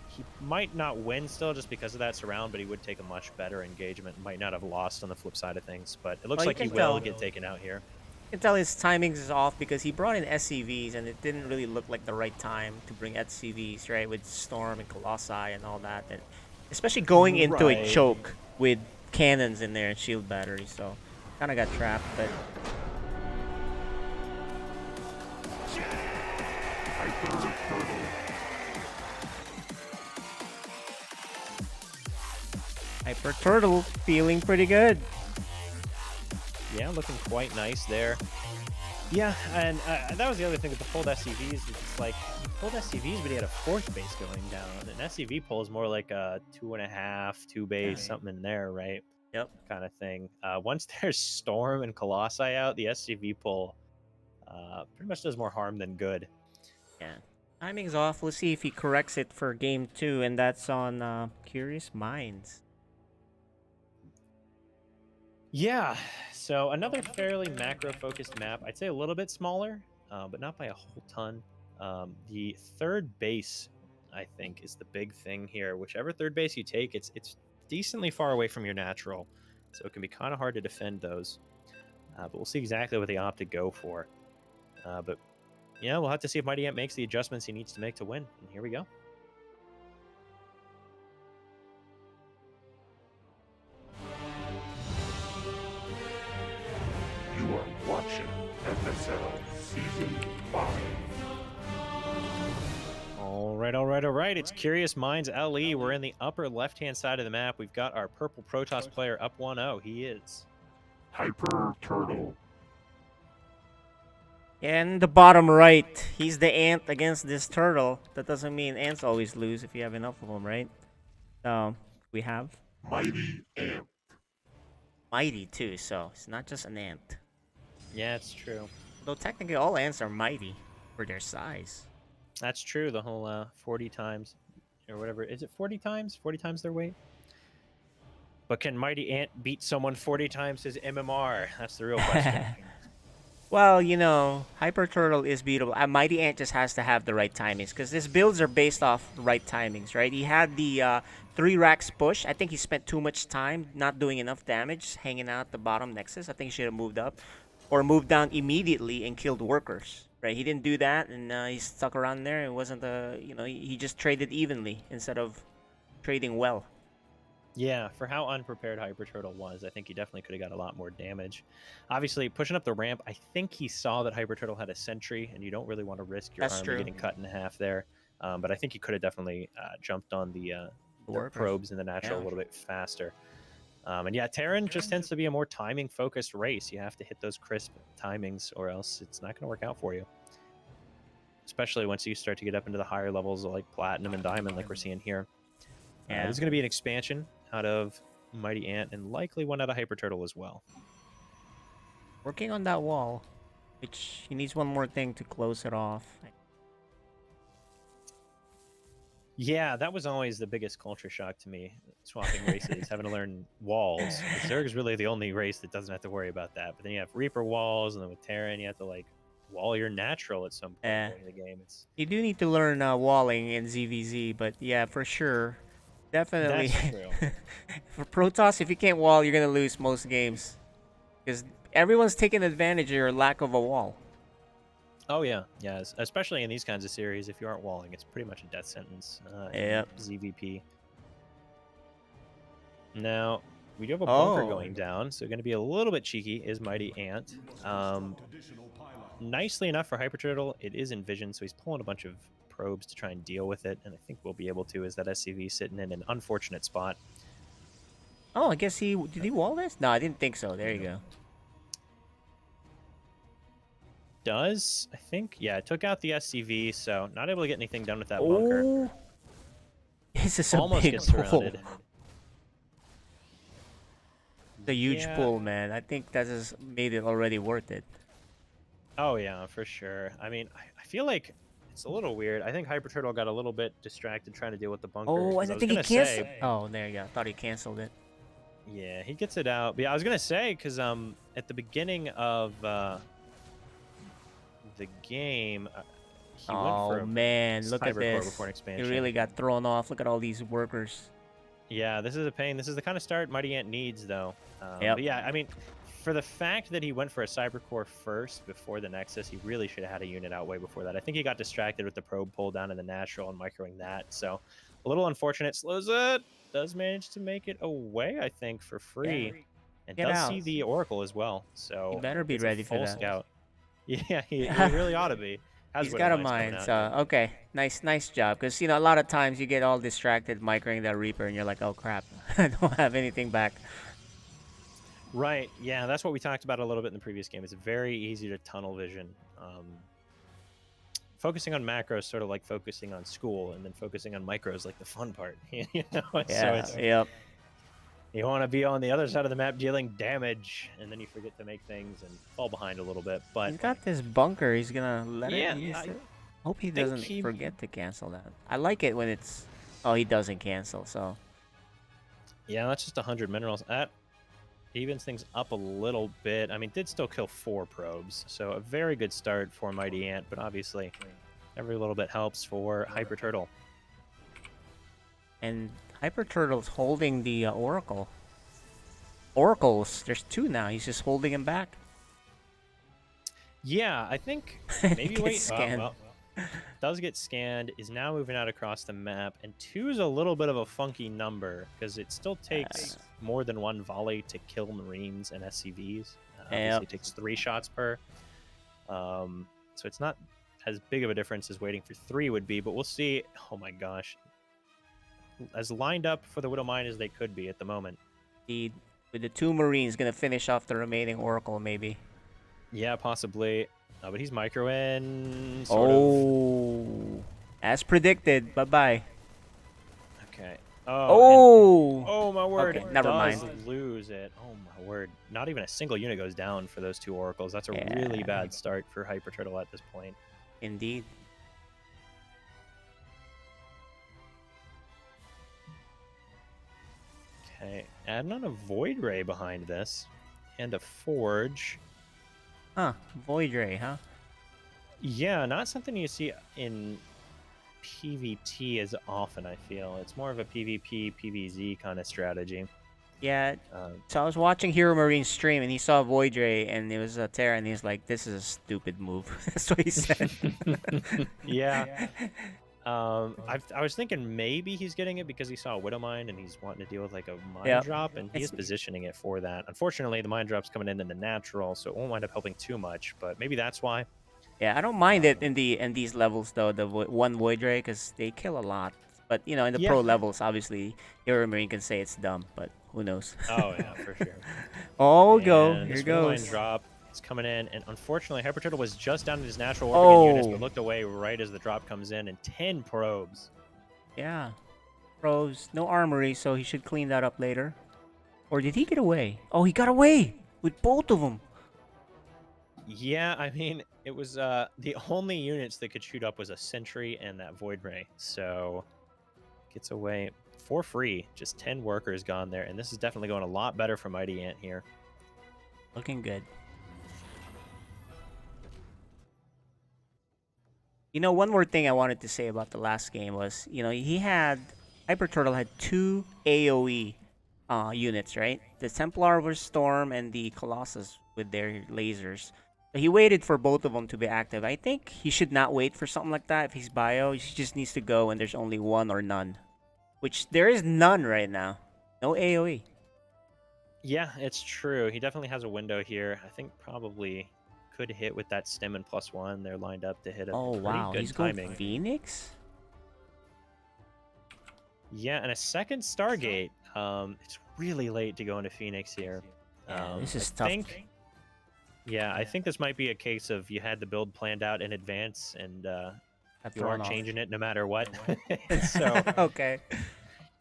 he might not win still just because of that surround, but he would take a much better engagement. Might not have lost on the flip side of things, but it looks like he will get taken out here. You can tell his timings is off because he brought in SCVs, and it didn't really look like the right time to bring SCVs, right? With Storm and Colossi and all that. And especially going into a choke with cannons in there and shield batteries, so kind of got trapped, but... Hyper Turtle feeling pretty good. Yeah, looking quite nice there. Yeah, and that was the other thing with the pulled SCVs. It's like, he pulled SCVs, but he had a 4th base going down. An SCV pull is more like a 2.5, 2 base, something in there, right? Yep. Kind of thing. Once there's Storm and Colossi out, the SCV pull pretty much does more harm than good. Yeah. Timing's off. We'll see if he corrects it for game 2, and that's on Curious Minds. Yeah, so another fairly macro-focused map. I'd say a little bit smaller, but not by a whole ton. The 3rd base, I think, is the big thing here. Whichever 3rd base you take, it's decently far away from your natural, so it can be kind of hard to defend those. But we'll see exactly what they opt to go for. But yeah, we'll have to see if Mighty Ant makes the adjustments he needs to make to win. And here we go. You are watching FSL Season 5. All right. It's Curious Minds LE. We're in the upper left-hand side of the map. We've got our purple Protoss player up 1-0. He is Hyper Turtle. And the bottom right, he's the ant against this turtle. That doesn't mean ants always lose if you have enough of them, right? We have Mighty Ant. mighty too, so it's not just an ant. Yeah, it's true. Though technically all ants are mighty for their size. That's true. The whole 40 times or whatever. Is it 40 times? 40 times their weight? But can Mighty Ant beat someone 40 times his MMR? That's the real question. Well, you know, Hyper Turtle is beatable. A Mighty Ant just has to have the right timings, because his builds are based off right timings, right? He had the 3 racks push. I think he spent too much time not doing enough damage, hanging out the bottom nexus. I think he should have moved up or moved down immediately and killed workers, right? He didn't do that, and he stuck around there. It wasn't he just traded evenly instead of trading well. Yeah, for how unprepared Hyper Turtle was, I think he definitely could have got a lot more damage. Obviously, pushing up the ramp, I think he saw that Hyper Turtle had a sentry, and you don't really want to risk your That's army true. getting cut in half there. But I think he could have definitely jumped on the Workers. probes in the natural a Yeah. little bit faster. And yeah, Terran just tends to be a more timing-focused race. You have to hit those crisp timings, or else it's not going to work out for you. Especially once you start to get up into the higher levels like Platinum and Diamond, like we're seeing here. Yeah. This is going to be an expansion out of Mighty Ant, and likely one out of Hyper Turtle as well. Working on that wall, which he needs one more thing to close it off. Yeah, that was always the biggest culture shock to me, swapping races, having to learn walls. Zerg is really the only race that doesn't have to worry about that. But then you have Reaper walls, and then with Terran, you have to like wall your natural at some point Yeah. during the game. You do need to learn walling in ZVZ, but yeah, for sure. Definitely. That's true. For Protoss, if you can't wall, you're going to lose most games. Because everyone's taking advantage of your lack of a wall. Oh yeah, especially in these kinds of series, if you aren't walling, it's pretty much a death sentence. Yep. In ZVP. Now we do have a bunker Oh. going down, so going to be a little bit cheeky. Is Mighty Ant. Nicely enough for Hyper Turtle, it is in vision, so he's pulling a bunch of probes to try and deal with it, and I think we'll be able to. Is that SCV sitting in an unfortunate spot? Oh, I guess did he wall this? No, I didn't think so. There you go. Does I think? Yeah, it took out the SCV, so not able to get anything done with that bunker. Oh. This is a Almost big gets pull. surrounded. It's a huge Yeah. pull, man. I think that has made it already worth it. Oh yeah, for sure. I mean, I feel like it's a little weird. I think Hyper Turtle got a little bit distracted trying to deal with the bunker. Oh, 'cause and I was think he gonna canceled. say- Oh, there you go. I thought he canceled it. Yeah, he gets it out. But yeah, I was gonna say because at the beginning of the game, he went for Oh a man, look at cyber core this. before an He expansion. really got thrown off. Look at all these workers. Yeah, this is a pain. This is the kind of start Mighty Ant needs, though. Yep. But yeah, I mean, for the fact that he went for a cyber core first before the Nexus, he really should have had a unit out way before that. I think he got distracted with the probe pull down in the natural and microing that. So a little unfortunate. Slows it. Does manage to make it away, I think, for free. And Get does out. see the Oracle as well. So He better be it's a ready for full that. scout. Yeah, he really ought to be. Has He's Widow got a Mines coming mind. out. So okay, nice job. Because you know a lot of times you get all distracted microing that Reaper, and you're like, oh crap, I don't have anything back. Right. Yeah, that's what we talked about a little bit in the previous game. It's very easy to tunnel vision. Focusing on macros, sort of like focusing on school, and then focusing on micros, like the fun part. You know. So Yeah. it's, Yep. you want to be on the other side of the map dealing damage, and then you forget to make things and fall behind a little bit. But He's got this bunker. He's gonna let Yeah, it use I it. Hope he think doesn't he- forget to cancel that. I like it when it's. Oh, he doesn't cancel. So yeah, that's just 100 minerals. That evens things up a little bit. I mean, did still kill 4 probes, so a very good start for Mighty Ant. But obviously, every little bit helps for Hyper Turtle. and Hyper Turtle's holding the Oracle. Oracles. There's 2 now. He's just holding him back. Yeah, I think He maybe gets wait. scanned. Well, does get scanned. Is now moving out across the map, and 2 is a little bit of a funky number because it still takes more than 1 volley to kill Marines and SCVs. Obviously, Yep. it takes 3 shots per. So it's not as big of a difference as waiting for 3 would be, but we'll see. Oh my gosh, as lined up for the Widow Mine as they could be at the moment. Indeed. With the 2 Marines gonna finish off the remaining Oracle, maybe. Yeah, possibly. But he's microing. Sort of. As predicted. Bye bye. Okay. Oh. My word. Okay, it never does mind. lose it. Oh my word. Not even a single unit goes down for those 2 oracles. That's a Yeah. really bad start for Hyper Turtle at this point. Indeed. Okay. Adding on a Void Ray behind this. And a Forge. Huh. Void Ray, huh? Yeah, not something you see in PvT as often, I feel. It's more of a PvP, PvZ kind of strategy. Yeah. Um, So I was watching Hero Marine stream, and he saw Void Ray, and it was a Terra, and he's like, "This is a stupid move." That's what he said. yeah. I was thinking maybe he's getting it because he saw a Widow Mine and he's wanting to deal with like a mine Yep. drop, and he is positioning it for that. Unfortunately, the mine drop's coming in the natural, so it won't wind up helping too much. But maybe that's why. Yeah, I don't mind it in these levels though. The one Void Ray, because they kill a lot. But you know, in the Yeah. pro levels, obviously, Hero Marine can say it's dumb, but who knows? Oh yeah, for sure. Oh, go And here this Widow Mine goes. drop is coming in, and unfortunately, Hyper Turtle was just down in his natural orbit units, Oh. but looked away right as the drop comes in, and 10 probes. Yeah, pros, no armory, so he should clean that up later. Or did he get away? Oh, he got away with both of them. Yeah, I mean, it was the only units that could shoot up was a Sentry and that Void Ray. So gets away for free. Just 10 workers gone there, and this is definitely going a lot better for Mighty Ant here. Looking good. You know, one more thing I wanted to say about the last game was, you know, Hyper Turtle had 2 AoE units, right? The Templar with Storm and the Colossus with their lasers. So he waited for both of them to be active. I think he should not wait for something like that if he's bio. He just needs to go when there's only one or none. Which there is none right now. No AoE. Yeah, it's true. He definitely has a window here. I think probably could hit with that stem and +1. They're lined up to hit a Oh pretty wow, good he's timing. going Phoenix? Yeah, and a second Stargate. It's really late to go into Phoenix here. Yeah, this is I tough. Yeah, I think this might be a case of you had the build planned out in advance, and Got you thrown aren't off. changing it no matter what. So Okay.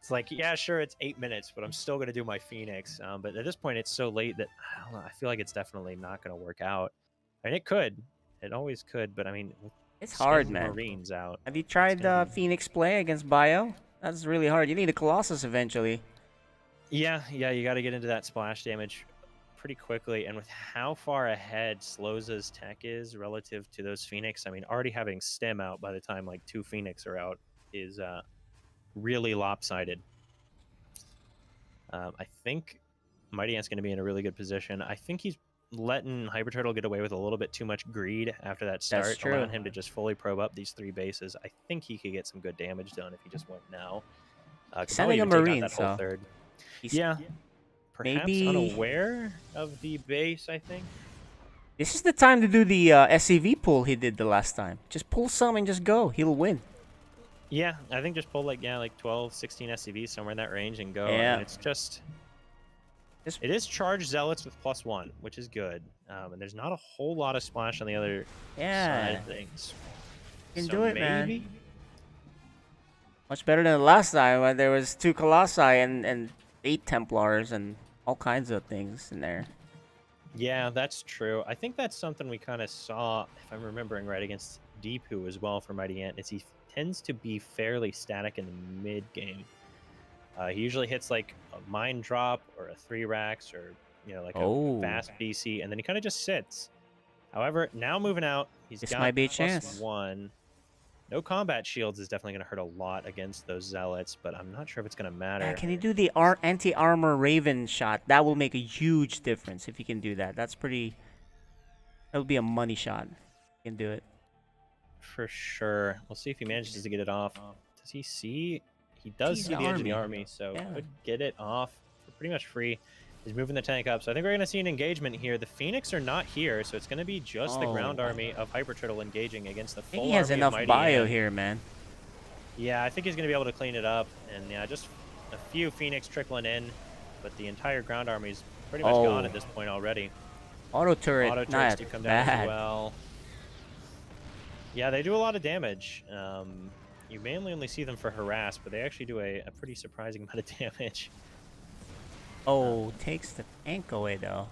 it's like, yeah, sure, it's 8 minutes, but I'm still going to do my Phoenix. But at this point, it's so late that I don't know, I feel like it's definitely not going to work out. And it could. It always could, but I mean, with It's hard, Skinned man. Marines out. Have you tried gonna be- Phoenix play against Bio? That's really hard. You need a Colossus eventually. Yeah, you got to get into that splash damage pretty quickly. And with how far ahead Sloza's tech is relative to those Phoenix, I mean, already having stem out by the time like 2 Phoenix are out is really lopsided. I think Mighty Ant's going to be in a really good position. I think he's letting Hyper Turtle get away with a little bit too much greed after that start, true. allowing him to just fully probe up these 3 bases. I think he could get some good damage done if he just went now. Could Sending probably a even take out Marine, that whole so third. he's- Yeah. Perhaps Maybe- unaware of the base, I think. This is the time to do the SCV pull he did the last time. Just pull some and just go. He'll win. Yeah, I think just pull like 12, 16 SCVs somewhere in that range and go. Yeah. And it's just Just- it is charged zealots with +1, which is good. And there's not a whole lot of splash on the other side Yeah. of things. You can So do it, man. maybe- Much better than the last time when there was 2 Colossi and 8 Templars and all kinds of things in there. Yeah, that's true. I think that's something we kind of saw, if I'm remembering right, against Deepu as well for Mighty Ant, is he tends to be fairly static in the mid game. He usually hits like a mine drop or a 3 racks or like Oh. a fast BC, and then he kind of just sits. However, now moving out, he's This got might be a chance. +1. No combat shields is definitely going to hurt a lot against those zealots, but I'm not sure if it's going to matter. Yeah, can you do the anti-armor Raven shot? That will make a huge difference if you can do that. That would be a money shot. You can do it. For sure. We'll see if he manages to get it off. Does he see? He does Sees see the the edge of the army. army, so Yeah. could get it off for pretty much free. He's moving the tank up, so I think we're going to see an engagement here. The Phoenix are not here, so it's going to be just the ground Oh. army of Hyper Turtle engaging against the I full think he has army of enough Mighty bio Ant. here, man. Yeah, I think he's going to be able to clean it up, and yeah, just a few Phoenix trickling in, but the entire ground army is pretty much gone Oh. at this point already. Auto turret, Auto turrets not do come down bad. as well. Yeah, they do a lot of damage. You mainly only see them for harass, but they actually do a pretty surprising amount of damage. Oh, takes the tank away though.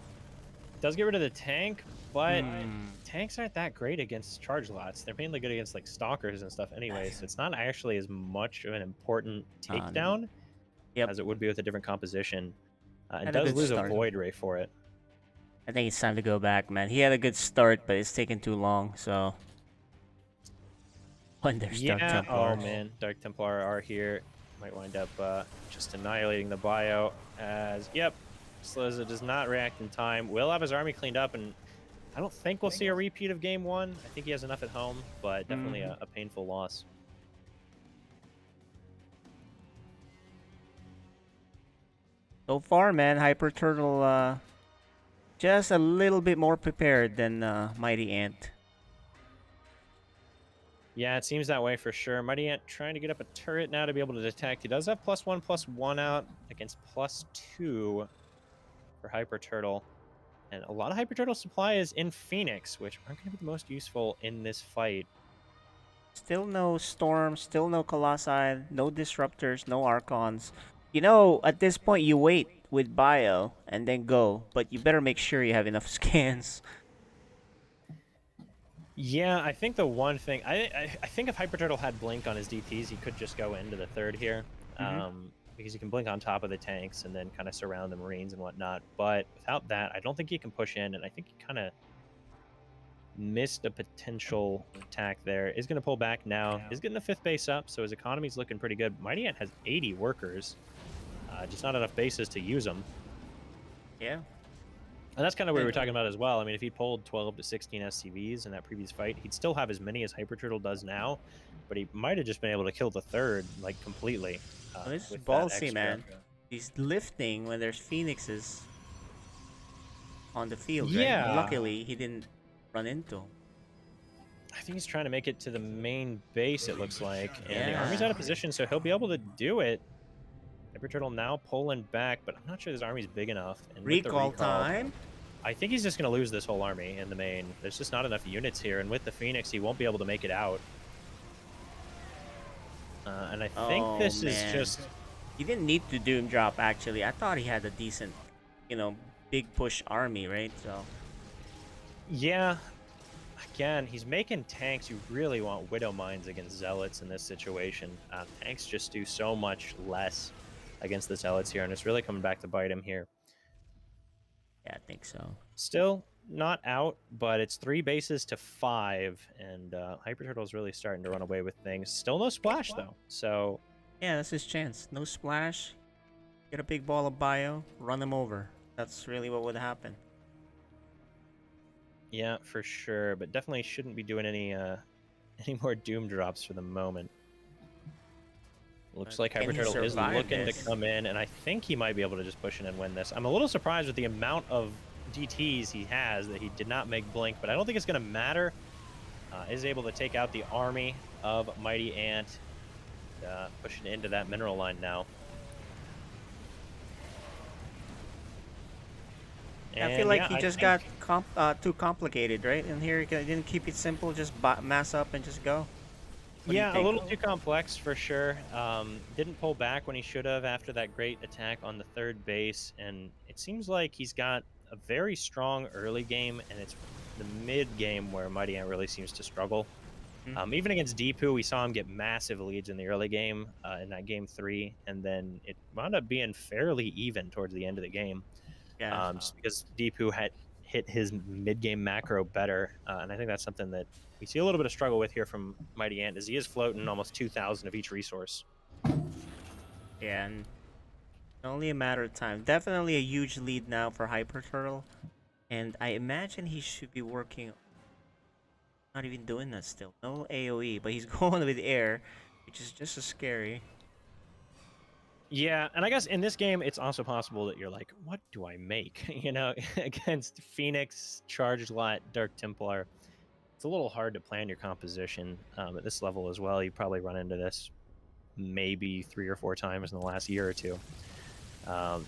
Does get rid of the tank, but Hmm. tanks aren't that great against charge lots. They're mainly good against like stalkers and stuff anyway, so it's not actually as much of an important takedown Yep. as it would be with a different composition. And Had a does good lose start. a void ray for it. I think it's time to go back, man. He had a good start, but it's taken too long, so. When there's Dark Yeah, Templar. oh man, Dark Templar are here. Might wind up just annihilating the bio as, yep, Sloza does not react in time. Will have his army cleaned up, and I don't think we'll see a repeat of game 1. I think he has enough at home, but definitely a painful loss. So far, man, Hyper Turtle just a little bit more prepared than Mighty Ant. Yeah, it seems that way for sure. Mighty Ant trying to get up a turret now to be able to detect. He does have +1/+1 out against +2 for Hyper Turtle. And a lot of Hyper Turtle supply is in Phoenix, which aren't going to be the most useful in this fight. Still no Storm, still no Colossi, no Disruptors, no Archons. You know, at this point, you wait with Bio and then go, but you better make sure you have enough scans. Yeah, I think the one thing I think if Hyper Turtle had Blink on his DTs, he could just go into the third here, because he can Blink on top of the tanks and then kind of surround the Marines and whatnot. But without that, I don't think he can push in, and I think he kind of missed a potential attack there. Is going to pull back now. Is getting the 5th base up, so his economy's looking pretty good. Mighty Ant has 80 workers, just not enough bases to use them. Yeah. And that's kind of what we were talking about as well. I mean, if he pulled 12 to 16 SCVs in that previous fight, he'd still have as many as Hyper Turtle does now, but he might have just been able to kill the third, like, completely. This is with that ballsy, extra. man. He's lifting when there's Phoenixes on the field, Yeah. right? Luckily, he didn't run into him. I think he's trying to make it to the main base, it looks like. And the Yeah. army's out of position, so he'll be able to do it. Hyper Turtle now pulling back, but I'm not sure this army's big enough. And with the Recall time. I think he's just going to lose this whole army in the main. There's just not enough units here, and with the Phoenix, he won't be able to make it out. And I think this is just... He didn't need to Doom Drop, actually. I thought he had a decent, you know, big push army, right? So. Yeah. Again, he's making tanks. You really want Widow Mines against Zealots in this situation. Tanks just do so much less against the Zealots here, and it's really coming back to bite him here. Yeah, I think so. Still not out, but it's 3 bases to 5, and Hyper Turtle's really starting to run away with things. Still no splash, though, so... Yeah, that's his chance. No splash. Get a big ball of bio, run him over. That's really what would happen. Yeah, for sure, but definitely shouldn't be doing any more Doom drops for the moment. Looks like Can Hyper he Turtle is survive looking this? to come in, and I think he might be able to just push in and win this. I'm a little surprised with the amount of DTs he has that he did not make Blink, but I don't think it's going to matter. Is able to take out the army of Mighty Ant, pushing into that mineral line now. Yeah, I feel like he just got too complicated, right? And here he didn't keep it simple, just mass up and just go. What do you Yeah, a think? little too complex for sure. Didn't pull back when he should have after that great attack on the third base, and it seems like he's got a very strong early game, and it's the mid game where Mighty Ant really seems to struggle. Even against Deepu, we saw him get massive leads in the early game, in that game 3, and then it wound up being fairly even towards the end of the game. Yeah. Just because Deepu had hit his mid-game macro better, and I think that's something that we see a little bit of struggle with here from Mighty Ant, as he is floating almost 2,000 of each resource. Yeah, and only a matter of time. Definitely a huge lead now for Hyper Turtle, and I imagine he should be working. Not even doing that still. No AOE, but he's going with air, which is just as scary. Yeah, and I guess in this game, it's also possible that you're like, what do I make? You know, against Phoenix, Charged Lot, Dark Templar. It's a little hard to plan your composition at this level as well. You probably run into this maybe 3 or 4 times in the last year or 2.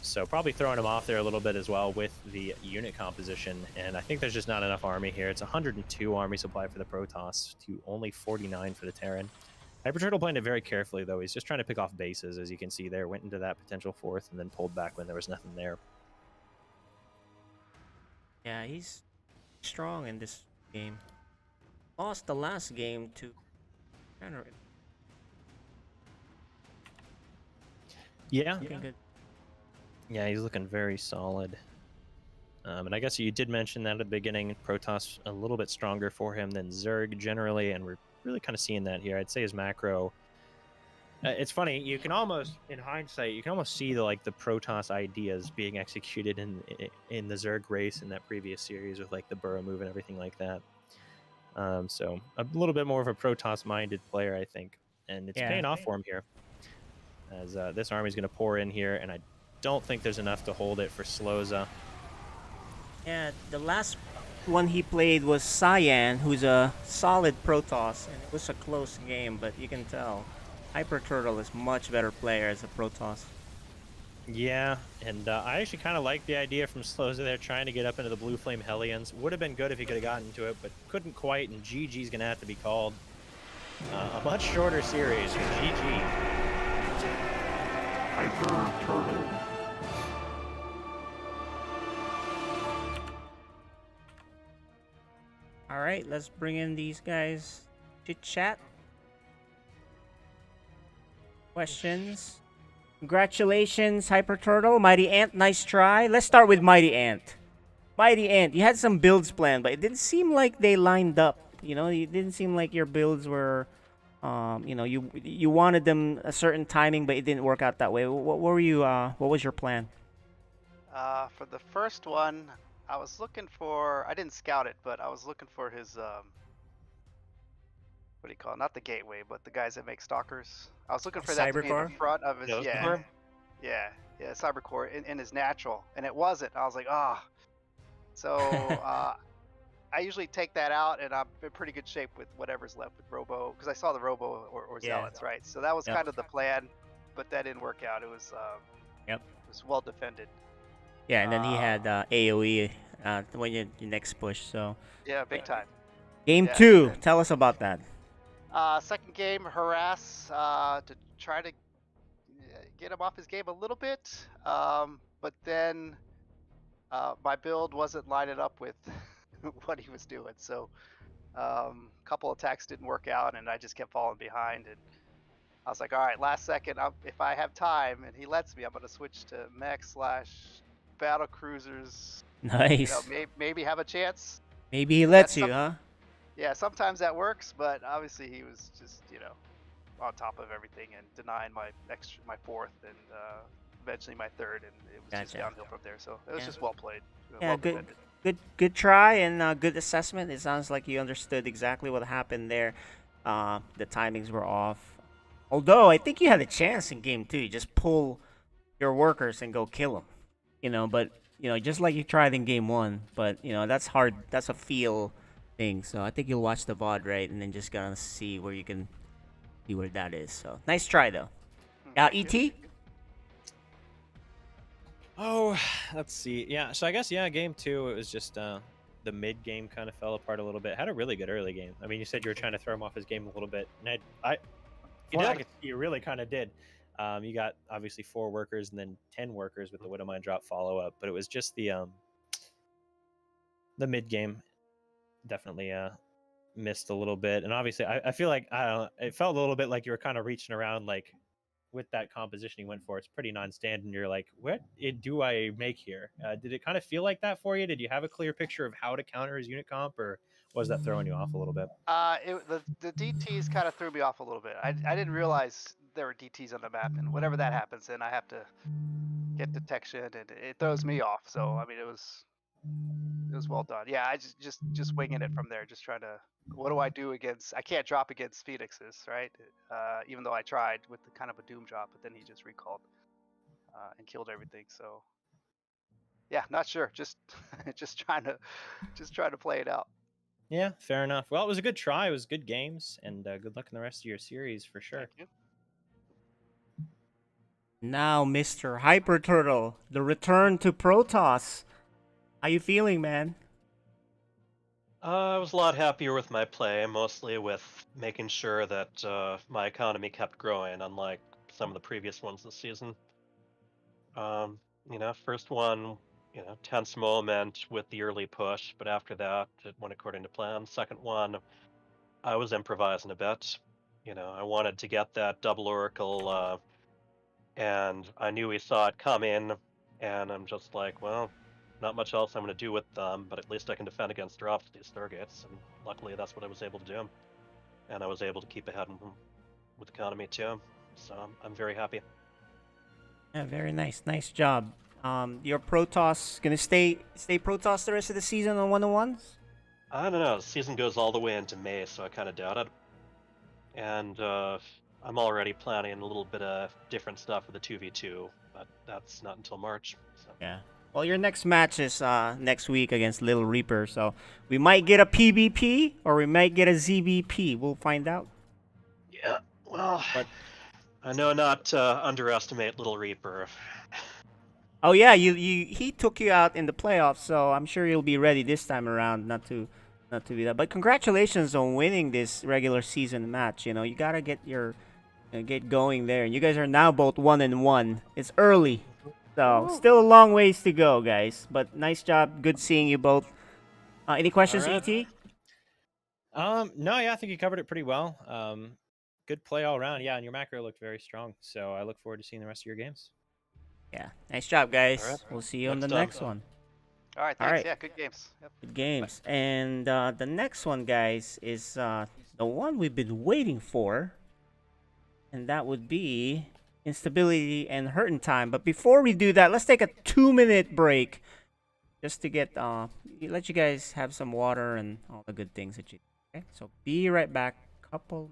So probably throwing him off there a little bit as well with the unit composition. And I think there's just not enough army here. It's 102 army supply for the Protoss to only 49 for the Terran. Hyper Turtle playing it very carefully, though. He's just trying to pick off bases, as you can see there. Went into that potential 4th and then pulled back when there was nothing there. Yeah, he's strong in this game. Lost the last game to... Yeah. Looking good. Yeah, he's looking very solid. And I guess you did mention that at the beginning. Protoss a little bit stronger for him than Zerg generally, and we're really kind of seeing that here. I'd say his macro... it's funny, you can almost, in hindsight, you can almost see the Protoss ideas being executed in the Zerg race in that previous series with the burrow move and everything like that. So a little bit more of a Protoss-minded player, I think. And it's paying off for him here. As this army's going to pour in here, and I don't think there's enough to hold it for Sloza. Yeah, the last one he played was Cyan, who's a solid Protoss, and it was a close game, but you can tell Hyper Turtle is much better player as a Protoss. Yeah, and I actually kind of like the idea from Sloza there, trying to get up into the Blue Flame Hellions. Would have been good if he could have gotten to it, but couldn't quite, and GG's going to have to be called. A much shorter series for GG. Hyper Turtle. All right, let's bring in these guys to chat. Questions? Congratulations, Hyper Turtle. Mighty Ant, nice try. Let's start with Mighty Ant. Mighty Ant, you had some builds planned, but it didn't seem like they lined up. You know, it didn't seem like your builds were, you know, you wanted them a certain timing, but it didn't work out that way. What were you? What was your plan? For the first one, I was looking for. I didn't scout it, but I was looking for his. What do you call it? Not the gateway, but the guys that make stalkers. I was looking for that to be in Cybercore? the front of his. Ghost Yeah, Core? yeah, Cybercore in his natural, and it wasn't. I was like, ah. So I usually take that out, and I'm in pretty good shape with whatever's left with Robo, because I saw the Robo or Yeah. Zealots, right? So that was Yep. kind of the plan, but that didn't work out. It was Yep. it was well defended. Yeah, and then he had AOE when your next push. So Yeah, big time. game Yeah, 2, and- tell us about that. Second game, harass to try to get him off his game a little bit, but then my build wasn't lining up with what he was doing. So a couple attacks didn't work out, and I just kept falling behind. And I was like, all right, last second, if I have time and he lets me, I'm going to switch to mech/battle cruisers. Nice. You know, maybe have a chance. Maybe he lets That's you, huh? Yeah, sometimes that works, but obviously he was just, you know, on top of everything and denying my fourth and eventually my third, and it was just Gotcha. downhill from there. So it was Yeah. just well played. Yeah, well good, defended. good try and good assessment. It sounds like you understood exactly what happened there. The timings were off. Although I think you had a chance in game 2. You just pull your workers and go kill them. You know, but you know, just like you tried in game 1. But you know, that's hard. That's a feel thing. So I think you'll watch the VOD, right, and then just gonna see where you can see where that is. So nice try though. Thank you. ET. Oh, let's see. Yeah, so I guess, yeah, game 2, it was just the mid game kind of fell apart a little bit. Had a really good early game. I mean, you said you were trying to throw him off his game a little bit, and You well, I did. could see you really kind of did. You got obviously 4 workers and then 10 workers with the Widowmine drop follow up, but it was just the mid game definitely missed a little bit. And obviously, I feel like I don't know, it felt a little bit like you were kind of reaching around like with that composition you went for. It's pretty non-standard, and you're like, what do I make here? Did it kind of feel like that for you? Did you have a clear picture of how to counter his unit comp, or was that throwing you off a little bit? The DTs kind of threw me off a little bit. I didn't realize there were DTs on the map, and whenever that happens, then I have to get detection, and it throws me off. So I mean, it was well done. Yeah, I just winging it from there, just trying to. What do I do against? I can't drop against Phoenixes, right? Even though I tried with the kind of a doom drop, but then he just recalled and killed everything. So yeah, not sure. Just just trying to play it out. Yeah, fair enough. Well, it was a good try. It was good games, and good luck in the rest of your series for sure. Thank you. Now, Mr. Hyper Turtle, the return to Protoss. How you feeling, man? I was a lot happier with my play, mostly with making sure that my economy kept growing, unlike some of the previous ones this season. You know, first one, you know, tense moment with the early push, but after that, it went according to plan. Second one, I was improvising a bit. You know, I wanted to get that double oracle, and I knew he saw it coming, and I'm just like, well, not much else I'm going to do with them, but at least I can defend against drops at these Stargates, and luckily that's what I was able to do. And I was able to keep ahead with economy too, so I'm very happy. Yeah, very nice. Nice job. Your Protoss gonna stay Protoss the rest of the season on 1-on-1s? I don't know, the season goes all the way into May, so I kind of doubt it. And I'm already planning a little bit of different stuff for the 2v2, but that's not until March. So. Yeah. Well, your next match is next week against Little Reaper, so we might get a PvP or we might get a ZVP. We'll find out. Yeah. Well, But I know not to underestimate Little Reaper. oh yeah, he took you out in the playoffs, so I'm sure you'll be ready this time around. Not to be that. But congratulations on winning this regular season match. You know, you gotta get going there. You guys are now both 1-1. It's early, so still a long ways to go, guys. But nice job. Good seeing you both. Any questions, Alright. ET? No, yeah, I think you covered it pretty well. Good play all around. Yeah, and your macro looked very strong. So I look forward to seeing the rest of your games. Yeah. Nice job, guys. All right. We'll see you on the Next time. next one. All right, All thanks. right. Yeah, good games. Yep. Good games. And the next one, guys, is the one we've been waiting for. And that would be Instability and Hurtin' Time. But before we do that, let's take a 2-minute break just to let you guys have some water and all the good things that you. Okay, so be right back. Couple.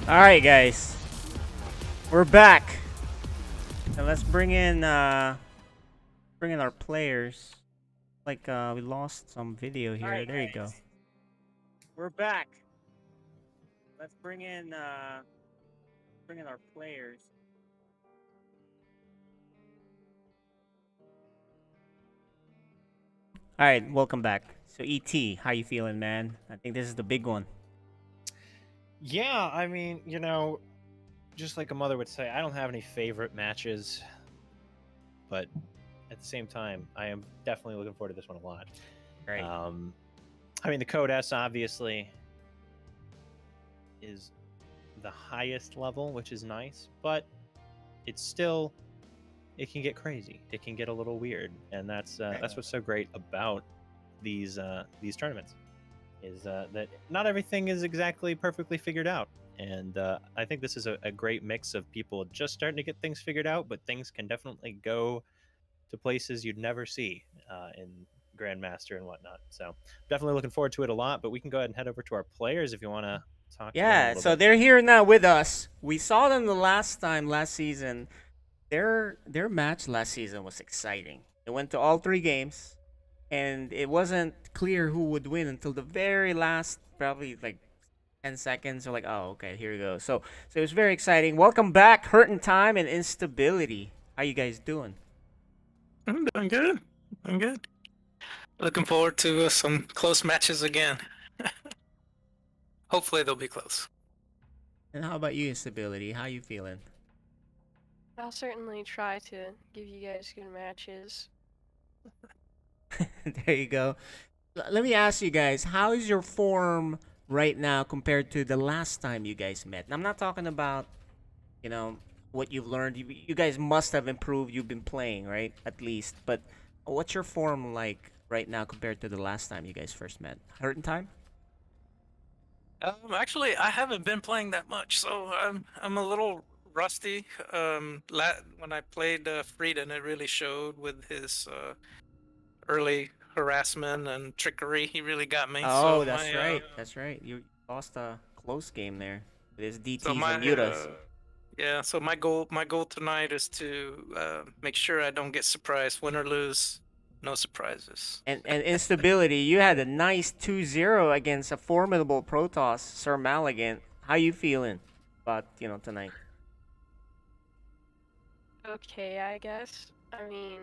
All right, guys, we're back. Now let's bring in our players. Like we lost some video here. Alright, There you go. guys. We're back. Let's bring in our players. All right, welcome back. So ET, how you feeling, man? I think this is the big one. Yeah, I mean, just like a mother would say, I don't have any favorite matches, but at the same time, I am definitely looking forward to this one a lot. Right. I mean, the Code S obviously is the highest level, which is nice, but it can get crazy. It can get a little weird, and that's what's so great about these tournaments. Is that not everything is exactly perfectly figured out. And I think this is a great mix of people just starting to get things figured out, but things can definitely go to places you'd never see in Grandmaster and whatnot. So definitely looking forward to it a lot, but we can go ahead and head over to our players if you want to talk to them a Yeah, little so bit. they're here now with us. We saw them the last season. Their match last season was exciting. It went to all 3 games. And it wasn't clear who would win until the very last, probably like 10 seconds. So like, oh, okay, here we go. So it was very exciting. Welcome back, Hurtin' Time and Instability. How you guys doing? I'm doing good. I'm good. Looking forward to some close matches again. Hopefully they'll be close. And how about you, Instability? How you feeling? I'll certainly try to give you guys good matches. There you go. Let me ask you guys, how is your form right now compared to the last time you guys met? And I'm not talking about, what you've learned. You guys must have improved. You've been playing, right? At least. But what's your form like right now compared to the last time you guys first met? Hurt in time? Actually, I haven't been playing that much, so I'm a little rusty. When I played Frieden, it really showed with his early harassment and trickery. He really got me. Oh, that's right. That's right. You lost a close game there with his So DTs my and mutas. yeah, so my goal tonight is to make sure I don't get surprised, win or lose, no surprises. And instability, you had a nice 2-0 against a formidable Protoss, Sir Maligan. How you feeling about, tonight? Okay, I guess. I mean,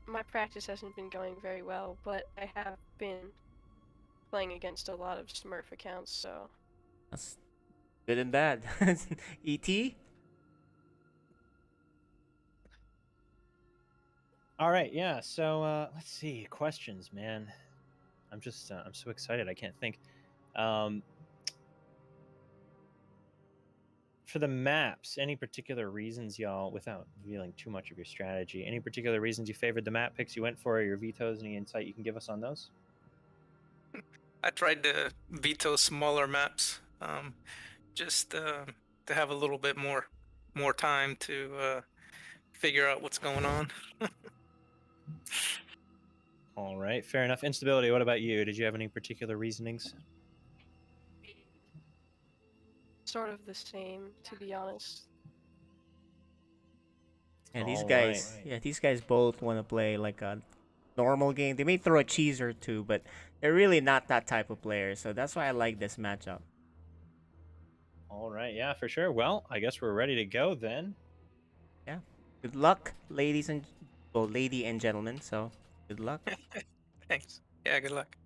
my practice hasn't been going very well, but I have been playing against a lot of Smurf accounts, so. That's good and bad. ET? All right, yeah. So let's see, questions, man. I'm just I'm so excited. I can't think. Um, for the maps, any particular reasons, y'all, without revealing too much of your strategy, any particular reasons you favored the map picks you went for, or your vetoes? Any insight you can give us on those? I tried to veto smaller maps, just to have a little bit more time to figure out what's going on. All right, fair enough. Instability, what about you? Did you have any particular reasonings? Sort of the same, to be honest. And these All guys, right. yeah, these guys both want to play like a normal game. They may throw a cheese or two, but they're really not that type of player. So that's why I like this matchup. All right, yeah, for sure. Well, I guess we're ready to go then. Yeah. Good luck, lady and gentlemen. So good luck. Thanks. Yeah, good luck.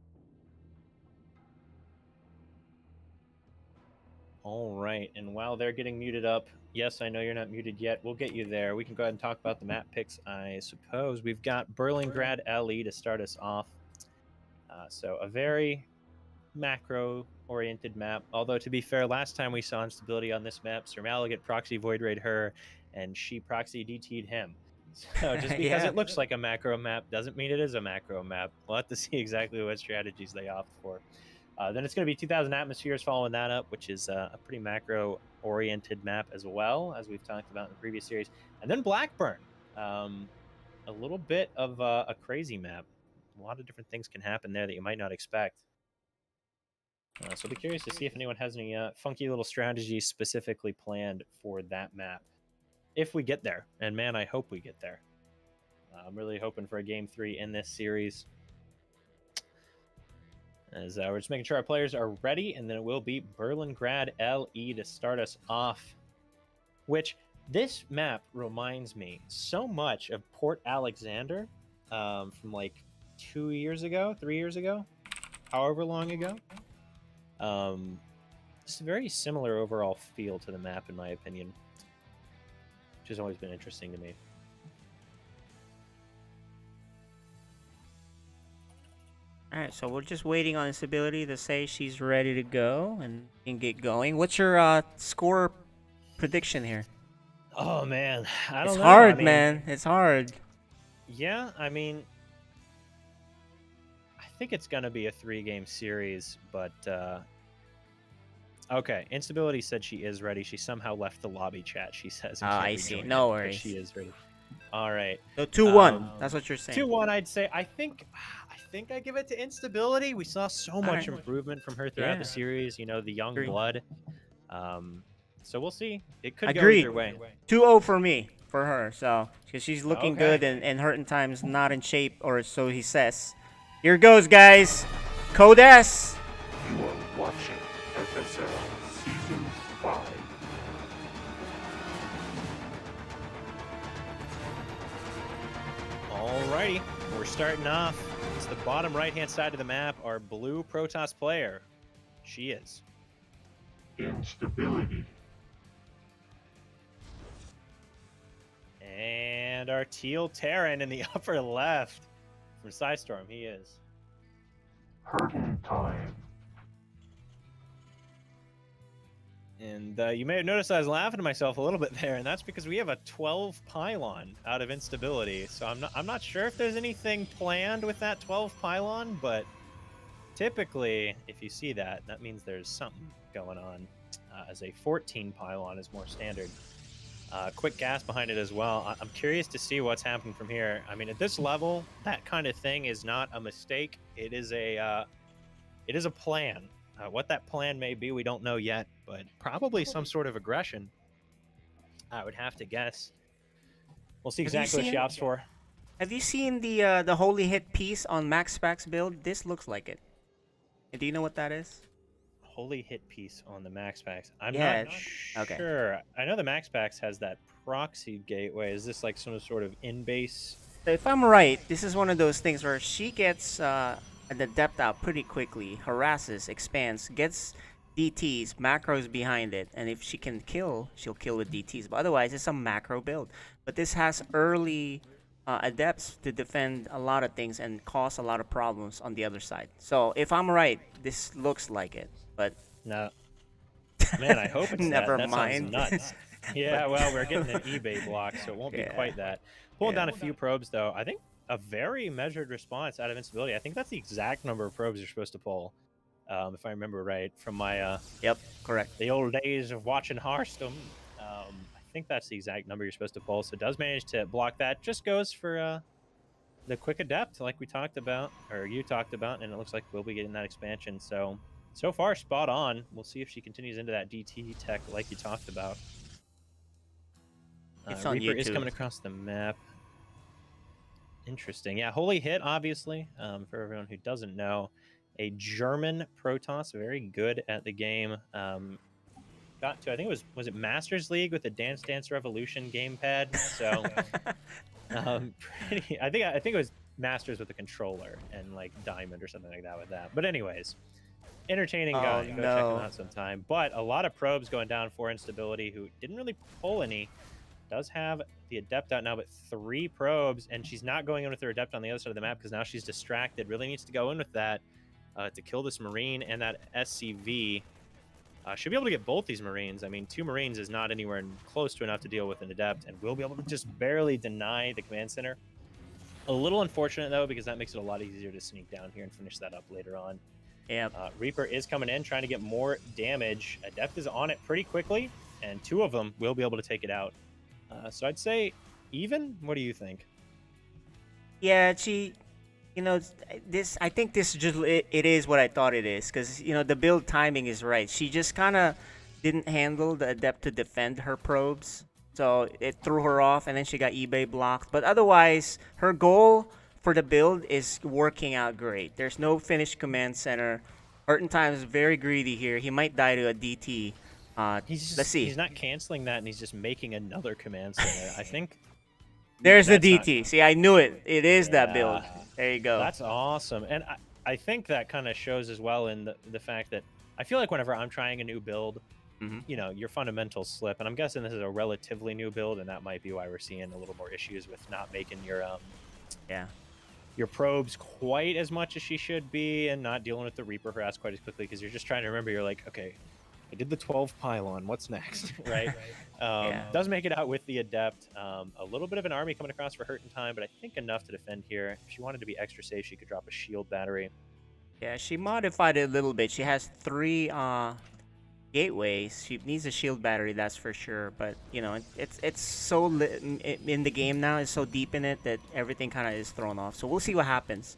All right, and while they're getting muted up, yes, I know you're not muted yet. We'll get you there. We can go ahead and talk about the map picks, I suppose. We've got Berlingrad LE to start us off. So a very macro-oriented map. Although, to be fair, last time we saw instability on this map, Sir Maligat proxy void raid her, and she proxy DT'd him. So just because Yeah. it looks like a macro map doesn't mean it is a macro map. We'll have to see exactly what strategies they opt for. Then it's going to be 2,000 atmospheres following that up, which is a pretty macro-oriented map as well, as we've talked about in the previous series. And then Blackburn, a little bit of a crazy map. A lot of different things can happen there that you might not expect. So I'll be curious to see if anyone has any funky little strategies specifically planned for that map. If we get there, and man, I hope we get there. I'm really hoping for a Game 3 in this series. As we're just making sure our players are ready, and then it will be Berlingrad LE to start us off. Which, this map reminds me so much of Port Alexander from like 2 years ago, 3 years ago, however long ago. It's a very similar overall feel to the map, in my opinion, which has always been interesting to me. All right, so we're just waiting on Instability to say she's ready to go and can get going. What's your score prediction here? Oh man, I don't It's know. hard, I mean, man. It's hard. Yeah, I mean, I think it's gonna be a 3-game series, but okay. Instability said she is ready. She somehow left the lobby chat. She says. And Oh, can't I see. rejoin No it, but worries. She is ready. All right. So 2-1. That's what you're saying. 2-1. I'd say. I think I give it to Instability. We saw so much right. improvement from her throughout Yeah. the series. You know, the young Agree. blood. So we'll see. It could Agreed. go either way. 2-0 for me, for her. So, because she's looking Okay. good and Hurting Time's not in shape, or so he says. Here goes, guys. Code S. You are watching FSL Season 5. Alrighty, we're starting off. It's the bottom right-hand side of the map. Our blue Protoss player. She is. Instability. And our teal Terran in the upper left. From Psystorm, he is. Hurting time. And you may have noticed I was laughing to myself a little bit there, and that's because we have a 12 pylon out of instability. So I'm not sure if there's anything planned with that 12 pylon, but typically, if you see that, that means there's something going on. As a 14 pylon is more standard. Quick gas behind it as well. I'm curious to see what's happening from here. I mean, at this level, that kind of thing is not a mistake. It is a plan. What that plan may be, we don't know yet, but probably some sort of aggression. I would have to guess. We'll see exactly what she opts for. Have you seen the holy hit piece on Max Pack's build? This looks like it. Do you know what that is? Holy hit piece on the Max Packs. I'm Yeah, not okay. sure. I know the Max Packs has that proxy gateway. Is this like some sort of in-base? So if I'm right, this is one of those things where she gets the adept out pretty quickly, harasses, expands, gets DTs, macros behind it, and if she can kill, she'll kill with DTs. But otherwise, it's a macro build. But this has early adepts to defend a lot of things and cause a lot of problems on the other side. So if I'm right, this looks like it. But no, man, I hope it's never that. mind. That sounds nuts. Yeah, well, we're getting an eBay block, so it won't be quite that. Pulling down a few probes, though. I think a very measured response out of instability. I think that's the exact number of probes you're supposed to pull, if I remember right from my yep, correct. The old days of watching Hearthstone. I think that's the exact number you're supposed to pull. So it does manage to block that. Just goes for the quick adept, like we talked about, or you talked about, and it looks like we'll be getting that expansion. So far, spot on. We'll see if she continues into that DT tech like you talked about. It's on Reaper YouTube. is coming across the map. Interesting. Yeah, Holy Hit, obviously, for everyone who doesn't know. A German Protoss, very good at the game. Got to, I think was it Masters League with the Dance Dance Revolution gamepad? So, I think it was Masters with a controller and like Diamond or something like that with that. But anyways, entertaining guy. Go check him out sometime. But a lot of probes going down for instability who didn't really pull any. Does have the adept out now, but 3 probes, and she's not going in with her adept on the other side of the map because now she's distracted. Really needs to go in with that to kill this Marine and that SCV. Should be able to get both these Marines. I mean, 2 Marines is not anywhere close to enough to deal with an adept, and we'll be able to just barely deny the command center. A little unfortunate, though, because that makes it a lot easier to sneak down here and finish that up later on. Yeah. Reaper is coming in, trying to get more damage. Adept is on it pretty quickly, and 2 of them will be able to take it out. So I'd say even. What do you think? Yeah, I think this just it is what I thought it is, because the build timing is right. She just kind of didn't handle the adept to defend her probes, so it threw her off, and then she got eBay blocked. But otherwise, her goal for the build is working out great. There's no finished command center. Hurting Time is very greedy here. He might die to a DT. Let's see. He's not canceling that, and he's just making another command center. I think. There's the DT. See, I knew it. It is that build. There you go. That's awesome. And I think that kind of shows as well in the fact that I feel like whenever I'm trying a new build, your fundamentals slip. And I'm guessing this is a relatively new build, and that might be why we're seeing a little more issues with not making your probes quite as much as she should be, and not dealing with the Reaper harass quite as quickly, because you're just trying to remember. You're like, okay, I did the 12 pylon. What's next? Right? Does make it out with the adept. A little bit of an army coming across for Hurting Time, but I think enough to defend here. If she wanted to be extra safe, she could drop a shield battery. Yeah, she modified it a little bit. She has 3 gateways. She needs a shield battery, that's for sure. But it's so in the game now. It's so deep in it that everything kind of is thrown off. So we'll see what happens.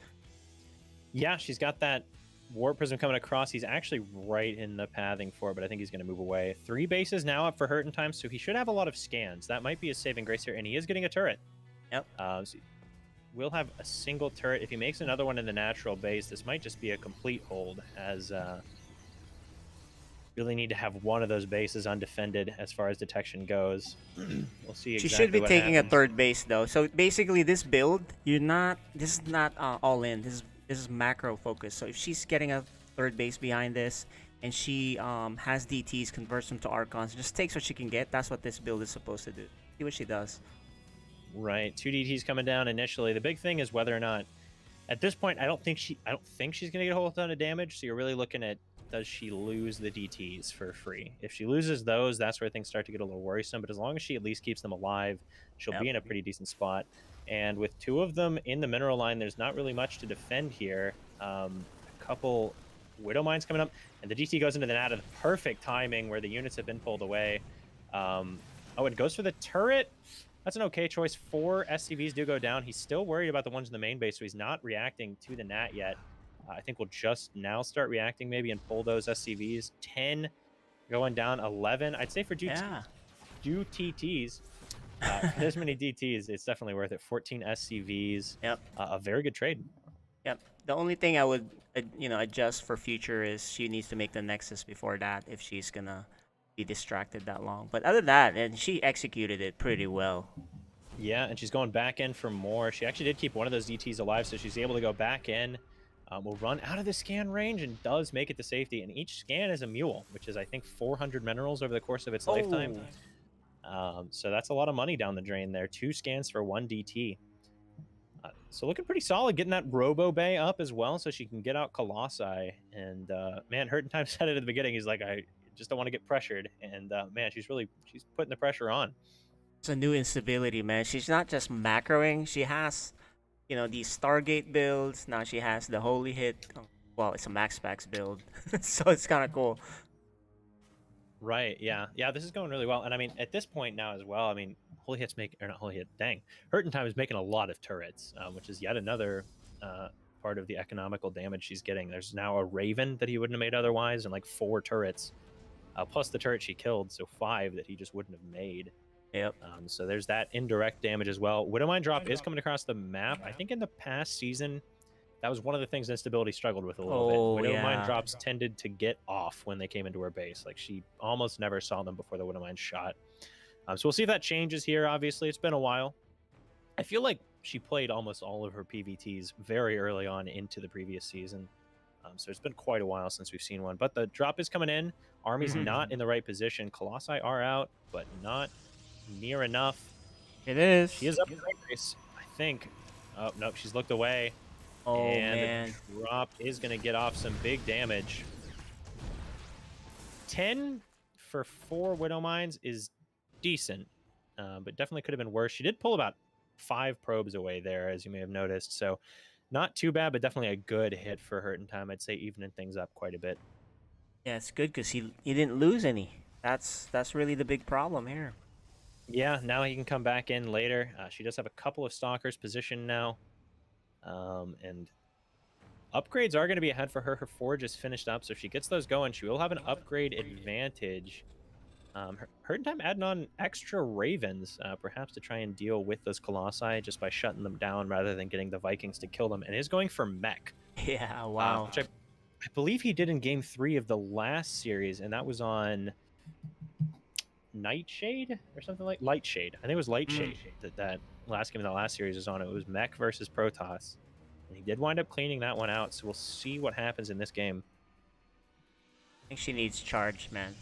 Yeah, she's got that Warp Prism coming across. He's actually right in the pathing for it, but I think he's going to move away. 3 bases now up for Hurting Time, so he should have a lot of scans. That might be a saving grace here, and he is getting a turret. Yep. So we'll have a single turret. If he makes another one in the natural base, this might just be a complete hold, as really need to have one of those bases undefended as far as detection goes. We'll see exactly She should be what taking happens. a 3rd base, though. So basically, this build, this is not all in. This is macro focus. So if she's getting a 3rd base behind this, and she has DTs, converts them to Archons, just takes what she can get. That's what this build is supposed to do. See what she does. Right, 2 DTs coming down initially. The big thing is whether or not, at this point, I don't think she's going to get a whole ton of damage. So you're really looking at does she lose the DTs for free. If she loses those, that's where things start to get a little worrisome. But as long as she at least keeps them alive, she'll be in a pretty decent spot. And with 2 of them in the mineral line, there's not really much to defend here. A couple Widow Mines coming up, and the DT goes into the Nat at the perfect timing where the units have been pulled away. Oh, it goes for the turret. That's an okay choice. 4 SCVs do go down. He's still worried about the ones in the main base, so he's not reacting to the Nat yet. I think we'll just now start reacting maybe and pull those SCVs. 10 going down, 11. I'd say for do TTs, there's many DTs. It's definitely worth it. 14 SCVs. Yep. A very good trade. Yep. The only thing I would, adjust for future is she needs to make the Nexus before that if she's gonna be distracted that long. But other than that, and she executed it pretty well. Yeah, and she's going back in for more. She actually did keep one of those DTs alive, so she's able to go back in. Will run out of the scan range and does make it to safety. And each scan is a mule, which is, I think, 400 minerals over the course of its lifetime. So that's a lot of money down the drain there. 2 scans for 1 DT. So looking pretty solid, getting that Robo Bay up as well so she can get out Colossi. And, man, Hurt in Time said it at the beginning. He's like, I just don't want to get pressured. And, man, she's putting the pressure on. It's a new instability, man. She's not just macroing. She has, these Stargate builds. Now she has the Holy Hit. Well, it's a Max Packs build. So it's kind of cool. Right, yeah. Yeah, this is going really well. And, I mean, at this point now as well, I mean, Holy Hit's not Holy Hit, dang. Hurt in Time is making a lot of turrets, which is yet another part of the economical damage she's getting. There's now a Raven that he wouldn't have made otherwise, and like 4 turrets, plus the turret she killed, so 5 that he just wouldn't have made. Yep. So there's that indirect damage as well. Widowmine drop is coming across the map. I think in the past season, that was one of the things Instability struggled with a little bit. Widowmine drops tended to get off when they came into her base. Like, she almost never saw them before the Widowmine shot. So we'll see if that changes here. Obviously, it's been a while. I feel like she played almost all of her PVTs very early on into the previous season. So it's been quite a while since we've seen one. But the drop is coming in. Army's not in the right position. Colossi are out, but not near enough. It is. She is up in the right race, I think. Oh, nope, she's looked away. Oh, and man. the drop is going to get off some big damage. 10 for 4 Widow Mines is decent, but definitely could have been worse. She did pull about 5 probes away there, as you may have noticed. So not too bad, but definitely a good hit for Hurt in Time. I'd say evening things up quite a bit. Yeah, it's good because he didn't lose any. That's really the big problem here. Yeah, now he can come back in later. She does have a couple of Stalkers positioned now. And upgrades are going to be ahead for her. Her Forge is finished up, so if she gets those going, she will have an upgrade advantage. Hurt in Time adding on extra Ravens, perhaps to try and deal with those Colossi just by shutting them down rather than getting the Vikings to kill them, and is going for Mech. Yeah, wow. Which I believe he did in Game 3 of the last series, and that was on Nightshade or something like Lightshade. I think it was Lightshade that last game in the last series was on. It was Mech versus Protoss, and he did wind up cleaning that one out. So we'll see what happens in this game. I think she needs charge, man.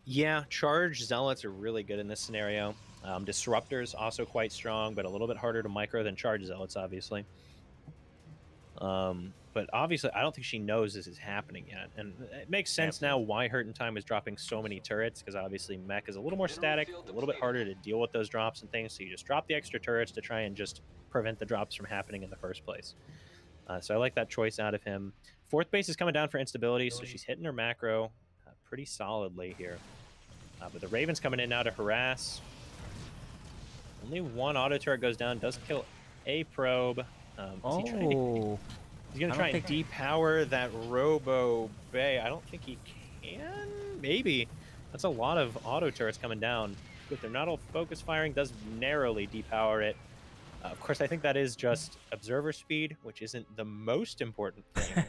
Yeah, charge Zealots are really good in this scenario. Disruptors also quite strong, but a little bit harder to micro than charge Zealots, obviously. But obviously, I don't think she knows this is happening yet. And it makes sense now why Hurt in Time is dropping so many turrets, because obviously Mech is a little more static, a little bit harder to deal with those drops and things, so you just drop the extra turrets to try and just prevent the drops from happening in the first place. So I like that choice out of him. 4th base is coming down for instability, so she's hitting her macro pretty solidly here. But the Raven's coming in now to harass. Only 1 auto turret goes down, does kill a probe. He's going to try and depower that Robo Bay. I don't think he can. Maybe. That's a lot of auto turrets coming down. If they're not all focus firing, does narrowly depower it. Of course, I think that is just observer speed, which isn't the most important thing,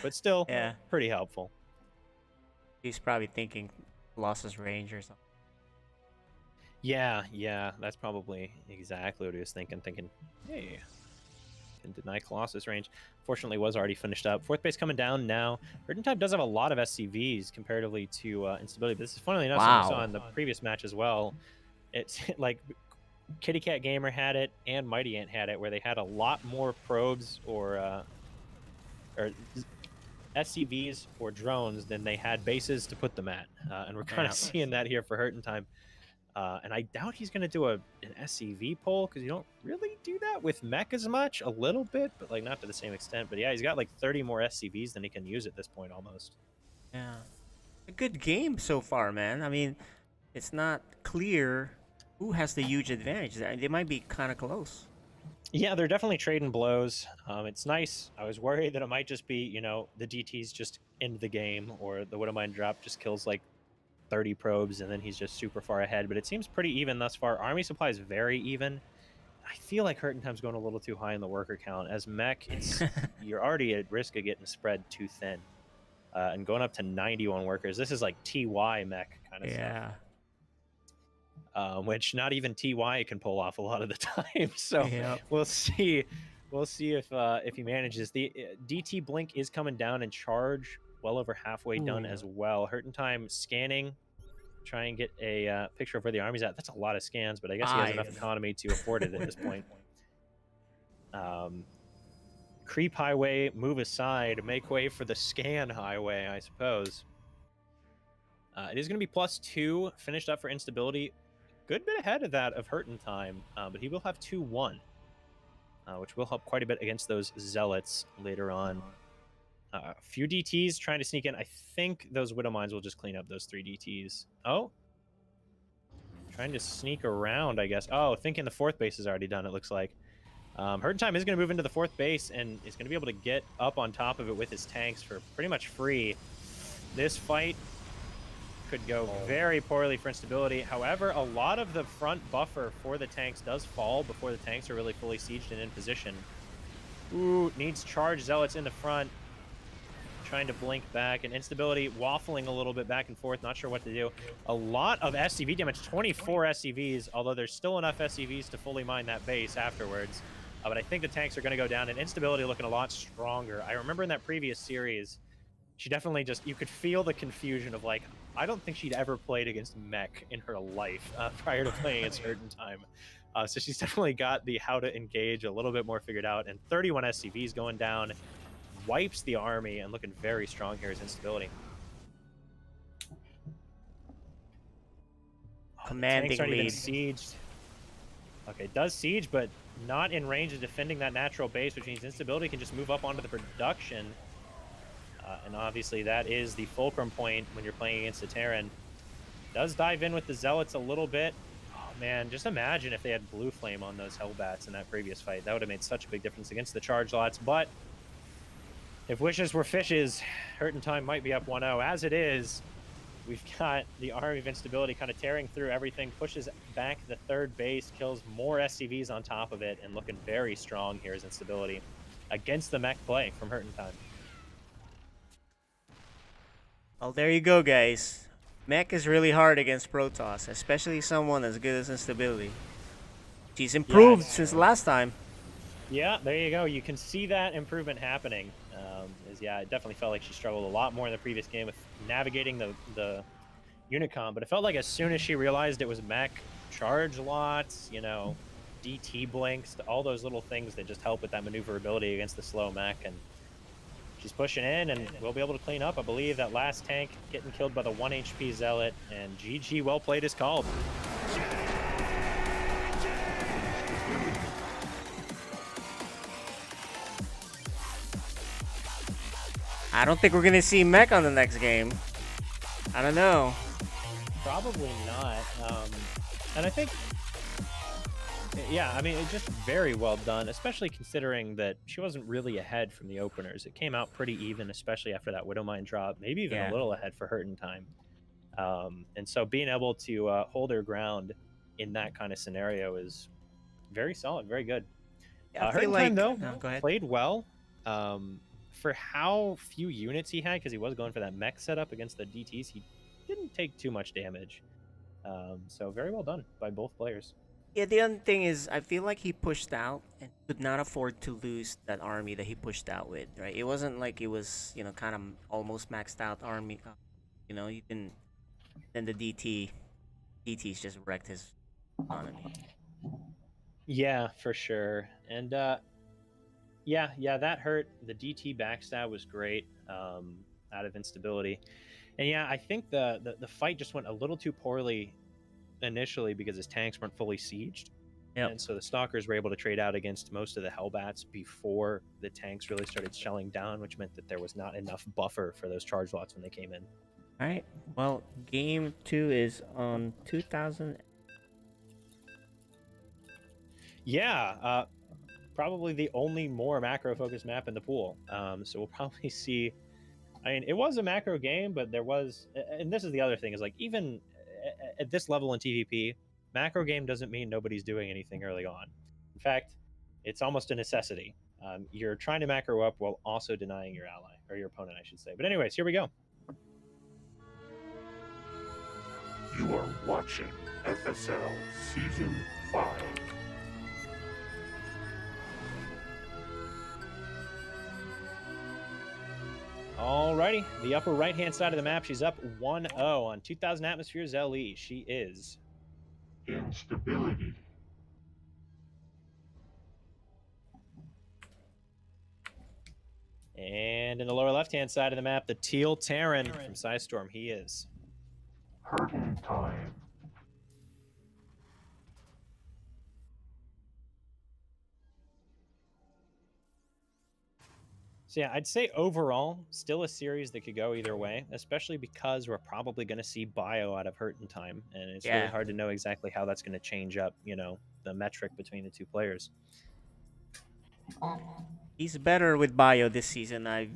but still pretty helpful. He's probably thinking Colossus range or something. Yeah, that's probably exactly what he was thinking. Hey, can deny Colossus range. Fortunately, was already finished up. 4th base coming down now. Hurt in Time does have a lot of SCVs comparatively to instability, but this is funnily enough something we saw in the previous match as well. It's like Kitty Cat Gamer had it and Mighty Ant had it, where they had a lot more probes or SCVs or drones than they had bases to put them at. And we're kind Yeah. of seeing that here for Hurt in Time. And I doubt he's going to do an SCV pull because you don't really do that with mech as much. A little bit, but like not to the same extent. But yeah, he's got like 30 more SCVs than he can use at this point almost. Yeah. A good game so far, man. I mean, it's not clear who has the huge advantage. They might be kind of close. Yeah, they're definitely trading blows. It's nice. I was worried that it might just be, you know, the DTs just end the game or the Widowmine drop just kills like 30 probes and then he's just super far ahead. But it seems pretty even thus far. Army supply is very even. I feel like Hurt in Time's going a little too high in the worker count. As mech, you're already at risk of getting spread too thin. And going up to 91 workers. This is like TY mech kind of stuff. Which not even TY can pull off a lot of the time. So we'll see. We'll see if he manages. The DT blink is coming down and charge well over halfway done as well. Hurt in Time scanning, try and get a picture of where the army's at. That's a lot of scans, but I guess he has enough economy to afford it at this point. Creep highway, move aside, make way for the scan highway, I suppose. It is going to be +2, finished up for instability. Good bit ahead of that of Hurt in Time, but he will have 2-1, which will help quite a bit against those Zealots later on. A few DTs trying to sneak in. I think those Widow Mines will just clean up those 3 DTs. Oh. Trying to sneak around, I guess. Oh, thinking the 4th base is already done, it looks like. Hurt in Time is going to move into the 4th base and is going to be able to get up on top of it with his tanks for pretty much free. This fight could go very poorly for instability. However, a lot of the front buffer for the tanks does fall before the tanks are really fully sieged and in position. Ooh, needs charge Zealots in the front. Trying to blink back, and instability waffling a little bit back and forth, not sure what to do. A lot of SCV damage, 24 SCVs, although there's still enough SCVs to fully mine that base afterwards. But I think the tanks are going to go down, and instability looking a lot stronger. I remember in that previous series, she definitely just, you could feel the confusion of like, I don't think she'd ever played against mech in her life prior to playing against Hurt in Time. So she's definitely got the how to engage a little bit more figured out, and 31 SCVs going down. Wipes the army and looking very strong here as instability. Commanding lead. Sieged. Okay, does siege, but not in range of defending that natural base, which means instability can just move up onto the production. And obviously that is the fulcrum point when you're playing against the Terran. Does dive in with the Zealots a little bit. Oh man, just imagine if they had Blue Flame on those Hellbats in that previous fight. That would have made such a big difference against the charge lots, but if wishes were fishes, Hurt in Time might be up 1-0. As it is, we've got the Army of Instability kind of tearing through everything, pushes back the 3rd base, kills more SCVs on top of it, and looking very strong here as Instability against the mech play from Hurt in Time. Well, there you go, guys. Mech is really hard against Protoss, especially someone as good as Instability. She's improved since last time. Yeah, there you go. You can see that improvement happening. Yeah, it definitely felt like she struggled a lot more in the previous game with navigating the Unicom, but it felt like as soon as she realized it was mech, charge lots, you know, DT blinks, all those little things that just help with that maneuverability against the slow mech, and she's pushing in, and we'll be able to clean up. I believe that last tank getting killed by the 1 HP Zealot, and GG, well played is called. I don't think we're going to see mech on the next game. I don't know. Probably not. And I think, yeah, I mean, it's just very well done, especially considering that she wasn't really ahead from the openers. It came out pretty even, especially after that Widowmine drop, maybe even a little ahead for Hurt in Time. And so being able to hold her ground in that kind of scenario is very solid, very good. Hurt in Time, though, played well. For how few units he had, because he was going for that mech setup against the DTs, he didn't take too much damage. So very well done by both players. Yeah, the other thing is, I feel like he pushed out and could not afford to lose that army that he pushed out with, right? It wasn't like it was, you know, kind of almost maxed out army. You know, you didn't. Then the DTs just wrecked his economy. Yeah, for sure. And yeah, that hurt. The DT backstab was great. out of instability. And yeah, I think the fight just went a little too poorly initially because his tanks weren't fully sieged. Yep. And so the Stalkers were able to trade out against most of the Hellbats before the tanks really started shelling down, which meant that there was not enough buffer for those charge lots when they came in. All right. Well, game 2 is on 2000. Yeah, probably the only more macro-focused map in the pool. So we'll probably see. I mean, it was a macro game, but there was, and this is the other thing, is like even at this level in TVP, macro game doesn't mean nobody's doing anything early on. In fact, it's almost a necessity. You're trying to macro up while also denying your ally, or your opponent, I should say. But anyways, here we go. You are watching FSL Season 5. Alrighty, the upper right-hand side of the map, she's up 1-0 on 2000 Atmospheres LE. She is Instability. And in the lower left-hand side of the map, the Teal Terran from Psystorm, he is Hurting time. So yeah, I'd say overall, still a series that could go either way, especially because we're probably going to see bio out of Hurt in time, and it's really hard to know exactly how that's going to change up, you know, the metric between the two players. He's better with bio this season. I've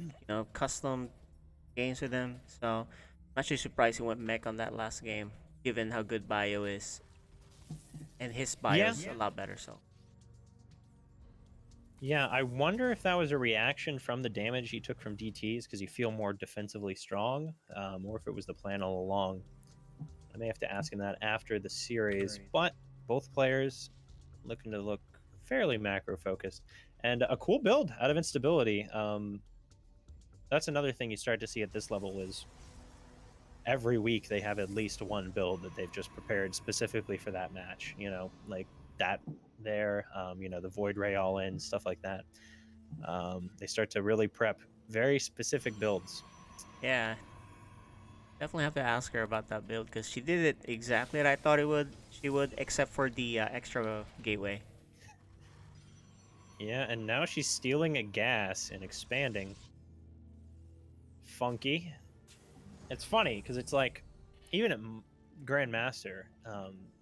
custom games with him, so I'm actually surprised he went mech on that last game, given how good bio is, and his bio is a lot better. So. Yeah, I wonder if that was a reaction from the damage he took from DTs because you feel more defensively strong, or if it was the plan all along. I may have to ask him that after the series, but both players looking to look fairly macro-focused. And a cool build out of Instability. That's another thing you start to see at this level is every week they have at least one build that they've just prepared specifically for that match, you know, like that there, you know, the Void Ray all in, stuff like that. They start to really prep very specific builds. Yeah, definitely have to ask her about that build because she did it exactly what I thought she would, except for the extra gateway. Yeah, and now she's stealing a gas and expanding. Funky. It's funny because it's like, even at Grandmaster,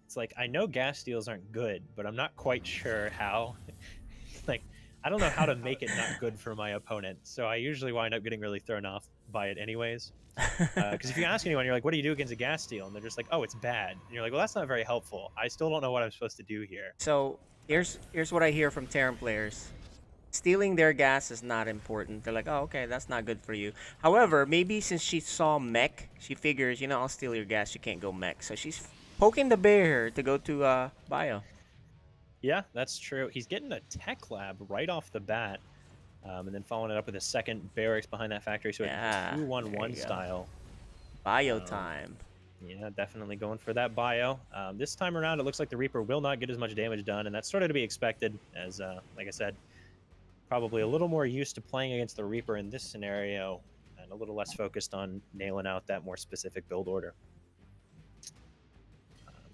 it's like, I know gas steals aren't good, but I'm not quite sure how. Like, I don't know how to make it not good for my opponent, so I usually wind up getting really thrown off by it anyways. Because if you ask anyone, you're like, what do you do against a gas steal? And they're just like, oh, it's bad. And you're like, well, that's not very helpful. I still don't know what I'm supposed to do here. So here's what I hear from Terran players. Stealing their gas is not important. They're like, oh, okay, that's not good for you. However, maybe since she saw mech, she figures, you know, I'll steal your gas. You can't go mech. So she's poking the bear to go to bio. Yeah, that's true. He's getting a tech lab right off the bat, and then following it up with a second barracks behind that factory. So yeah, it's 2-1-1 style. Bio time. Yeah, definitely going for that bio. This time around, it looks like the Reaper will not get as much damage done, and that's sort of to be expected, as, like I said, probably a little more used to playing against the Reaper in this scenario, and a little less focused on nailing out that more specific build order.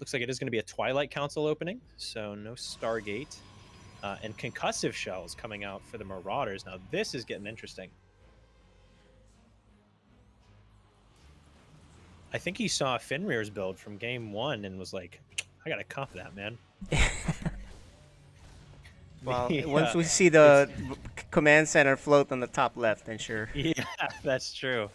Looks like it is going to be a Twilight Council opening, so no Stargate. And concussive shells coming out for the Marauders. Now this is getting interesting. I think he saw Fenrir's build from game 1 and was like, I gotta cop that, man. Well, once we see the command center float on the top left, then sure. Yeah, that's true.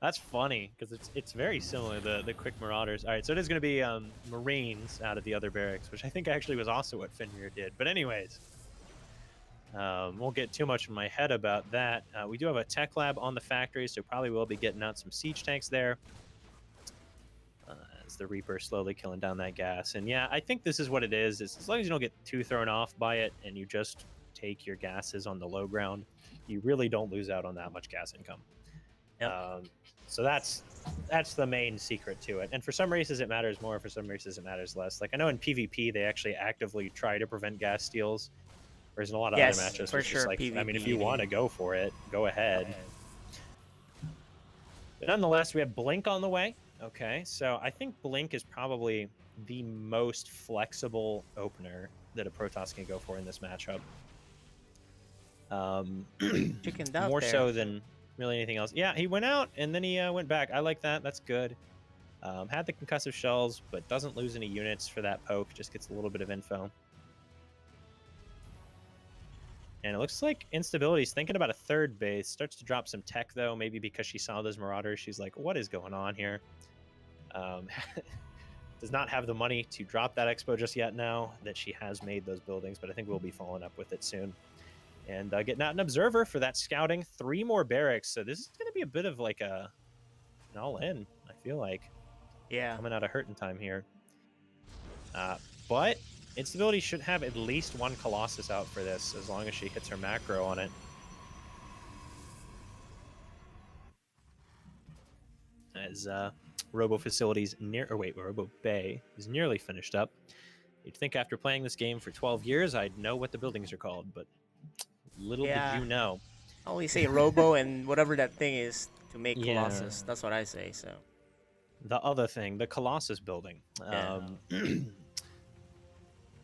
That's funny, because it's very similar, the quick Marauders. All right, so it is going to be Marines out of the other barracks, which I think actually was also what Fenrir did. But anyways, won't get too much in my head about that. We do have a tech lab on the factory, so probably will be getting out some siege tanks there. As the Reaper slowly killing down that gas. And yeah, I think this is what it is. As long as you don't get too thrown off by it, and you just take your gases on the low ground, you really don't lose out on that much gas income. Yep. So that's the main secret to it. And for some races it matters more, for some races it matters less. Like I know in PvP they actually actively try to prevent gas steals, whereas in a lot of other matches for it's sure, just like, PvP, I mean, if you want to go for it, go ahead. But nonetheless, we have Blink on the way. Okay, so I think Blink is probably the most flexible opener that a Protoss can go for in this matchup. Chickened out More there. so than really anything else. Yeah, he went out and then he went back. I like that. That's good. Had the concussive shells, but doesn't lose any units for that poke. Just gets a little bit of info. And it looks like Instability's thinking about a third base. Starts to drop some tech, though. Maybe because she saw those Marauders. She's like, what is going on here? Does not have the money to drop that expo just yet now that she has made those buildings, but I think we'll be following up with it soon. And getting out an observer for that scouting. 3 more barracks. So this is going to be a bit of like an all-in, I feel like. Yeah. Coming out of hurting time here. But Instability should have at least 1 Colossus out for this, as long as she hits her macro on it. As Robo Facilities Robo Bay is nearly finished up. You'd think after playing this game for 12 years, I'd know what the buildings are called, but little did you know. I only say Robo and whatever that thing is to make Yeah. Colossus. That's what I say, so. The other thing, the Colossus building. Yeah.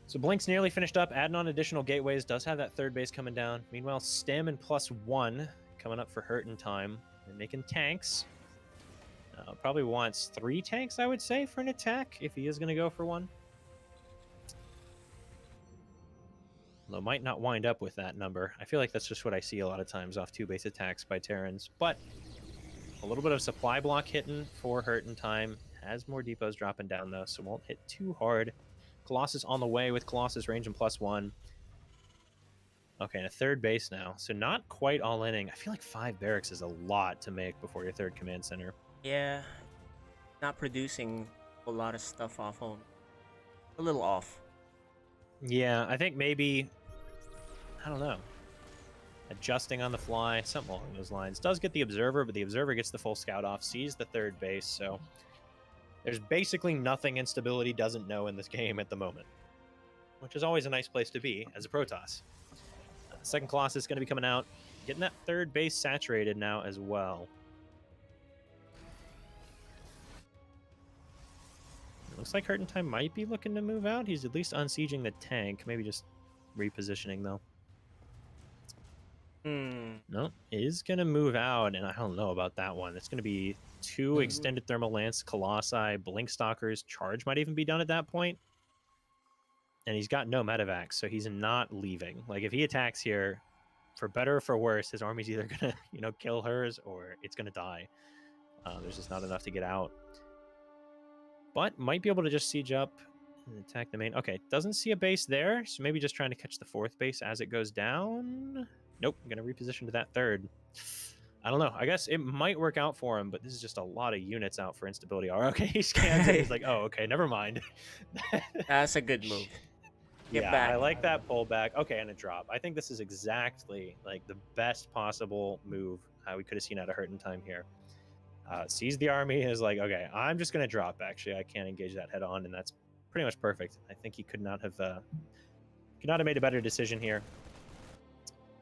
So Blink's nearly finished up, adding on additional gateways, does have that third base coming down. Meanwhile, Stem and +1 coming up for hurting time. They're making tanks. Probably wants 3 tanks, I would say, for an attack, if he is going to go for one. Though might not wind up with that number. I feel like that's just what I see a lot of times off 2-base attacks by Terrans. But a little bit of supply block hitting for hurting time. Has more depots dropping down, though, so won't hit too hard. Colossus on the way with Colossus range and +1. Okay, and a third base now. So not quite all inning. I feel like 5 barracks is a lot to make before your third command center. Yeah. Not producing a lot of stuff off home. A little off. Yeah, I think maybe, I don't know, adjusting on the fly, something along those lines. Does get the observer, but the observer gets the full scout off, sees the third base, so there's basically nothing Instability doesn't know in this game at the moment, which is always a nice place to be as a Protoss. Second Colossus is going to be coming out, getting that third base saturated now as well. It looks like Hurting Time might be looking to move out. He's at least unsieging the tank, maybe just repositioning though. No, is going to move out, and I don't know about that one. It's going to be 2 extended thermal lance Colossi, Blink Stalkers. Charge might even be done at that point. And he's got no medevacs, so he's not leaving. Like, if he attacks here, for better or for worse, his army's either going to, kill hers or it's going to die. There's just not enough to get out. But might be able to just siege up and attack the main. Okay, doesn't see a base there, so maybe just trying to catch the 4th base as it goes down. Nope, I'm going to reposition to that 3rd. I don't know. I guess it might work out for him, but this is just a lot of units out for Instability. Oh, okay, he scans it. He's like, oh, okay, never mind. That's a good move. Get yeah, back. I like that pullback. Okay, and a drop. I think this is exactly like the best possible move we could have seen out of Hurting Time here. Sees the army and is like, okay, I'm just going to drop, actually. I can't engage that head on, and that's pretty much perfect. I think he could not have made a better decision here.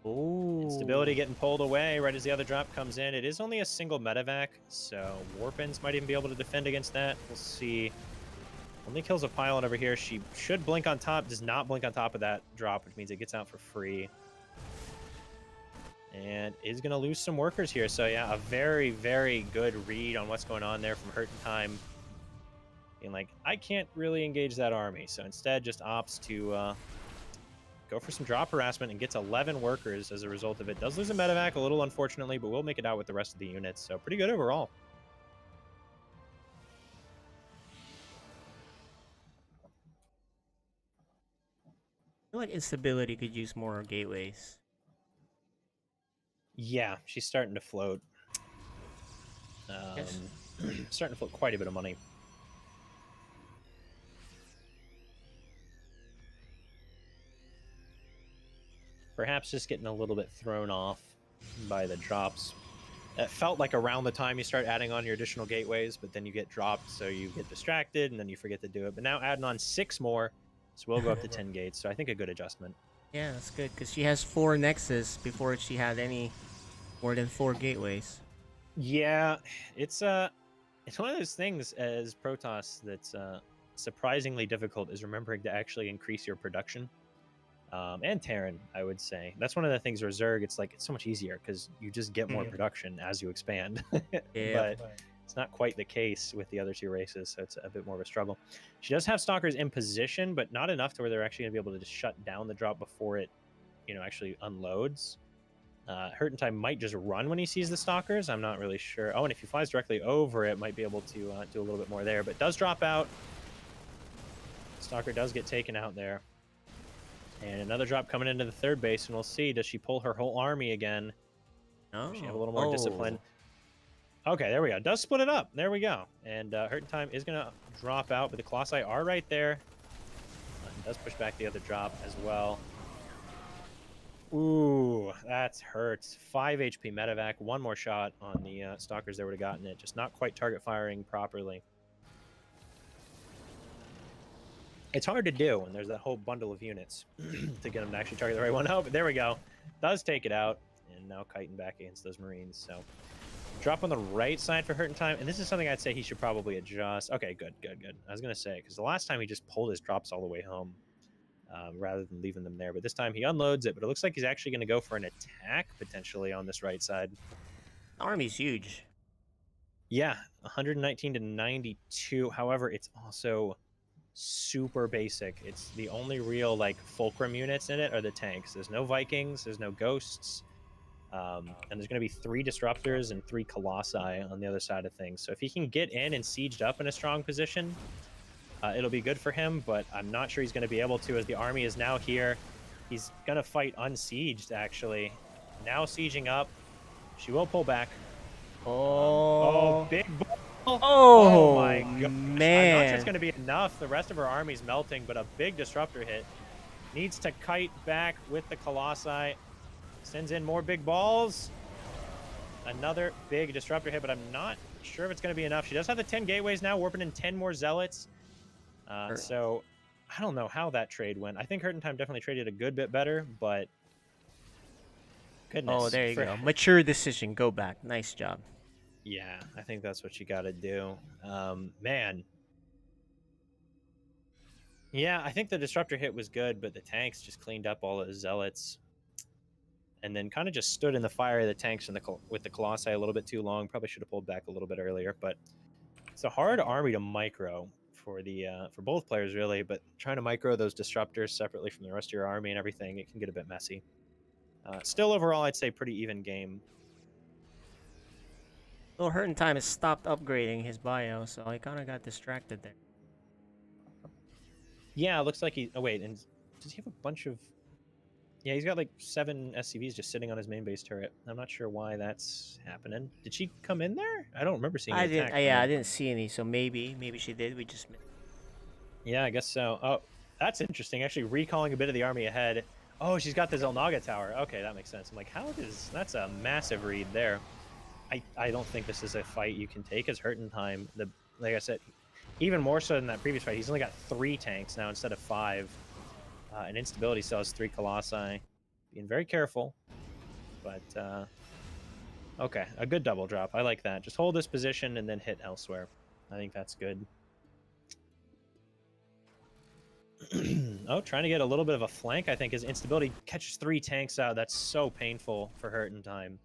Ooh. Instability getting pulled away right as the other drop comes in. It is only a single medevac, so Warpins might even be able to defend against that. We'll see. Only kills a pilot over here. She should blink on top. Does not blink on top of that drop, which means it gets out for free. And is going to lose some workers here. So yeah, a very, very good read on what's going on there from Hurting Time. Being like, I can't really engage that army. So instead just opts to go for some drop harassment and gets 11 workers as a result of it. Does lose a medevac a little unfortunately, but we'll make it out with the rest of the units. So pretty good overall. I feel like Instability could use more gateways. Yeah, she's starting to float. Yes. Starting to float quite a bit of money. Perhaps just getting a little bit thrown off by the drops. It felt like around the time you start adding on your additional gateways, but then you get dropped, so you get distracted, and then you forget to do it. But now adding on 6 more, so we'll go up to 10 gates. So I think a good adjustment. Yeah, that's good, because she has 4 nexus before she had any more than 4 gateways. Yeah, it's one of those things as Protoss that's surprisingly difficult is remembering to actually increase your production. And Terran, I would say that's one of the things where Zerg, it's like it's so much easier because you just get more production as you expand. Yeah. But it's not quite the case with the other two races, so it's a bit more of a struggle. She does have stalkers in position, but not enough to where they're actually going to be able to just shut down the drop before it, actually unloads. Hertentime might just run when he sees the stalkers. I'm not really sure. Oh, and if he flies directly over it, might be able to do a little bit more there, but does drop out. Stalker does get taken out there. And another drop coming into the third base, and we'll see. Does she pull her whole army again? Oh. Does she have a little more discipline? Okay, there we go. Does split it up. There we go. And Hertentime is going to drop out, but the Colossi are right there. Does push back the other drop as well. Ooh, that hurts. 5 HP medevac. One more shot on the Stalkers there would have gotten it. Just not quite target firing properly. It's hard to do when there's that whole bundle of units to get them to actually target the right one. Oh, but there we go. Does take it out. And now kiting back against those Marines. So drop on the right side for Hertentime. And this is something I'd say he should probably adjust. Okay, good. I was going to say, because the last time he just pulled his drops all the way home rather than leaving them there. But this time he unloads it. But it looks like he's actually going to go for an attack potentially on this right side. Army's huge. Yeah, 119 to 92. However, it's also super basic. It's the only real fulcrum units in it are the tanks. There's no Vikings, there's no ghosts, and there's going to be 3 disruptors and 3 colossi on the other side of things. So if he can get in and sieged up in a strong position, it'll be good for him, but I'm not sure he's going to be able to as the army is now here. He's going to fight unsieged, actually. Now sieging up. She will pull back. Big ball. Oh my god, man. I'm not sure it's going to be enough. The rest of her army's melting, but a big disruptor hit. Needs to kite back with the Colossi. Sends in more big balls. Another big disruptor hit, but I'm not sure if it's going to be enough. She does have the 10 gateways now, warping in 10 more zealots. So I don't know how that trade went. I think Hertentime definitely traded a good bit better, but goodness. Oh, there you go. Mature decision. Go back. Nice job. Yeah, I think that's what you got to do. Man. Yeah, I think the disruptor hit was good, but the tanks just cleaned up all of the zealots. And then kind of just stood in the fire of the tanks and with the Colossi a little bit too long. Probably should have pulled back a little bit earlier, but it's a hard army to micro for both players, really. But trying to micro those disruptors separately from the rest of your army and everything, it can get a bit messy. Still, overall, I'd say pretty even game. Well, Hertentime has stopped upgrading his bio, so I kind of got distracted there. Yeah, it looks like he... Oh, wait, and does he have a bunch of... Yeah, he's got 7 SCVs just sitting on his main base turret. I'm not sure why that's happening. Did she come in there? I don't remember seeing I an didn't. attack. Yeah, I didn't see any, so maybe she did. We just missed. Yeah, I guess so. Oh, that's interesting. Actually, recalling a bit of the army ahead. Oh, she's got the Zelnaga tower. Okay, that makes sense. I'm like, that's a massive read there. I don't think this is a fight you can take as Hertentime. Like I said, even more so than that previous fight, he's only got 3 tanks now instead of 5. And instability still has 3 Colossi. Being very careful. But, okay, a good double drop. I like that. Just hold this position and then hit elsewhere. I think that's good. Oh, trying to get a little bit of a flank, I think, as instability catches 3 tanks out. That's so painful for Hertentime.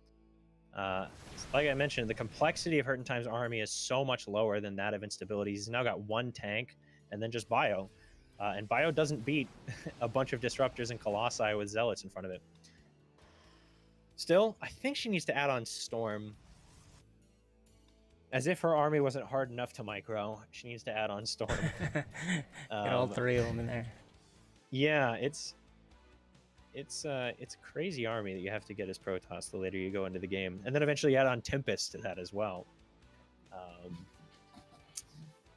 Like I mentioned, the complexity of Hertentime's army is so much lower than that of instability. He's now got 1 tank and then just bio. And bio doesn't beat a bunch of disruptors and colossi with zealots in front of it. Still, I think she needs to add on Storm. As if her army wasn't hard enough to micro, she needs to add on Storm. Get all 3 of them in there. Yeah, it's a crazy army that you have to get as Protoss the later you go into the game, and then eventually add on Tempest to that as well.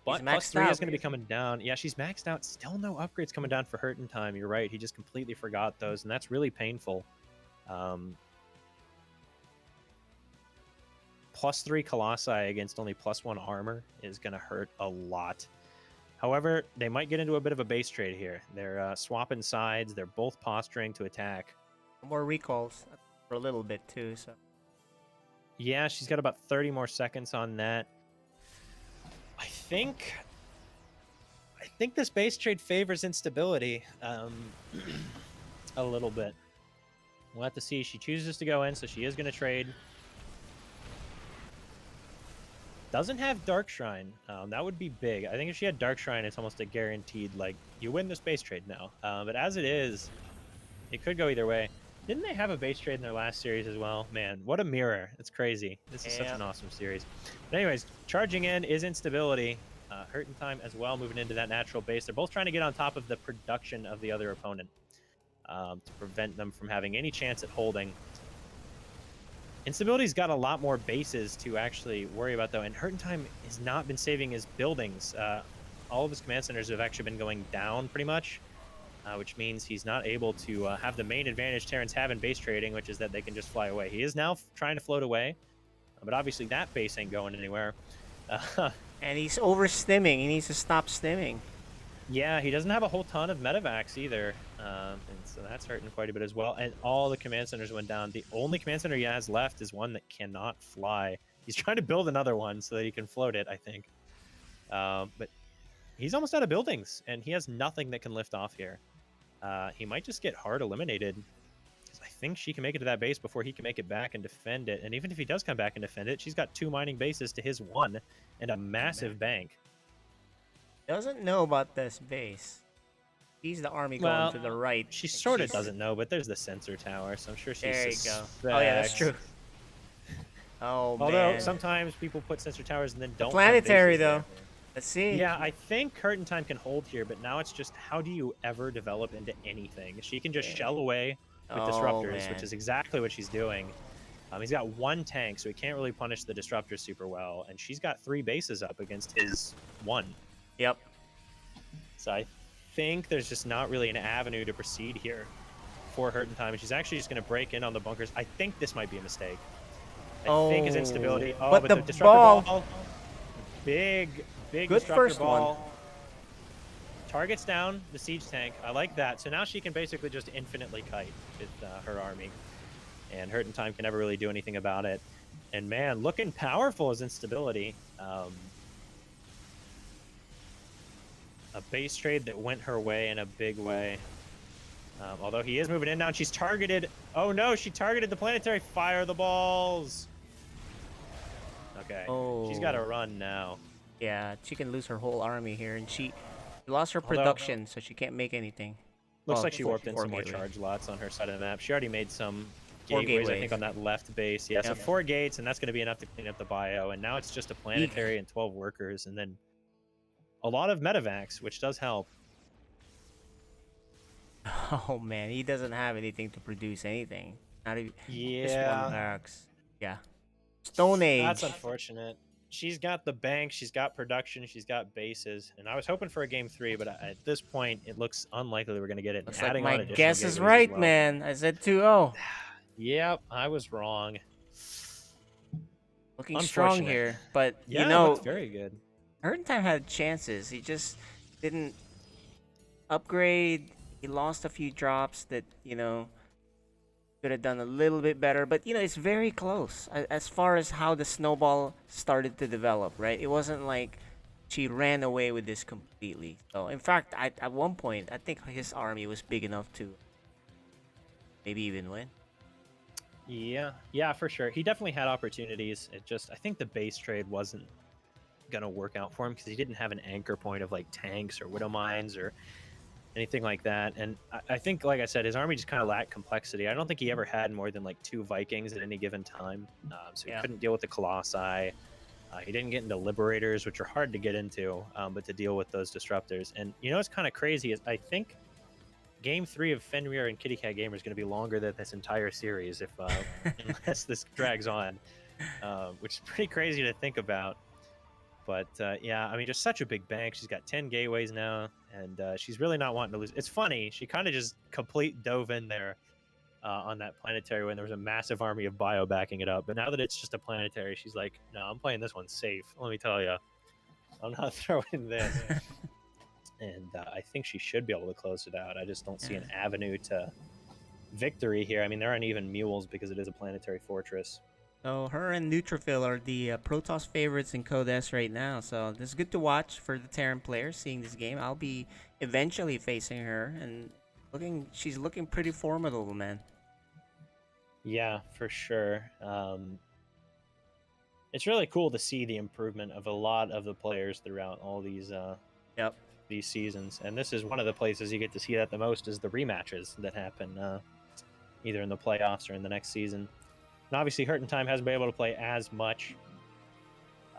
But +3 is going to be coming down. Yeah, she's maxed out. Still no upgrades coming down for Hertentime. You're right. He just completely forgot those, and that's really painful. +3 Colossi against only +1 armor is going to hurt a lot. However, they might get into a bit of a base trade here. They're swapping sides. They're both posturing to attack. More recalls for a little bit too. So Yeah, she's got about 30 more seconds on that. I think this base trade favors instability a little bit. We'll have to see. She chooses to go in, so she is going to trade. Doesn't have Dark Shrine. That would be big. I think if she had Dark Shrine, it's almost a guaranteed, like, you win this base trade now. But as it is, it could go either way. Didn't they have a base trade in their last series as well? Man, what a mirror. It's crazy. This is such an awesome series. But anyways, charging in is instability. Hurting Time as well, moving into that natural base. They're both trying to get on top of the production of the other opponent to prevent them from having any chance at holding. Instability's got a lot more bases to actually worry about, though, and Hurting Time has not been saving his buildings. All of his command centers have actually been going down pretty much, which means he's not able to have the main advantage Terrans have in base trading, which is that they can just fly away. He is now trying to float away, but obviously that base ain't going anywhere. And he's over stimming. He needs to stop stimming. Yeah, he doesn't have a whole ton of medevacs either, and so that's hurting quite a bit as well. And all the command centers went down. The only command center he has left is one that cannot fly. He's trying to build another one so that he can float it, I think. But he's almost out of buildings, and he has nothing that can lift off here. He might just get hard eliminated, because I think she can make it to that base before he can make it back and defend it. And even if he does come back and defend it, she's got 2 mining bases to his 1 and a massive bank. Doesn't know about this base. Sees the army going to the right. She sort of doesn't know, but there's the sensor tower, so I'm sure she There you go. suspects. Oh yeah, that's true. Oh Although man. sometimes people put sensor towers and then don't. Planetary have bases though. there. Let's see. Yeah, I think Hurting Time can hold here, but now it's just how do you ever develop into anything? She can just shell away with disruptors, which is exactly what she's doing. He's got 1 tank, so he can't really punish the disruptors super well, and she's got 3 bases up against his 1. Yep. So I think there's just not really an avenue to proceed here for Hurting Time, and she's actually just going to break in on the bunkers. I think this might be a mistake. I think his instability. Oh, but the disruptor ball. Big Good disruptor first ball. one. Targets down the siege tank. I like that. So now she can basically just infinitely kite with her army. And Hurting Time can never really do anything about it. And man, looking powerful is instability. A base trade that went her way in a big way. Although he is moving in now, and she's targeted. Oh no, she targeted the planetary. Fire the balls. Okay. Oh. She's got to run now. Yeah, she can lose her whole army here, and she lost her production, so she can't make anything. Looks like she warped in some more charge lots on her side of the map. She already made some gateways, I think, on that left base. Yeah, so 4 gates, and that's going to be enough to clean up the bio. And now it's just a planetary and 12 workers, and then a lot of medevacs, which does help. Oh man, he doesn't have anything to produce anything. Not even just 1 barracks. Yeah. Stone Age. That's unfortunate. She's got the bank, she's got production, she's got bases, and I was hoping for a game 3, but at this point, it looks unlikely we're going to get it. Looks like my guess is right, man. I said 2-0. Yep, I was wrong. Looking strong here, but yeah, you know, it looks very good. Hurting Time had chances. He just didn't upgrade. He lost a few drops that, you know, could have done a little bit better, but you know, it's very close as far as how the snowball started to develop, right? It wasn't like she ran away with this completely. So in fact, at one point, I think his army was big enough to maybe even win. Yeah, for sure. He definitely had opportunities. It just, I think the base trade wasn't gonna work out for him because he didn't have an anchor point of like tanks or widow mines or anything like that. And I think, like I said, his army just kind of lacked complexity. I don't think he ever had more than like 2 Vikings at any given time. So he couldn't deal with the Colossi. He didn't get into Liberators, which are hard to get into, but to deal with those disruptors. And you know what's kind of crazy is I think Game 3 of Fenrir and Kitty Cat Gamer is going to be longer than this entire series if unless this drags on, which is pretty crazy to think about. But yeah, I mean, just such a big bank. She's got 10 gateways now, and she's really not wanting to lose. It's funny. She kind of just complete dove in there on that planetary when there was a massive army of bio backing it up. But now that it's just a planetary, she's like, no, I'm playing this one safe. Let me tell you. I'm not throwing this. And I think she should be able to close it out. I just don't see an avenue to victory here. I mean, there aren't even mules because it is a planetary fortress. So her and Neutrophil are the Protoss favorites in Code S right now. So this is good to watch for the Terran players seeing this game. I'll be eventually facing her, and she's looking pretty formidable, man. Yeah, for sure. It's really cool to see the improvement of a lot of the players throughout all these Yep. these seasons, and this is one of the places you get to see that the most is the rematches that happen either in the playoffs or in the next season. And obviously, Hurt in Time hasn't been able to play as much.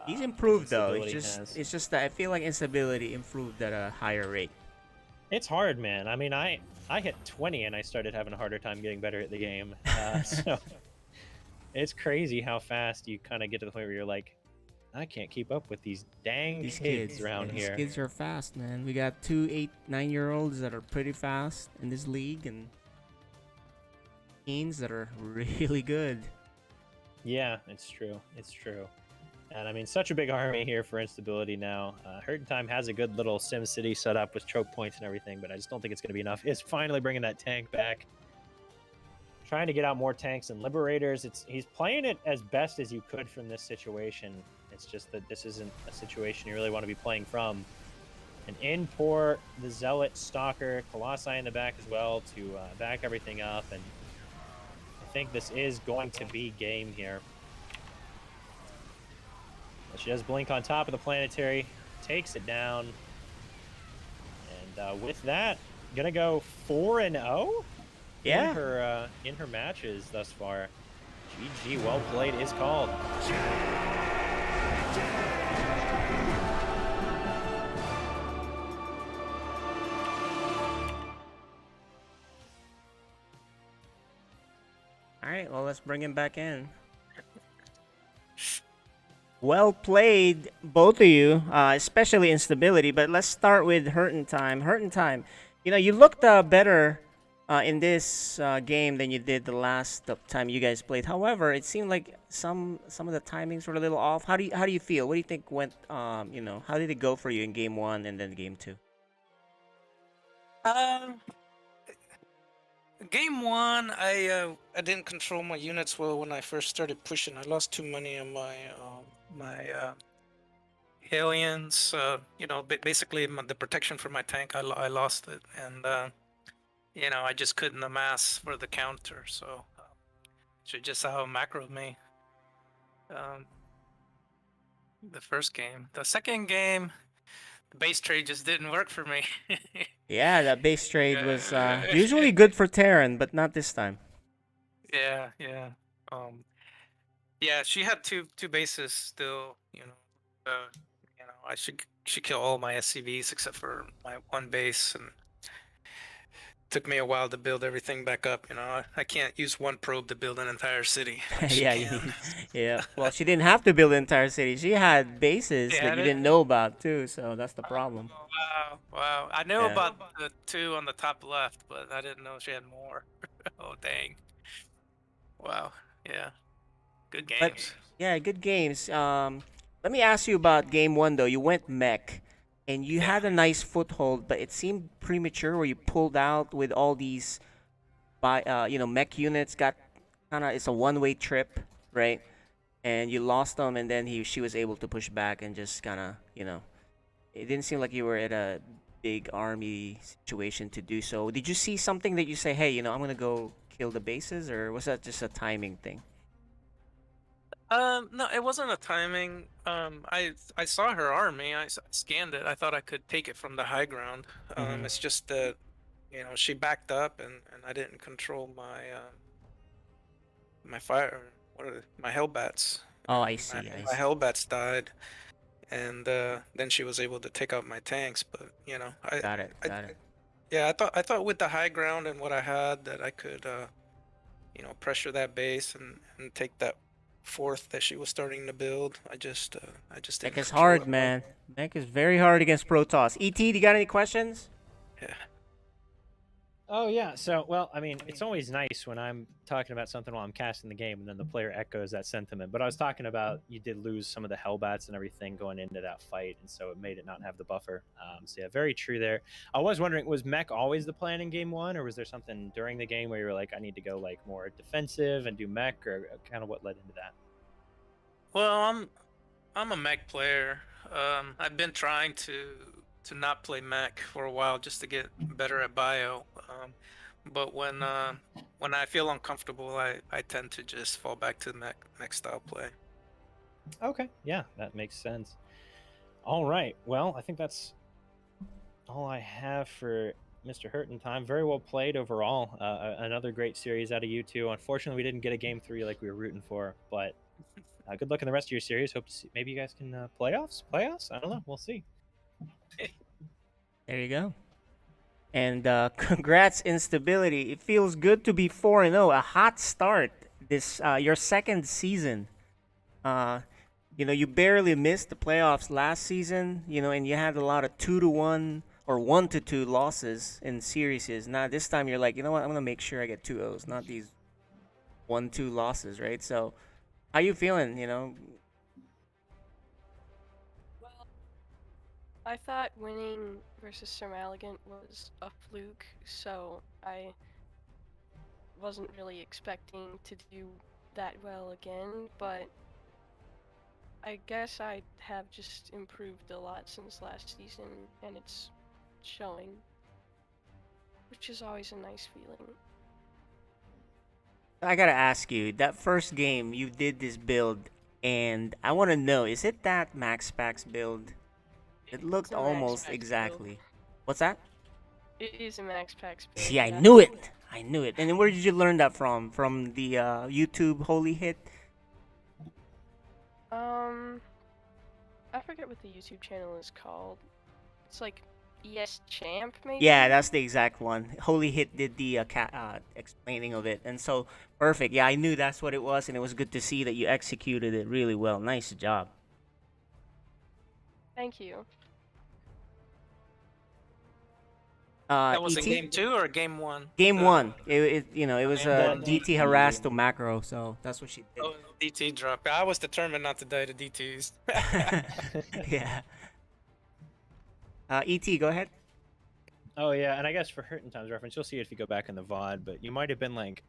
He's as improved though. Instability It's just that I feel like instability improved at a higher rate. It's hard, man. I mean, I hit 20 and I started having a harder time getting better at the game. So it's crazy how fast you kind of get to the point where you're like, I can't keep up with these dang These kids around These here. kids are fast, man. We got 2 8, 9-year-olds that are pretty fast in this league, and teens that are really good. Yeah, it's true. It's true. And I mean, such a big army here for instability now. Hurt in Time has a good little Sim City set up with choke points and everything, but I just don't think it's going to be enough. It's finally bringing that tank back. Trying to get out more tanks and liberators. He's playing it as best as you could from this situation. It's just that this isn't a situation you really want to be playing from. And in pour the Zealot, Stalker, Colossi in the back as well to back everything up. And I think this is going to be game here. She does blink on top of the planetary, takes it down. And with that, gonna go 4-0. Yeah. In her matches thus far. GG, well played is called. All right, well, let's bring him back in. Well played, both of you, especially instability. But let's start with Hurt in Time. Hurt in Time, you know, you looked better in this game than you did the last time you guys played. However, it seemed like some of the timings were a little off. How do you feel? What do you think went? You know, how did it go for you in game 1 and then game 2? Game 1, I didn't control my units well when I first started pushing. I lost too many of my aliens. You know, basically the protection for my tank, I lost it, and you know, I just couldn't amass for the counter. So she just out macroed me. The first game, the second game, the base trade just didn't work for me. Yeah, that base trade was usually good for Terran, but not this time. Yeah. Yeah, she had two bases still. You know, I should kill all my SCVs except for my one base, and took me a while to build everything back up. You know, I can't use one probe to build an entire city. Like she can. Yeah. Well, she didn't have to build an entire city. She had bases She that had you it? didn't know about too. So that's the problem. Wow. I knew Yeah. about the two on the top left, but I didn't know she had more. Oh, dang. Wow. Yeah. Good games. But yeah, good games. Let me ask you about game 1 though. You went mech, and you had a nice foothold, but it seemed premature where you pulled out with all these, mech units. Got it's a one-way trip, right? And you lost them, and then she was able to push back and just it didn't seem like you were at a big army situation to do so. Did you see something that you say, hey, I'm gonna go kill the bases, or was that just a timing thing? No, it wasn't a timing. I saw her army. I scanned it. I thought I could take it from the high ground. It's just that, she backed up, and I didn't control my my fire. My Hellbats? Oh, I see. My Hellbats died, and then she was able to take out my tanks. But I Got it. yeah, I thought with the high ground and what I had that I could pressure that base and take that fourth that she was starting to build. I just didn't Mech is control hard, it. man. Mech is very hard against Protoss. ET, do you got any questions? Yeah. Oh yeah, so well, I mean, it's always nice when I'm talking about something while I'm casting the game, and then the player echoes that sentiment. But I was talking about you did lose some of the Hellbats and everything going into that fight, and so it made it not have the buffer. So yeah, very true there. I was wondering, was mech always the plan in game 1, or was there something during the game where you were like, I need to go like more defensive and do mech, or kind of what led into that? Well, I'm a mech player. I've been trying to not play mech for a while just to get better at bio. But when I feel uncomfortable, I tend to just fall back to mech style play. Okay, yeah, that makes sense. All right, well, I think that's all I have for Mr. Hurt in time. Very well played overall. Another great series out of you two. Unfortunately, we didn't get a game 3 like we were rooting for, but good luck in the rest of your series. Hope to see, maybe you guys can playoffs. I don't know. We'll see. There you go. And congrats, Instability. It feels good to be 4-0. A hot start. This your second season. You barely missed the playoffs last season. And you had a lot of 2-1 or 1-2 losses in series. Now this time you're like, you know what? I'm gonna make sure I get 2-0s, not these 1-2 losses, right? So, how you feeling? I thought winning versus Sir Malignant was a fluke, so I wasn't really expecting to do that well again, but I guess I have just improved a lot since last season, and it's showing, which is always a nice feeling. I gotta ask you, that first game you did this build, and I want to know, is it that Max Packs build? It looked It's a Max almost Packs build. exactly. What's that? It is a Max Packs build. See, I yeah. knew it. I knew it. And then where did you learn that from? From the YouTube Holy Hit? I forget what the YouTube channel is called. It's like ES Champ, maybe? Yeah, that's the exact one. Holy Hit did the explaining of it. And so, perfect. Yeah, I knew that's what it was, and it was good to see that you executed it really well. Nice job. Thank you. That was ET? in game 2 or game 1? Game 1. It was Game one. DT harassed to macro, so that's what she did. Oh, DT drop. I was determined not to die to DTs. Yeah. ET, go ahead. Oh yeah, and I guess for Hurt in Time's reference, you'll see it if you go back in the VOD, but you might have been like,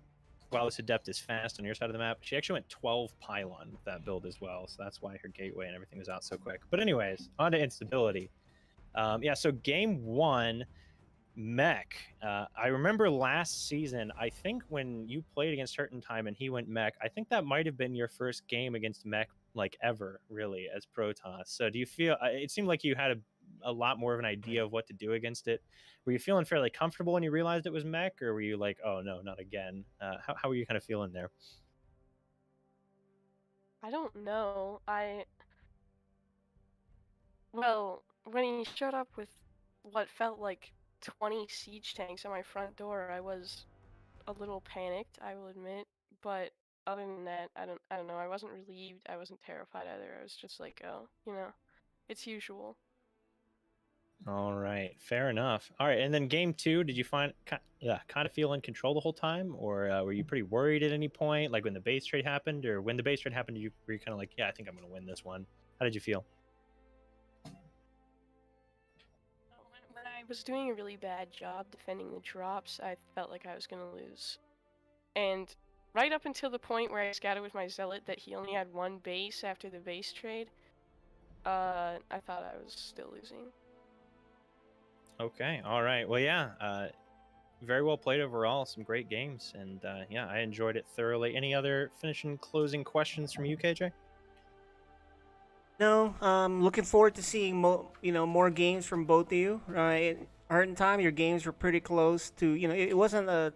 wow, this Adept is fast on your side of the map. She actually went 12 pylon with that build as well, so that's why her gateway and everything was out so quick. But anyways, on to instability. Yeah, so game 1, mech. I remember last season, I think when you played against Hurt in Time and he went mech, I think that might have been your first game against mech like ever, really, as Protoss. So do you feel, it seemed like you had a lot more of an idea of what to do against it. Were you feeling fairly comfortable when you realized it was mech, or were you like, oh no, not again? How were you kind of feeling there? I don't know. Well, when he showed up with what felt like 20 siege tanks at my front door, I was a little panicked, I will admit. But other than that, I don't know. I wasn't relieved. I wasn't terrified either. I was just like, oh, it's usual. All right, fair enough. All right, and then game 2, did you find kind of feel in control the whole time, or were you pretty worried at any point, like when the base trade happened, or when the base trade happened, were you kind of like, yeah, I think I'm gonna win this one? How did you feel? When I was doing a really bad job defending the drops, I felt like I was gonna lose. And right up until the point where I scouted with my zealot that he only had one base after the base trade, I thought I was still losing. Okay, all right. Well, yeah, very well played overall. Some great games, and yeah, I enjoyed it thoroughly. Any other finishing, closing questions from you, KJ? No, looking forward to seeing more games from both of you. Hurt in Time, your games were pretty close to, it wasn't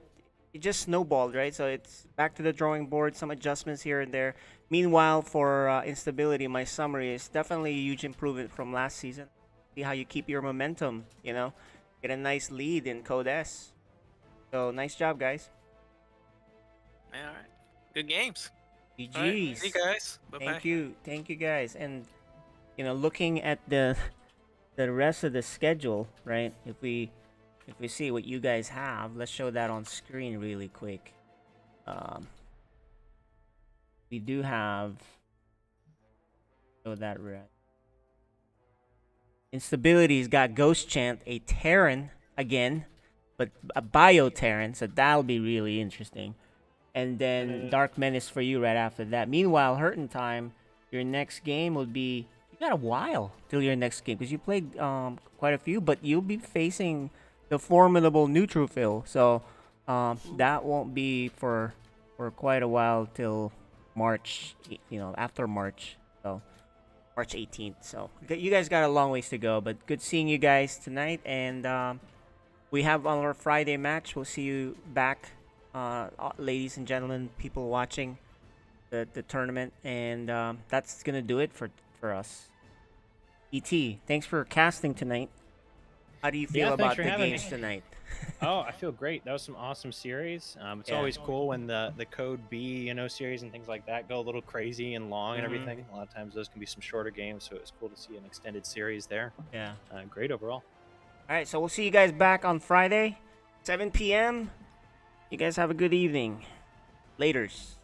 it just snowballed, right? So it's back to the drawing board, some adjustments here and there. Meanwhile, for Instability, my summary is definitely a huge improvement from last season. See how you keep your momentum, get a nice lead in Code S. So nice job, guys. Yeah, all right. Good games. GG's. All right, see you guys. Bye-bye. Thank you, guys. And looking at the rest of the schedule, right? If we see what you guys have, let's show that on screen really quick. We do have, show that right. Instability's got Ghost Chant, a Terran again, but a Bio Terran, so that'll be really interesting. And then Dark Menace for you right after that. Meanwhile, Hurt in Time, your next game would be. You got a while till your next game because you played quite a few, but you'll be facing the formidable Neutrophil. So that won't be for quite a while till March. After March. So March 18th. So you guys got a long ways to go, but good seeing you guys tonight. And we have our Friday match. We'll see you back, ladies and gentlemen, people watching the tournament. And that's gonna do it for us. ET, thanks for casting tonight. How do you feel Yeah, thanks about for the having games me. tonight? Oh, I feel great. That was some awesome series. It's Yeah. always cool when the Code B, series and things like that go a little crazy and long and Mhm. everything. A lot of times those can be some shorter games, so it was cool to see an extended series there. Yeah. Great overall. All right, so we'll see you guys back on Friday, 7 p.m. You guys have a good evening. Laters.